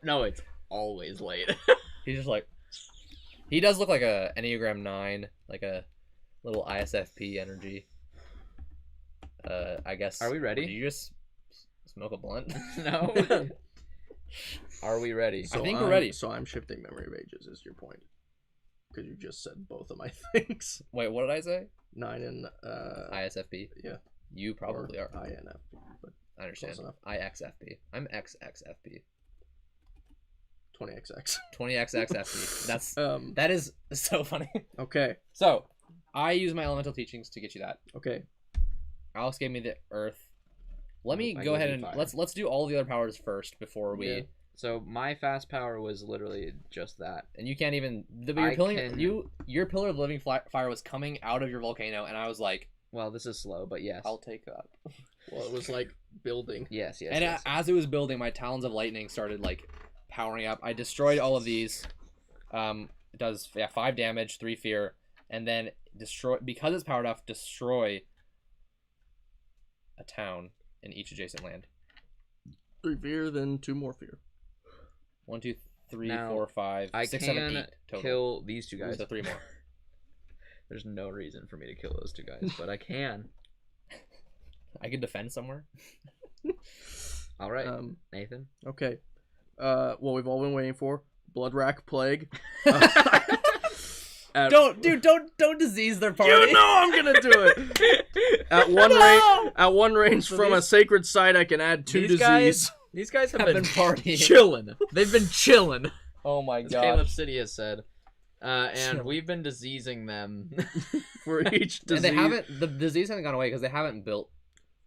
No, it's always late. He's just like... He does look like a Enneagram 9, like a little ISFP energy. I guess... Are we ready? Did you just smoke a blunt? No. Are we ready? I think we're ready. So I'm Shifting Memory of Ages is your point. Because you just said both of my things. Wait, what did I say? 9 and... ISFP? Yeah. You probably are. INFP, but... I understand. IXFP. I'm XXFP. 20XX. 20XXFP. That's that is so funny. Okay. So, I use my elemental teachings to get you that. Okay. Alex gave me the earth. Let me I go gave ahead you and fire. let's do all the other powers first before we. Yeah. So my fast power was literally just that. And you can't even. I Your pillar of living fire was coming out of your volcano, and I was like, Well, this is slow, but yes. I'll take that. Well, it was like building. Yes, yes. And yes. as it was building, my talons of lightning started like powering up. I destroyed all of these. It does 5 damage, 3 fear, and then destroy because it's powered up. Destroy a town in each adjacent land. 3 fear, then 2 more fear. 1, 2, 3, Now, 4, 5, I 6, can 7, 8 total. kill these two Who's guys. the 3 more? There's no reason for me to kill those two guys, but I can. I could defend somewhere. All right, Nathan. Okay. What we've all been waiting for. Blood Rack Plague. Don't disease their party. You know I'm gonna do it. At one range So from a these- sacred site, I can add 2 disease. These guys have Have been partying. chilling. They've been chilling. Oh my As god. Caleb City has said. And Chilling. we've been diseasing them. For each disease. And they haven't. The disease hasn't gone away because they haven't built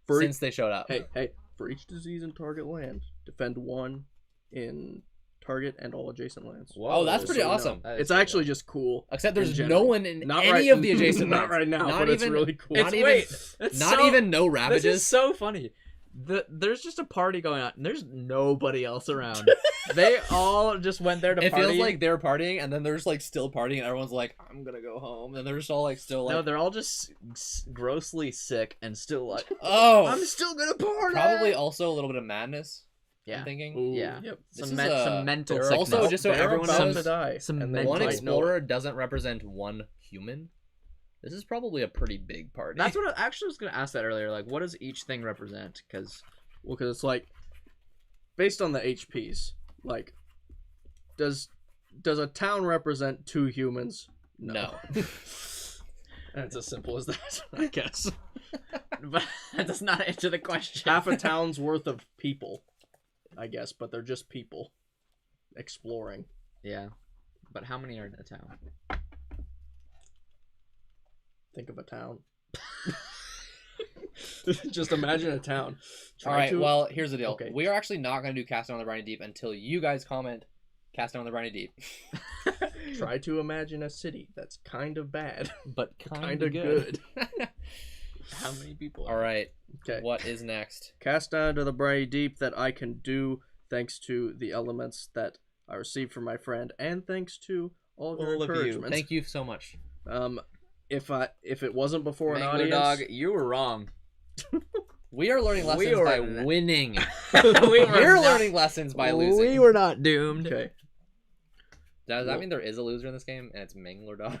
For since they showed up. Hey, for each disease in target land, defend 1 in target and all adjacent lands. Whoa, Oh, that's pretty so you know. awesome. That is It's pretty actually dope. just cool. Except there's in no general. one in Not any right- of the adjacent Not lands. right now, Not but it's even- really cool. Not It's even- wait. It's Not so, even no ravages. This is so funny. There's just a party going on, and there's nobody else around. They all just went there to It party. feels like they're partying, and then they're just like still partying, and everyone's like, "I'm gonna go home," and they're just all like still like, no, they're all just grossly sick and still like, "Oh, I'm still gonna party. probably also a little bit of madness." Yeah. I'm thinking. Ooh, Yeah. Yep. This Some, is a- some mental they're sickness. also just so They're everyone about knows, to die. some and they One might know it. explorer doesn't represent one human. This is probably a pretty big party. That's what I actually was gonna ask that earlier. Like, what does each thing represent? Because Well, because it's like based on the HPs. Like, does a town represent 2 humans? No. And it's as simple as that, I guess. but that does not answer the question. Half a town's worth of people, I guess, but they're just people exploring. Yeah, but how many are in a town? Think of a town. Just imagine a town. All right. to- Well, here's the deal. Okay. We are actually not going to do Cast Down on the Briny Deep until you guys comment Cast Down on the Briny Deep. Try to imagine a city that's kind of bad, But kind of good. How many people? All right. Okay. What is next? Cast down to the briny deep that I can do thanks to the elements that I received from my friend, and thanks to all of your All of you. encouragement. Thank you so much. If it wasn't before an Mangler audience, Dog, you were wrong. We are learning lessons We were by n- winning. we We're learning lessons by losing. We were not doomed. okay. Does that mean there is a loser in this game and it's Mangler Dog?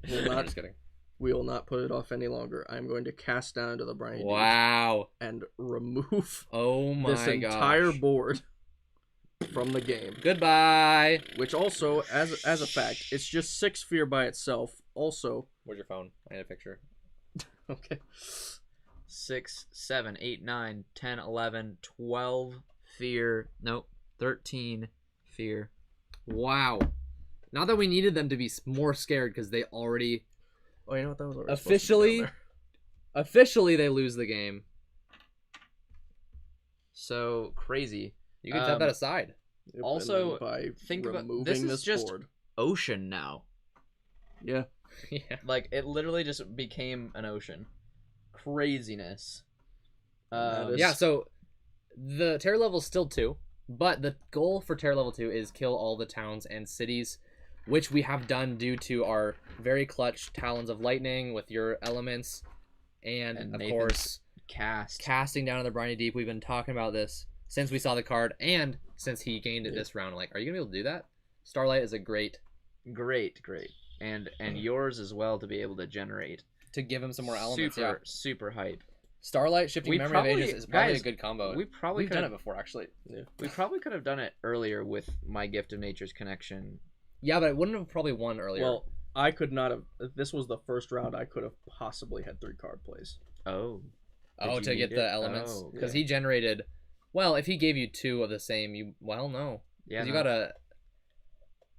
Will I'm not, just kidding. we will not put it off any longer. I'm going to cast down to the briny deep Wow. and remove Oh my this gosh. entire board from the game. Goodbye. Which also, as a fact, it's just 6 fear by itself. Also, Where's your phone? I need a picture. okay. 6, 7, 8, 9, 10, 11, 12 fear. Nope. 13 fear. Wow. Not that we needed them to be more scared because they already Oh, you know what? That was already officially they lose the game. So crazy. You can set that aside. Also, by think about- removing this is just- board. Ocean now. Yeah. Yeah. Like, it literally just became an ocean. Craziness. That is- Yeah, so the terror level is still 2, but the goal for terror level 2 is kill all the towns and cities, which we have done due to our very clutch Talons of Lightning with your elements, and of Nathan's course, casting down in the Briny Deep. We've been talking about this since we saw the card, and since he gained it this round. Like, are you going to be able to do that? Starlight is a great... Great. And yours as well to be able to generate. To give him some more elements, yeah. Super hype. Starlight, Shifting We Memory probably- of Ages is probably guys, a good combo. We probably We've could done have it before, actually. We probably could have done it earlier with my Gift of Nature's Connection. Yeah, but I wouldn't have probably won earlier. Well, I could not have. If this was the first round, I could have possibly had 3 card plays. Oh. Oh, Did to you get need the it? elements, Oh, because okay. he generated. Well, if he gave you 2 of the same, you no, Yeah.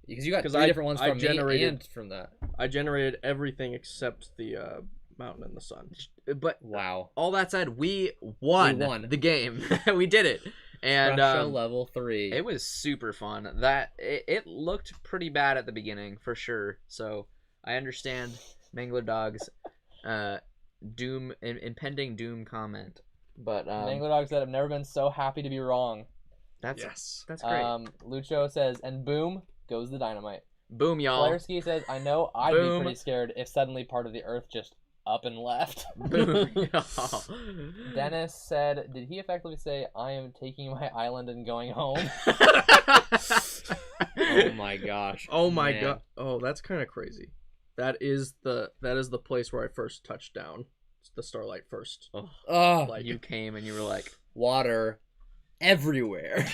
because you no. got 'Cause 3 I- different ones I from me generated- and from that. I generated everything except the mountain and the sun. But Wow. all that said, we won the game. We did it. And Prussia level 3. it was super fun. It looked pretty bad at the beginning for sure. So I understand Mangler Dog's impending doom comment. But Mangler Dog said, "I've never been so happy to be wrong." that's great. Lucho says, "And boom goes the dynamite." Boom, y'all. Flareski says, "I know I'd Boom. be pretty scared if suddenly part of the Earth just up and left." Boom, y'all. Dennis said, "Did he effectively say I am taking my island and going home?" Oh my gosh. Oh my man. god. Oh, that's kind of crazy. That is the place where I first touched down. It's the Starlight first. Oh, Like You came and you were like, water everywhere.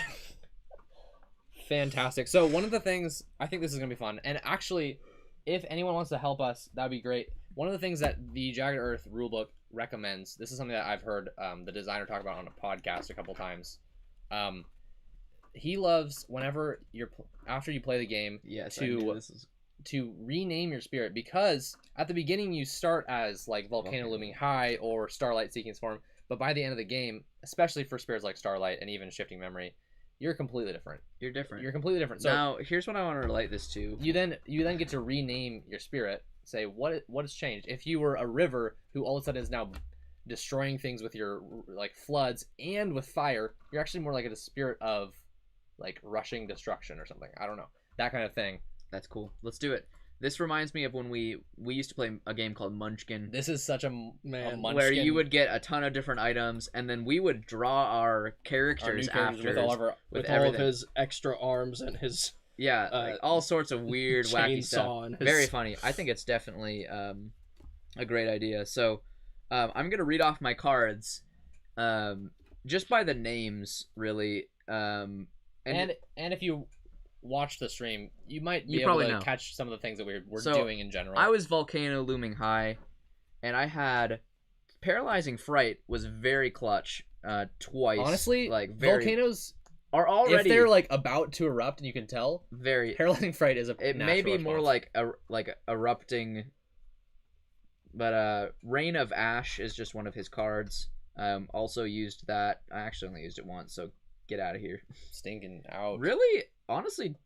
Fantastic. So one of the things, I think this is gonna be fun, and actually, if anyone wants to help us, that'd be great. One of the things that the Jagged Earth rulebook recommends, this is something that I've heard the designer talk about on a podcast a couple times. He loves whenever after you play the game, yes, To- I knew this is to rename your spirit, because at the beginning you start as like Volcano Looming High or Starlight Seeking Form, but by the end of the game, especially for spirits like Starlight and even Shifting Memory, you're completely different. you're different. You're completely different. So Now, here's what I want to relate this to. you then get to rename your spirit. Say what has changed. If you were a river who all of a sudden is now destroying things with your like floods and with fire, you're actually more like a spirit of like rushing destruction or something. I don't know, that kind of thing. That's cool. Let's do it. This reminds me of when we used to play a game called Munchkin, This is such a Man, munchkin, where you would get a ton of different items, and then we would draw our our characters new characters after. with all of our with all everything. of his extra arms and his Yeah, like all sorts of weird, wacky chainsaw stuff. and his... Very funny. I think it's definitely a great idea. So I'm gonna read off my cards, just by the names, really. and if you watch the stream, you might be You able probably to know. catch some of the things that we're So, doing in general. I was Volcano Looming High, and I had Paralyzing Fright was very clutch. Twice. honestly, like very volcanoes, are already if they're like about to erupt and you can tell, very. paralyzing fright is a It may be natural more response. like erupting. But Rain of Ash is just one of his cards. Also used that. I actually only used it once, so get out of here. Stinking out. Really, honestly,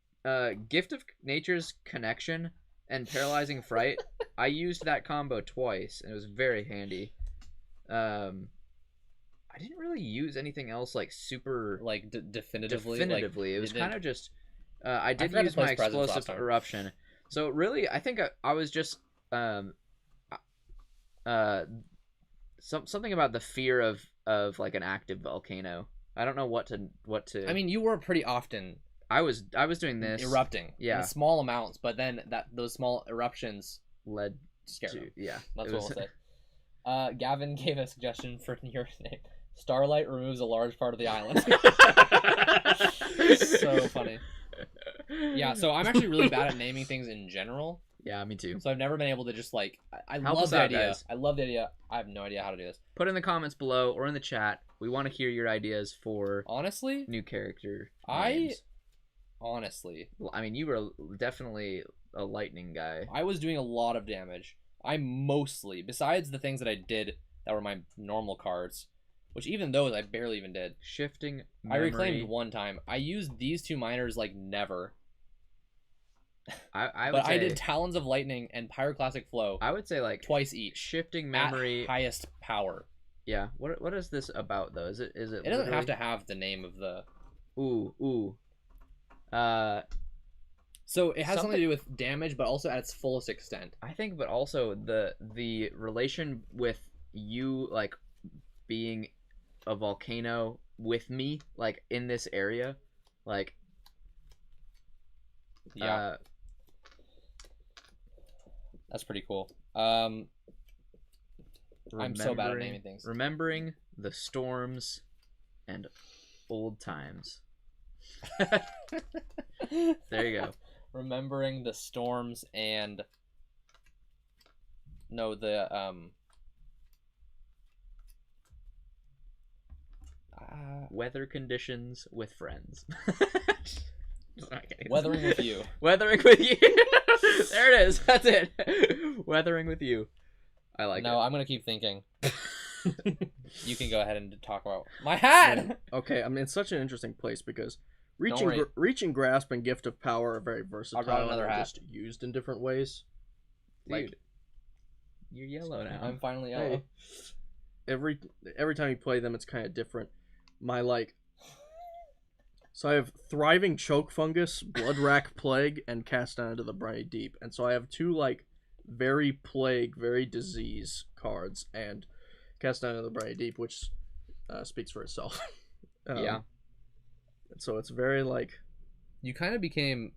Gift of Nature's Connection and Paralyzing Fright, I used that combo twice, and it was very handy. I didn't really use anything else like super Like definitively. definitively. It was you didn't- kind of just I did forgot to use my place presents last explosive time. eruption. So really, I think I was just something about the fear of like an active volcano. I don't know what to. I mean, you were pretty often I was doing this erupting Yeah. in small amounts, but then those small eruptions led scare to them. yeah. That's it what was- we'll say. Gavin gave a suggestion for your name. Starlight removes a large part of the island. So funny. Yeah, so I'm actually really bad at naming things in general. Yeah, me too. So I've never been able to just like I Help love us the out, idea. guys. I love the idea. I have no idea how to do this. Put in the comments below or in the chat. We want to hear your ideas for Honestly, new character I names. Well, I mean, you were definitely a lightning guy. I was doing a lot of damage. I mostly, besides the things that I did that were my normal cards, which even those I barely even did. Shifting I memory. reclaimed one time. I used these two miners like never. I would But say, I did Talons of Lightning and Pyroclastic Flow I would say like twice each. shifting memory. At highest power. Yeah. What is this about though? Is it It doesn't have to have the name of the. Ooh. So it has something to do with damage, but also at its fullest extent. I think, but also the relation with you like being a volcano with me, like in this area, like Yeah, that's pretty cool. I'm so bad at naming things. Remembering the storms and old times. There you go. Remembering the storms and Weather conditions with friends. Weathering with you. Weathering with you. There it is. That's it. Weathering with you. I like it. No, I'm gonna keep thinking. You can go ahead and talk about my hat. Okay, I'm in such an interesting place because worry. reaching, grasp, and gift of power are very versatile. I brought another and are hat. just used in different ways. Dude, you're yellow now. I'm finally yellow. Hey, every time you play them, it's kind of different. So I have Thriving Choke Fungus, Blood Rack Plague, and Cast Down into the Briny Deep. And so I have two, very plague, very disease cards, and Cast Down into the Briny Deep, which speaks for itself. Yeah. And so it's very, You kind of became,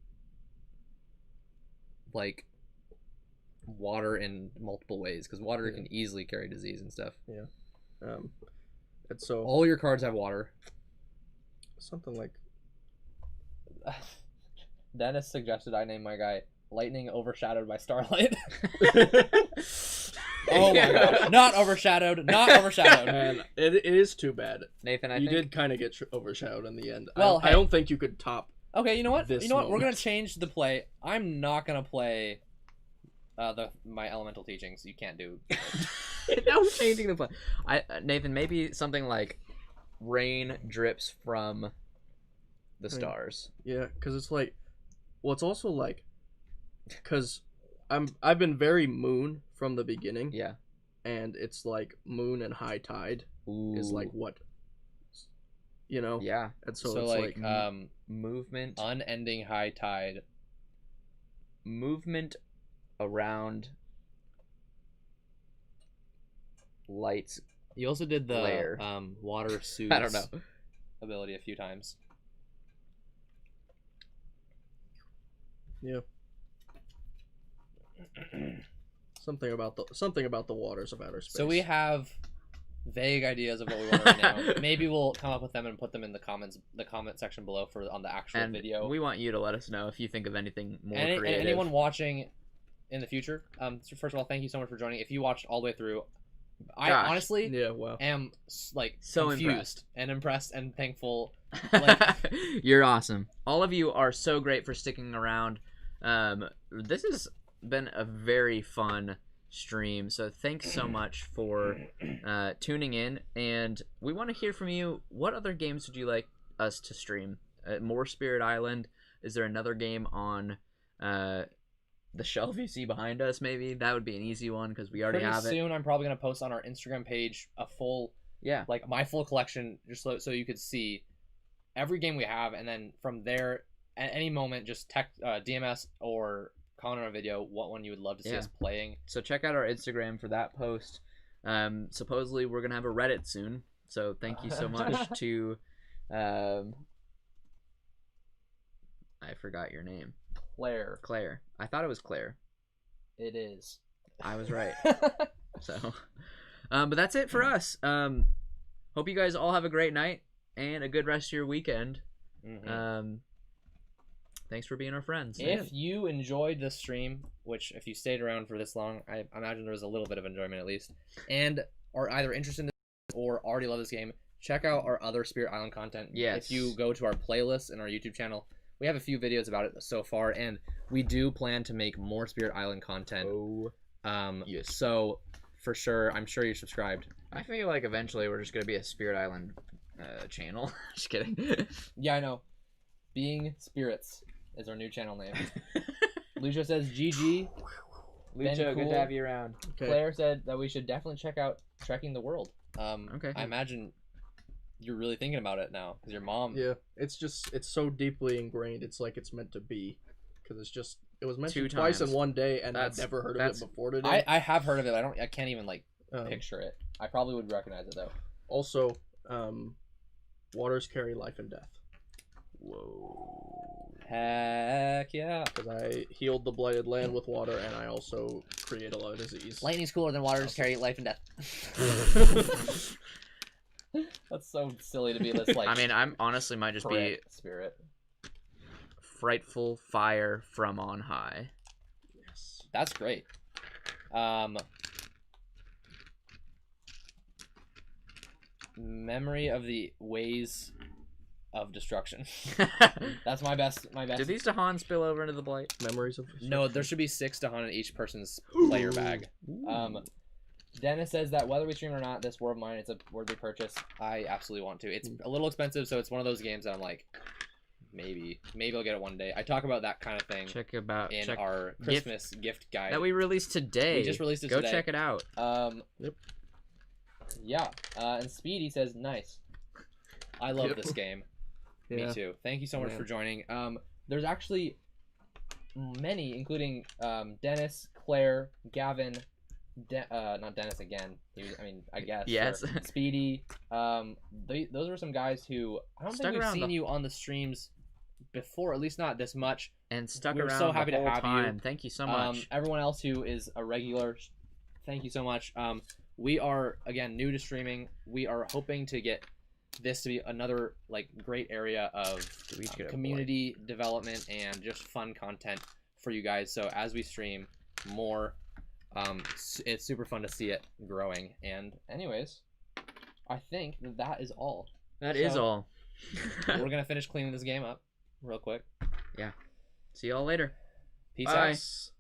water in multiple ways, because water can easily carry disease and stuff. Yeah. And so... All your cards have water. Something like... Dennis suggested I name my guy Lightning Overshadowed by Starlight. Oh my gosh. Not overshadowed. Not overshadowed. And it is too bad. Nathan, You did kind of get overshadowed in the end. Well, I don't think you could top... Okay, you know what? This We're moment. gonna change the play. I'm not gonna play my elemental teachings. You can't do. Now I'm changing the plan. Nathan, maybe something like rain drips from the stars. Yeah, because it's it's also because I've been very moon from the beginning. Yeah. And it's moon and high tide Ooh. is what, Yeah. And so, So it's Movement. unending high tide. Movement around lights. You also did the Glare. water suits. I don't know. Ability a few times. yeah. Something about the waters of outer space. So we have vague ideas of what we want right now. Maybe we'll come up with them and put them in the comment section below on the actual And video. we want you to let us know if you think of anything more And creative. anyone watching in the future, so first of all, thank you so much for joining. If you watched all the way through, I Gosh. honestly Yeah, wow. am So confused and impressed and thankful. You're awesome. All of you are so great for sticking around. This has been a very fun stream, so thanks so much for tuning in, and we want to hear from you. What other games would you like us to stream? More Spirit Island? Is there another game on the shelf you see behind us? Maybe that would be an easy one because we already have it. Soon I'm probably gonna post on our Instagram page a full my full collection, just so you could see every game we have, and then from there at any moment just text DMS or comment on a video what one you would love to see us playing. So check out our Instagram for that post. Supposedly we're gonna have a Reddit soon, so thank you so much to I forgot your name. Claire. I thought it was Claire. It is. I was right. So but that's it for us. Hope you guys all have a great night and a good rest of your weekend. Thanks for being our friends. If you enjoyed this stream, which if you stayed around for this long, I imagine there was a little bit of enjoyment at least, and are either interested in this or already love this game, check out our other Spirit Island content. Yes. If you go to our playlist and our YouTube channel, we have a few videos about it so far, and we do plan to make more Spirit Island content. Oh, yes. So for sure, I'm sure you're subscribed. I feel like eventually we're just gonna be a Spirit Island channel. Just kidding. Yeah, I know. Being Spirits is our new channel name. Lucio says GG. Lucio, good to have you around. Okay. Claire said that we should definitely check out Trekking the World. Okay. I imagine you're really thinking about it now because your mom. Yeah, it's so deeply ingrained. It's it's meant to be, because it was mentioned twice in one day, and I've never heard of it before today. I have heard of it. I can't even picture it. I probably would recognize it though. Also, waters carry life and death. Whoa. Heck yeah. Because I healed the blighted land with water, and I also create a lot of disease. Lightning's cooler than waters carry life and death. That's so silly to be this I mean, I'm honestly might just be spirit. Frightful fire from on high. Yes. That's great. Memory of the ways of destruction. That's my best. Do these Dahan spill over into the blight? Memories of No, there should be 6 Dahan in each person's player bag. Dennis says that whether we stream or not, this War of Mine, it's a worthy purchase. I absolutely want to. It's a little expensive, so it's one of those games that I'm like, maybe I'll get it one day. I talk about that kind of thing in our Christmas gift guide that we released today. We just released it today. Go check it out. Yep. Yeah. And Speedy says, nice. I love this game. Me too. Thank you so much for joining. There's actually many, including Dennis, Claire, Gavin, not Dennis again. I guess. Yes. Speedy. Those were some guys who I don't think we've seen you on the streams before, at least not this much. And stuck We're around so happy the to whole have time. you. Thank you so much. Everyone else who is a regular, thank you so much. We are, again, new to streaming. We are hoping to get this to be another great area of community development and just fun content for you guys. So as we stream more, it's super fun to see it growing. And anyways, I think that is all. That is all. We're gonna finish cleaning this game up real quick. Yeah. See y'all later. Peace Bye. out.